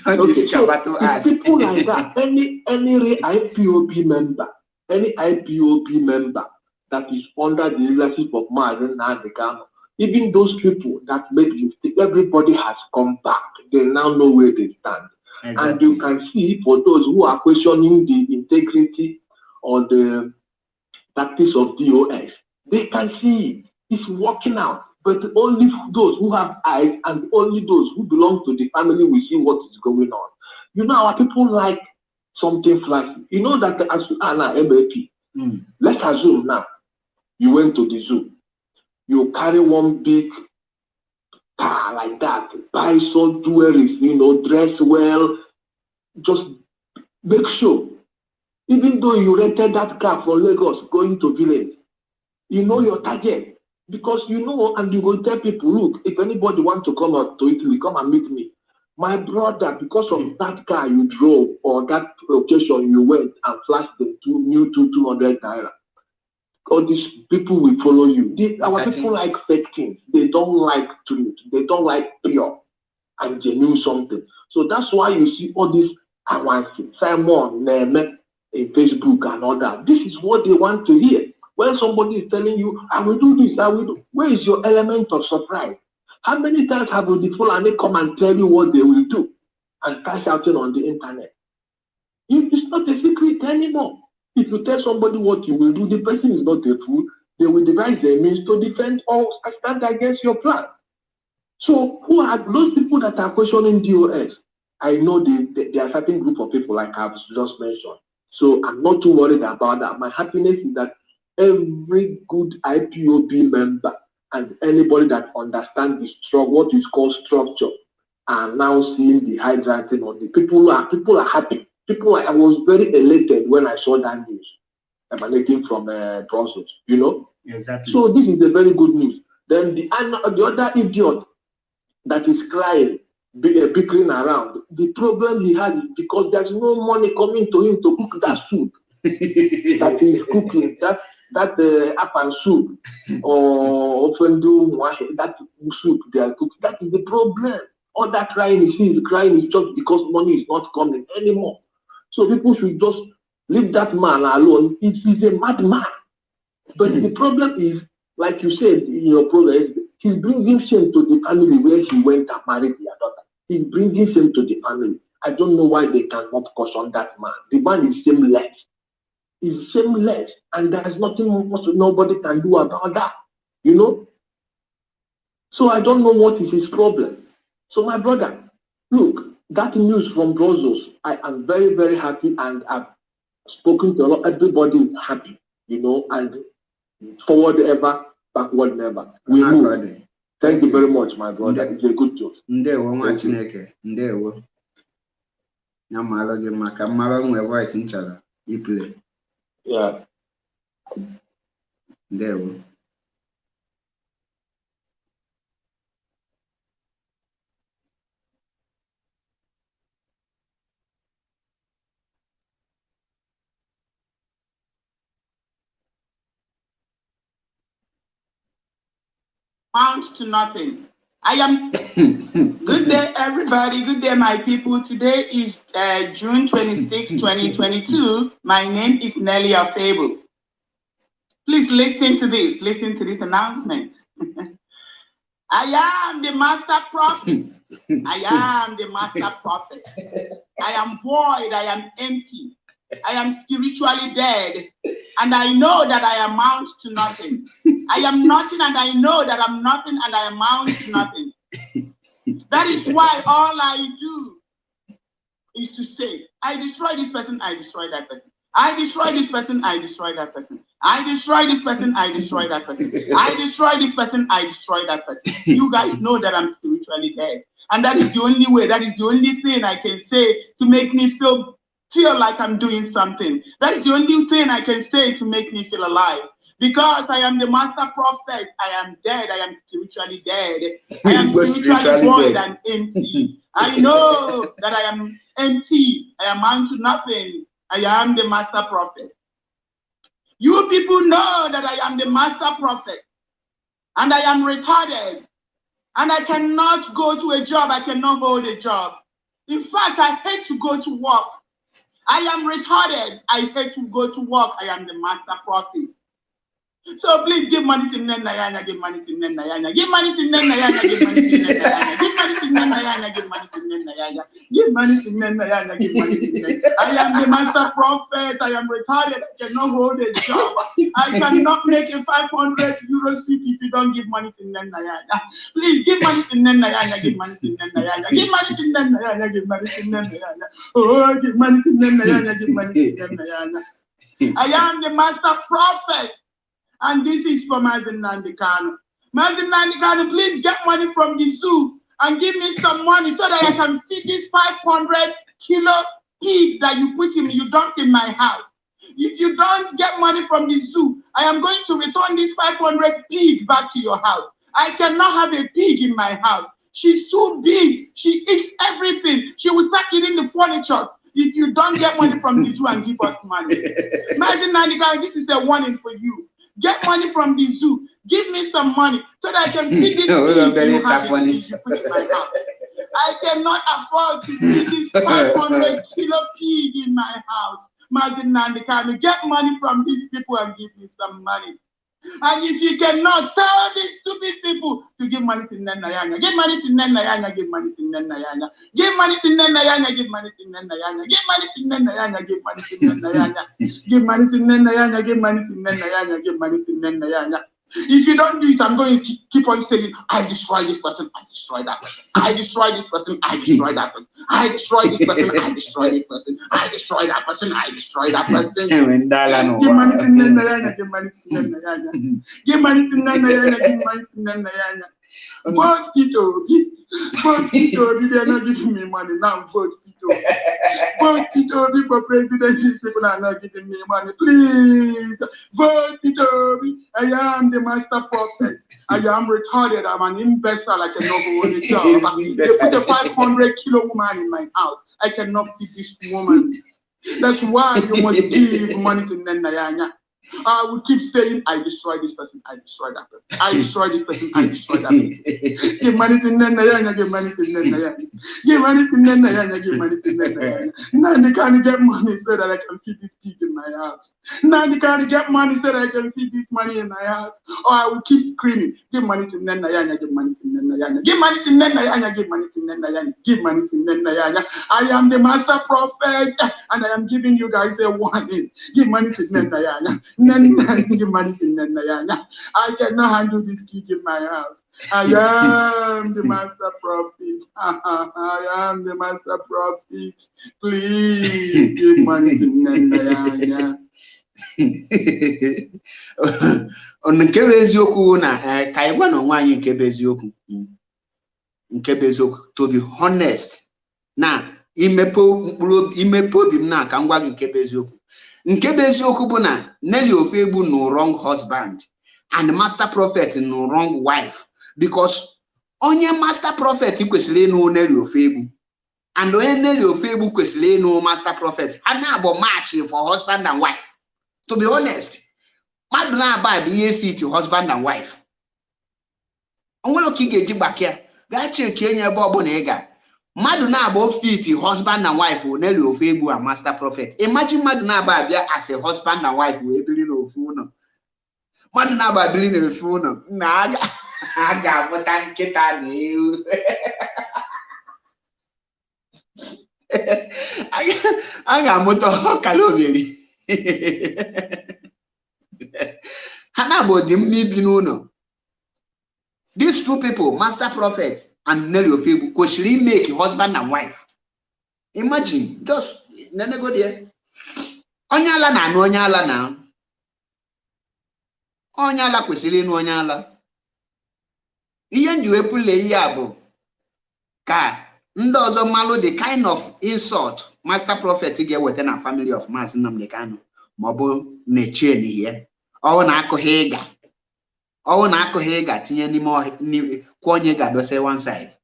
Speaker 5: So people like that, any IPOB member, that is under the leadership of Mazen Nandekano, even those people that made mistake, everybody has come back. They now know where they stand. Exactly. And you can see, for those who are questioning the integrity or the tactics of DOS, they can see it's working out. But only those who have eyes and only those who belong to the family will see what is going on. You know, our people like something flashy. You know that as you are now MAP, let's assume now you went to the zoo. You carry one big car like that, buy some jewelry, dress well, just make sure. Even though you rented that car from Lagos going to village, you know your target. Because you know, and you will tell people, look, if anybody wants to come out to Italy, come and meet me. My brother, because of that car you drove or that occasion you went and flashed the new 200 naira, all these people will follow you. Our people like fake things. They don't like truth. They don't like pure and genuine something. So that's why you see all this Simon, Neme, in Facebook and all that. This is what they want to hear. When somebody is telling you, I will do this, I will do, where is your element of surprise? How many times have the Fulani come and tell you what they will do and start shouting on the internet? It's not a secret anymore. If you tell somebody what you will do, the person is not a fool. They will devise a means to defend or stand against your plan. So who are those people that are questioning DOS? I know there are certain group of people like I've just mentioned. So I'm not too worried about that. My happiness is that every good IPOB member and anybody that understands what is called structure are now seeing the hydrating on the people are happy. I was very elated when I saw that news emanating from Brussels, you know.
Speaker 1: Exactly.
Speaker 5: So this is a very good news. Then the other idiot that is crying, bickering around, the problem he has is because there's no money coming to him to cook that soup that he's cooking, that apan soup or often do that soup they are cooking. That is the problem. All that crying is just because money is not coming anymore. So people should just leave that man alone. He's a madman. But the problem is, like you said in your program, he's bringing shame to the family where he went and married their daughter. He's bringing shame to the family. I don't know why they cannot caution that man. The man is shameless. He's shameless, and there's nothing nobody can do about that, you know. So I don't know what is his problem. So my brother, look, that news from Brussels, I am very, very happy, and I've spoken to a lot. Everybody is happy, you know, and forward ever, backward never. We move. Thank you very much, my brother. It's a good job.
Speaker 1: Ndewo nwa Chineke, ndewo. Ya mara gị maka mara nwe voice nchara iplay.
Speaker 5: Yeah.
Speaker 1: Ndewo.
Speaker 7: amount to nothing. I am. Good day, everybody. Good day, my people. Today is June 26, 2022. My name is Nelly Afable. Please listen to this. Listen to this announcement. I am the master prophet. I am the master prophet. I am void. I am empty. I am spiritually dead. And I know that I amount to nothing. I am nothing and I know that I'm nothing and I amount to nothing. That is why all I do is to say, I destroy this person, I destroy that person. I destroy this person, I destroy that person. I destroy this person, I destroy that person. I destroy this person, I destroy that person. You guys know that I'm spiritually dead. And that is the only way, that is the only thing I can say to make me feel like I'm doing something. That is the only thing I can say to make me feel alive. Because I am the master prophet, I am dead, I am spiritually dead. I am spiritually void and empty. I know that I am empty, I amount to nothing. I am the master prophet. You people know that I am the master prophet. And I am retarded. And I cannot go to a job, I cannot hold a job. In fact, I hate to go to work. I am retarded. I hate to go to work. I am the master prophet. So please give money to Nenayana, give money to Nenayana, give money to Nenayana, give money to Nenayana, give money to Nenayana, give money to Nenayana, give money to Nenayana, give money to Nenayana. I am the master prophet. I am retarded. I cannot hold a job. I cannot make a 500 euros if you don't give money to Nenayana. Please give money to Nenayana, give money to Nenayana, give money to Nenayana, give money to Nenayana. Oh, give money to Nenayana, give money to Nenayana. I am the master prophet. And this is for Mazen Nandikano. Mazen Nandikano, please get money from the zoo and give me some money so that I can feed this 500 kilo pig that you dumped in my house. If you don't get money from the zoo, I am going to return this 500 pig back to your house. I cannot have a pig in my house. She's too big. She eats everything. She will start eating the furniture. If you don't get money from the zoo and give us money. Mazen Nandikano, this is a warning for you. Get money from the zoo. Give me some money so that I can feed this pig you have you put in my house. I cannot afford to feed this 500 kilo pig in my house. Mazen Nandikano, get money from these people and give me some money. And if you cannot, tell these stupid people to give money to Nenayana. Give money to Nenayana, give money to Nenayana. Give money to Nenayana, give money to Nenayana. Give money to Nenayana, give money to Nenayana. Give money to Nenayana, give money to Nenayana, give money to Nenayana. If you don't do it, I'm going to keep on saying, I destroy this person, I destroy that person. I destroy this person, I destroy that person. I destroy this person, I destroy this person. I destroy that person, I destroy that person. Give money to Nenayana, give money to Nenayana. Give money to Nenayana, give money to Nenayana. Vote Tito, they are not giving me money now. Vote Tito. Vote Tito for president. People are not giving me money. Please vote Tito. I am the master prophet. I am retarded. I'm an imbecile. I cannot go on a job. They put a 500 kilo woman in my house. I cannot feed this woman. That's why you must give money to Nenayana. I will keep saying, I destroy this person, I destroy that person. I destroy this person, I destroy that person. Give money to Nenayana, give money to Nenayana. Give money to Nenayana, give money to Nenayana. Now they can't get money so that I can feed this pig in my house. Now they can't get money so that I can feed this money in my house. Or I will keep screaming, give money to Nenayana, give money to Nenayana. Give money to Nenayana, give money to Nenayana. Give money to Nenayana. I am the master prophet and I am giving you guys a warning. Give money to Nenayana. Give money to Nenayana. I cannot handle this kid in my house. I am the master prophet. I am the master prophet. Please give money to Nenayana.
Speaker 1: Nkebe eziokwu na ka igwa na nwaanyị nkebe eziokwu. Nkebe eziokwu, to be honest, na imepo obi m na ka ngwa gị nkebe eziokwu. Nkebe eziokwu bụ na Nelly Ofegbu no wrong husband and master prophet no wrong wife, because onye master prophet kwesịrị ịnụ Nelly Ofegbu and onye Nelly Ofegbu kwesịrị ịnụ master prophet. Ha na-abụ match for husband and wife. To be honest, mmadụ na-aba bụ ihe fit husband and wife. onwere ka ị ga-eji gbakịa gaa cheki enye ebe ọbụla ị ga mmadụ na-abụ fit husband and wife n'elu ofu egwu a master prophet. Imagine mmadụ na-abụ abịa as a husband and wife wee biri n'ofu ụlọ. Mmadụ na-abụ abiri n'ofu ụlọ na a ga-amụta nkịta na ewu. A ga-amụta ọkala obere. Ha na-abụ dị mma ibi n'ụlọ. These two people, master prophet and Nelly Ofebu, could she make husband and wife? Imagine, just let me go there. Onyala na no onyala na. Onyala kwesịrị no onyala. Ihe njiwe pule ihe abụ ka ndị ọzọ malụ the kind of insult master prophet ga-eweta na family of Maazị Nnamdi Kanu ma ọ bụ na-eche n'ihe. Ọ na-akụghị ịga. Ọ na-akụghị ịga tinye n'ime kwonye ga-dose one side.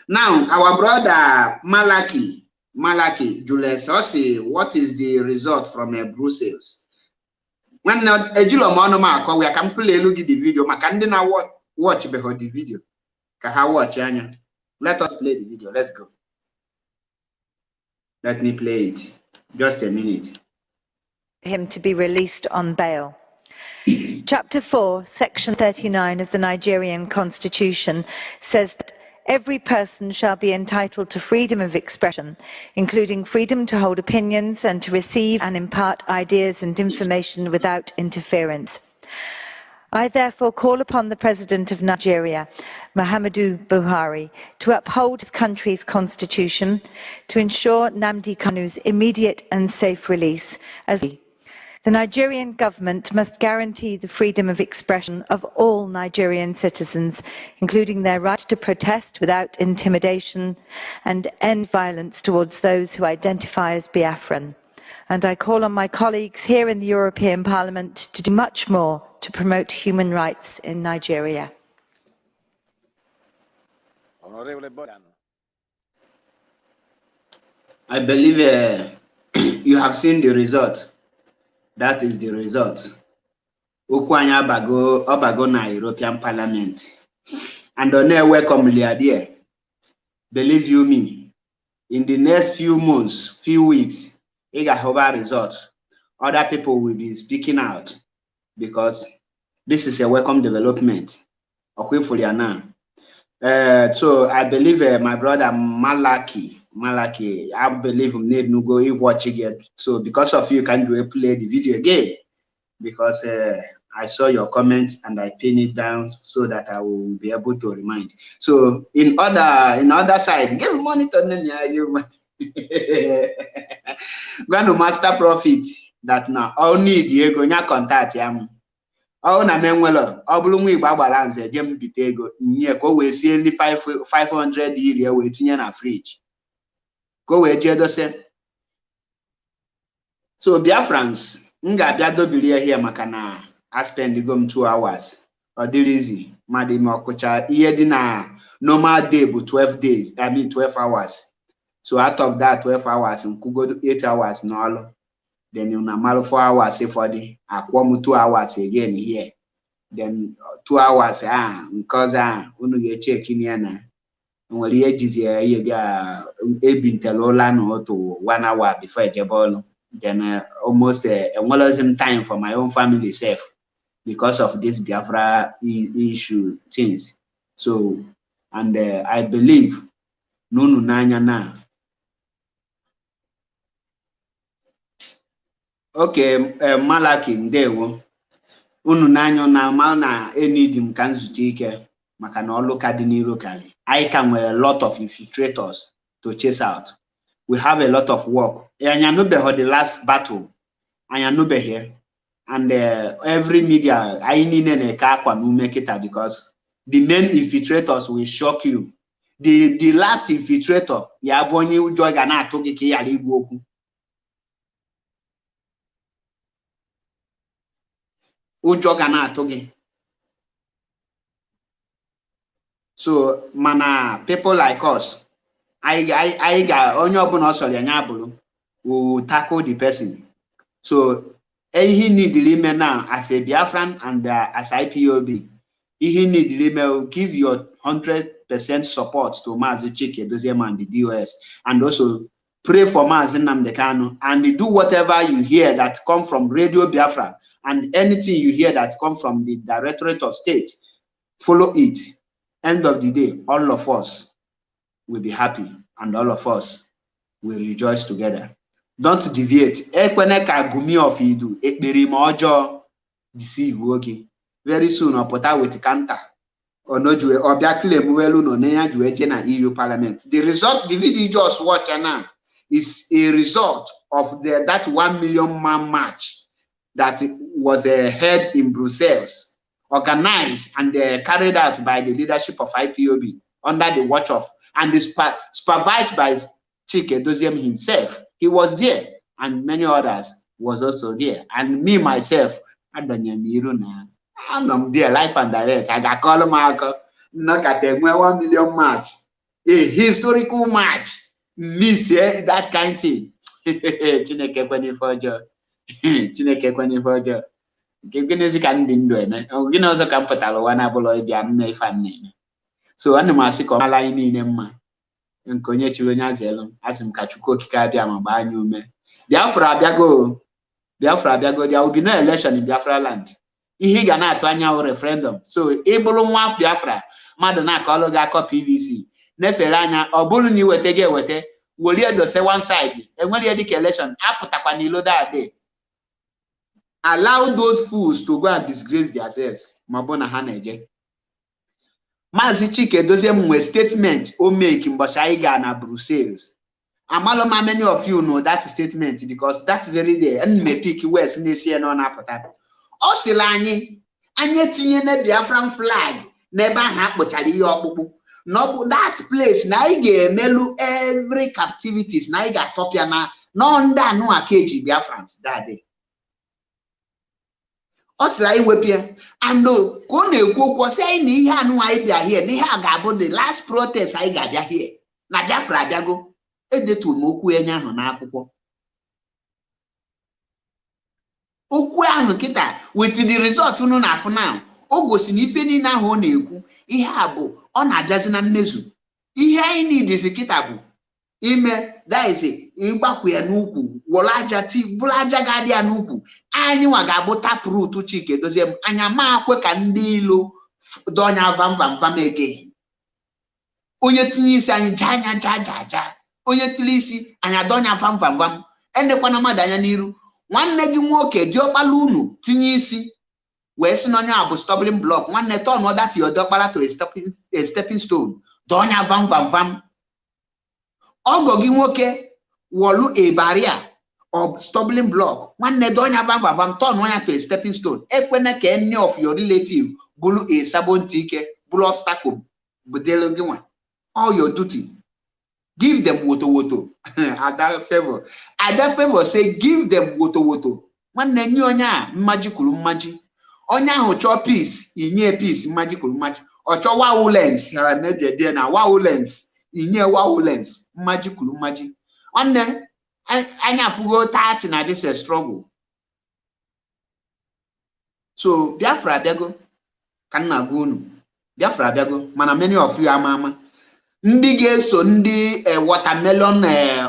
Speaker 1: Now, our brother Malaki Julius Ossi, what is the result from Brussels? When ejilo mo ma akọ we can play look the video maka ndị na watch behold the video ka ha watch anya. Let us play the video. Let's go. Let me play it. Just a minute.
Speaker 2: Him to be released on bail. Chapter 4, Section 39 of the Nigerian Constitution says that every person shall be entitled to freedom of expression, including freedom to hold opinions and to receive and impart ideas and information without interference. I therefore call upon the President of Nigeria, Muhammadu Buhari, to uphold his country's constitution, to ensure Nnamdi Kanu's immediate and safe release as the Nigerian government must guarantee the freedom of expression of all Nigerian citizens, including their right to protest without intimidation, and end violence towards those who identify as Biafran. And I call on my colleagues here in the European Parliament to do much more to promote human rights in Nigeria.
Speaker 1: I believe you have seen the result. That is the result. Okwanya Obago na European Parliament. And on there welcome there. Believe you me, in the next few months, few weeks, it got over results. Other people will be speaking out because this is a welcome development. Okay, for you now. So I believe my brother Malaki, I believe need no go watch again. So because of you, can you play the video again? Because I saw your comment and I pin it down so that I will be able to remind. So in other side, give money to Nenya, you must. Gonna master profit that now all need you go nya contact yam. All na menwelo ọ bụrụ nwa Igbo agbara nze je mbite ego nye ka o wee sie ndị 500 iri wee tinye na fridge ka o wee jee dose. So Biafrans m ga-abịa dobiri here maka na I spend go 2 hours ọ dịrị easy madị m ọkụcha ihe dị na normal day bụ 12 days, I mean 12 hours. So out of that 12 hours m kugo 8 hours n'ọlụ. Then you normal 4 hours for the aquam 2 hours again here. Then 2 hours because unu ye check in here na nwere ihe jizi ye ga ebintelola no to 1 hour before ejebolo. Then almost some time for my own family safe because of this Biafra issue things. So and I believe nunu nanya na. Okay, Malaki ndewo unu nanyo na mal na enidim ka nzute ike maka na olu ka dị n'iru kali. I can a lot of infiltrators to chase out. We have a lot of work. Anya no be the last battle. Anya no be here. And every media I need na ka akwa no make it because the main infiltrators will shock you. The last infiltrator ya bonye ujo ga na atụ gị ka ya igwu okwu. Ujo ga na atụ gị. So mana people like us I got onye ọbụla ọsọrọ ya nya bụrụ will tackle the person. So he need the ime now as a Biafran and as IPOB He need give your 100% support to Mazi Chike Doziem and the DOS, and also pray for Mazi Nnamdi Kanu, and do whatever you hear that come from Radio Biafra, and anything you hear that come from the Directorate of State, follow it. End of the day, all of us will be happy, and all of us will rejoice together. Don't deviate. Ekwene ka gumi of idu ekperi ma ojo deceive okay. Very soon or put out with counter or no jue or claim well no neya jue na EU Parliament. The result, the video you just watch now is a result of that 1 million man march that was held in Brussels, organized and carried out by the leadership of IPOB under the watch of and supervised by Chike Doziem himself. He was there, and many others was also there. And me myself, I'm there, live and direct. I got call Marco, knock at them 1 million match, a historical match. Miss that kind of thing. Chineke kwenye fojo. Chineke kwenye fojo. Gini can do man. Oh, you know, so come put a one abolo me fan. So I'm the mala in ma. Nkonye chiwenya zelo asim kachuko kikabia mabanya ume. Biafra abiago. There will be no election in Biafraland. Ihe ga na-atụ anya referendum. So ịbụrụ nwa Biafra mmadụ na-akọlụ gị akọ PVC nefere anya ọ bụrụ na iweta gị eweta welie dose one side enwere dịka election apụtakwa n'ilo dade. Allow those fools to go and disgrace themselves ma bụ na ha na-eje. Maazị Chike Doziem nwe statement o make mbọchị anyị ga na Brussels. Amaloma, many of you know that statement because that very day and me pick west in this year no apata. Osilani anye tinye na Biafran flag never ha kpochara ihe okpukpu. No that place na ị ga-emelu every captivities na ị ga-atọpịa na no nda no akeji Biafrans that day. Osila iwepie and no ko na-ekwu okwu sị na ihe anu anyị bịa here na ihe a ga-abụ the last protest anyị ga-abịa here na Biafra abịago. Edetu okwu enye ahụ n'akwụkwọ. Okwu ahụ kịta with the result unu na-afụ now o gosi na ife niile ahụ ọ na-ekwu ihe a bụ ọ na-abịazi na mmezu. Ihe anyị nidizi kịta bụ ime daize ịgbakwu ya n'ukwu wọrọ aja bụrụ aja ga-adị ya n'ukwu anyị nwa ga-abụ taproot Chike Doziem anya ma akwe ka ndị ilo donya vam ege. Onye tinye isi anyị ja onye tili isi anya donya vam endekwana mmadụ anya n'iru. Nwanne gị nwoke diọkpala unu tinye isi wee si n'onye a bụ stumbling block nwanne turn other to your diọkpala to a stepping stone donya vam. Ọgọ gị nwoke wọlụ a barrier of stumbling block nwanne donya vam turn onye to a stepping stone. Ekwene ka any of your relative bụrụ a sabonike bụrụ obstacle budelo gị nwa. All your duty. Give them woto. At that favor say give them woto. Nwanne nye onye a mmaji kwuru mmaji. Onye ahụ chọọ peace, inye peace mmaji kwuru mmaji. Ọ chọọ wawulence na neje na wawulence, inye wawulence mmaji kwuru mmaji. Nwanne anya afugo 30 na this struggle. So Biafra abịago ka nna gwa unu. Biafra abịago mana many of you ama. Ndị ga-eso ndị watermelon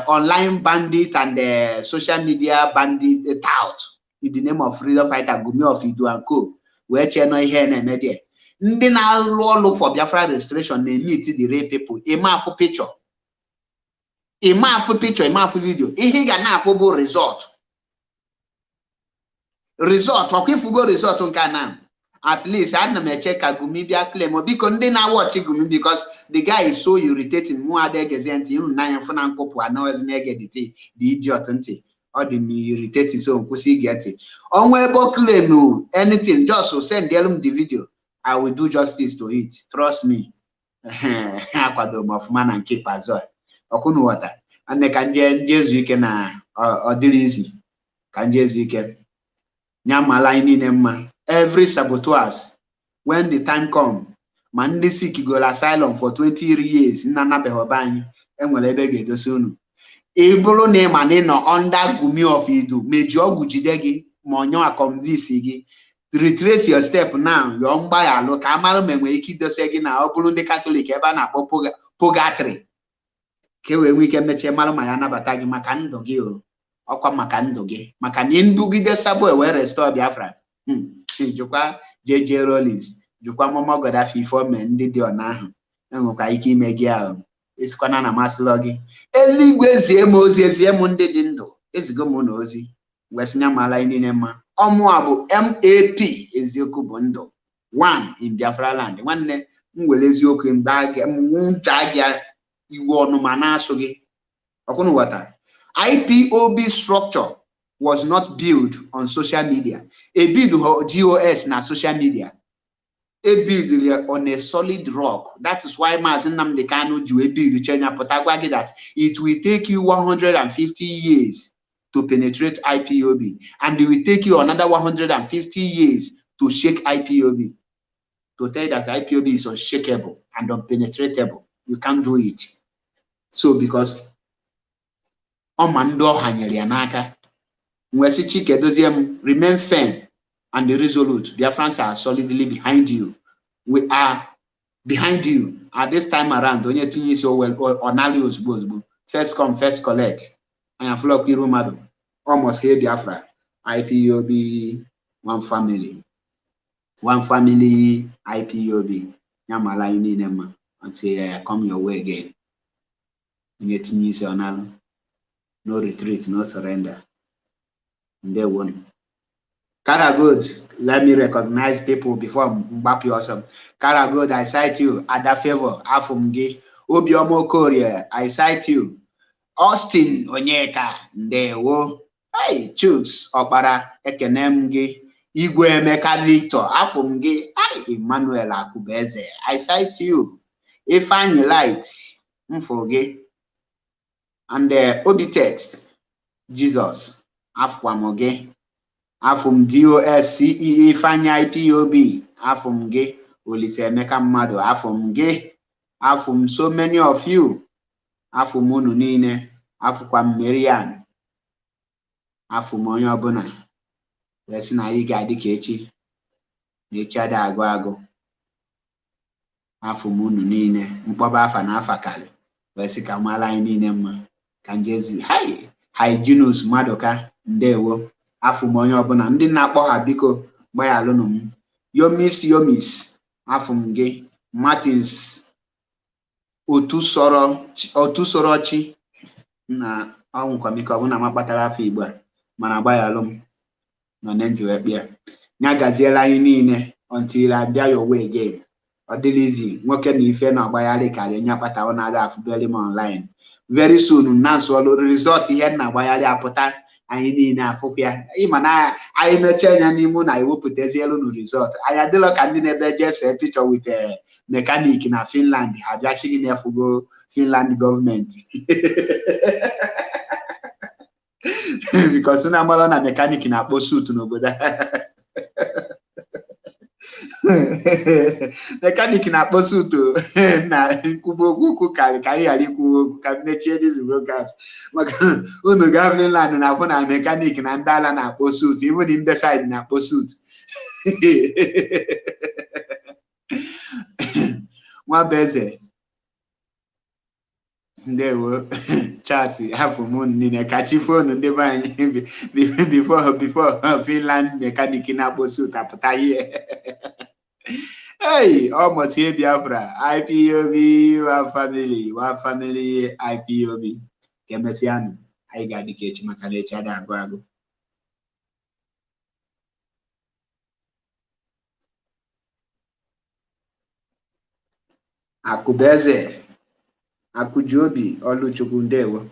Speaker 1: online bandit and social media bandit tout in the name of freedom fighter Gumi of Idu and Co. wee chee no ihe na-eme there. Ndị na-alụ ọlụ for Biafra registration na-emit the real people. Ịma afụ picture, ịma afụ video. Ihe ga na-afụ bụ result ọkwa ifugo result nke na at least I don't check Gumi bia claim because ndị na-watch Gumi because the guy is so irritating. Mu ade gezenti unu na yefo na nkopu anawezi na egedite the idiot nti or the irritating so nkwusi get onwe ebo claim anything just send them the video. I will do justice to it, trust me. Akwado mafuma na nke pazo okunu wata ane kanje njezu ike na odirizi kanjezu ike nyamala inine mma. Every saboteurs, when the time come, man ndị sick go asylum for 20 years nna behobanyi enwere ebe ga-edosi unu. Iburu na ịma na nọ under Gumi of Idu meji ọgwụ jide gị ma onye a convince gị retrace your step now. Your mgbaya look amara menwe iki dose gị na ọ bụrụ ndị Catholic ebe a na-akpọ purgatory ka wee nwee ike mechie mara ma ya nabata gị maka ndụ gị o ọkwa maka ndụ gị maka na ndụgide sabo wee restore Biafra jụkwa JJ Rollins jụkwa Momo Godafị Ifeome ndị dị ọna ahụ enwekwa ike ime gị ahụ esikwana na masịlọ gị eluigwe zie m ozi ezie m ndị dị ndụ ezigo m na ozi wee sinya mala niile mma ọmụa bụ MAP eziokwu bụ ndụ 1 in Biafraland nwanne m were eziokwu mgbe iwu ọnụ ma na-asụ gị ọkwụnụ ghọtara IPOB structure was not built on social media. A build GOS na social media. A build on a solid rock. That is why Maazị Nnamdi Kanu ji a build Chenya Potagwagi that it will take you 150 years to penetrate IPOB, and it will take you another 150 years to shake IPOB. To tell you that IPOB is unshakable and unpenetratable. You can't do it. So because Omando hanyere ya n'aka Mwesi Chike Doziem, remain firm and resolute. Biafrans are solidly behind you. We are behind you. At this time around, onye tinye so well onali ozugbo. First come, first collect. And flock Irumado. Almost here Biafra. IPOB, one family. One family, IPOB. Yamala Uninema until I come your way again. Onye tinye so onalo. No retreat, no surrender. They won. Karagood, let me recognize people before Mbapi awesome. Karagood, I cite you. Ada Favor, Afumgi. Obiomo Korea, I cite you. Austin Onyeka, Ndewo. Hey, Chooks, Opara, Ekenemgi. Igwe Emeka Victor, Afumgi. Hey, Emmanuel Akubeze, I cite you. Ifeanyi Light, Mfoge. And Obi Text, Jesus. Afwam ge afum DOS CEE Fanya IPOB afum ge Olise Emeka Mmadu afum ge afum so many of you afum unu niile afukwa Marian afum onye ọbụla wesi na anyị ga-adị ka echi na echi ada agụ agụ afum unu niile mkpọba afa na afa kali wesi ka mala anyị niile mma ka njezi Hyginus Madoka Ndewo afum onye ọbụla ndị na-akpọ ha biko gbayalụnụ m Yomis afum gị Martins otu sọrọ chi na ọnwụkwamike ọbụla ma kpatara afọ Igbo a mana gbayalụ m nọ na njiwe kpịa nya gaziela anyị niile until abịa your way again ọ dịlizi nwoke na ife na ọgbayalị karịa nya kpata ọ na-ada afụbeli m online very soon na nsọlụ result ihe na agbayalị apụta anyị niile afụkwa ịma na anyị mechie anya n'ime na iwepụtazielu nu result anyị adịlọ ka ndị na-ebe jese picture with mechanic na Finland ha bịachi gị na-efugo Finland gọọmenti because na amalọ na mechanic na-akpọ suit n'obodo mechanic na-akpọ suit na nkwubo okwu ka anyị ghara ikwu okwu ka mmechie dizi broadcast maka unu gaa Finland na-afụ na mechanic na ndị ala na-akpọ suit even in the side na-akpọ suit Nwabeze Ndewo Chasi afum niile kachi fonu ndị be anyị before Finland mechanic na-akpọ suit apụta ihe hey, almost here Biafra, IPOB, one family, IPOB. Kemesiano, I got the cage, Makalecha, and Guago. Akubeze, Akujobi, Oluchukundewo.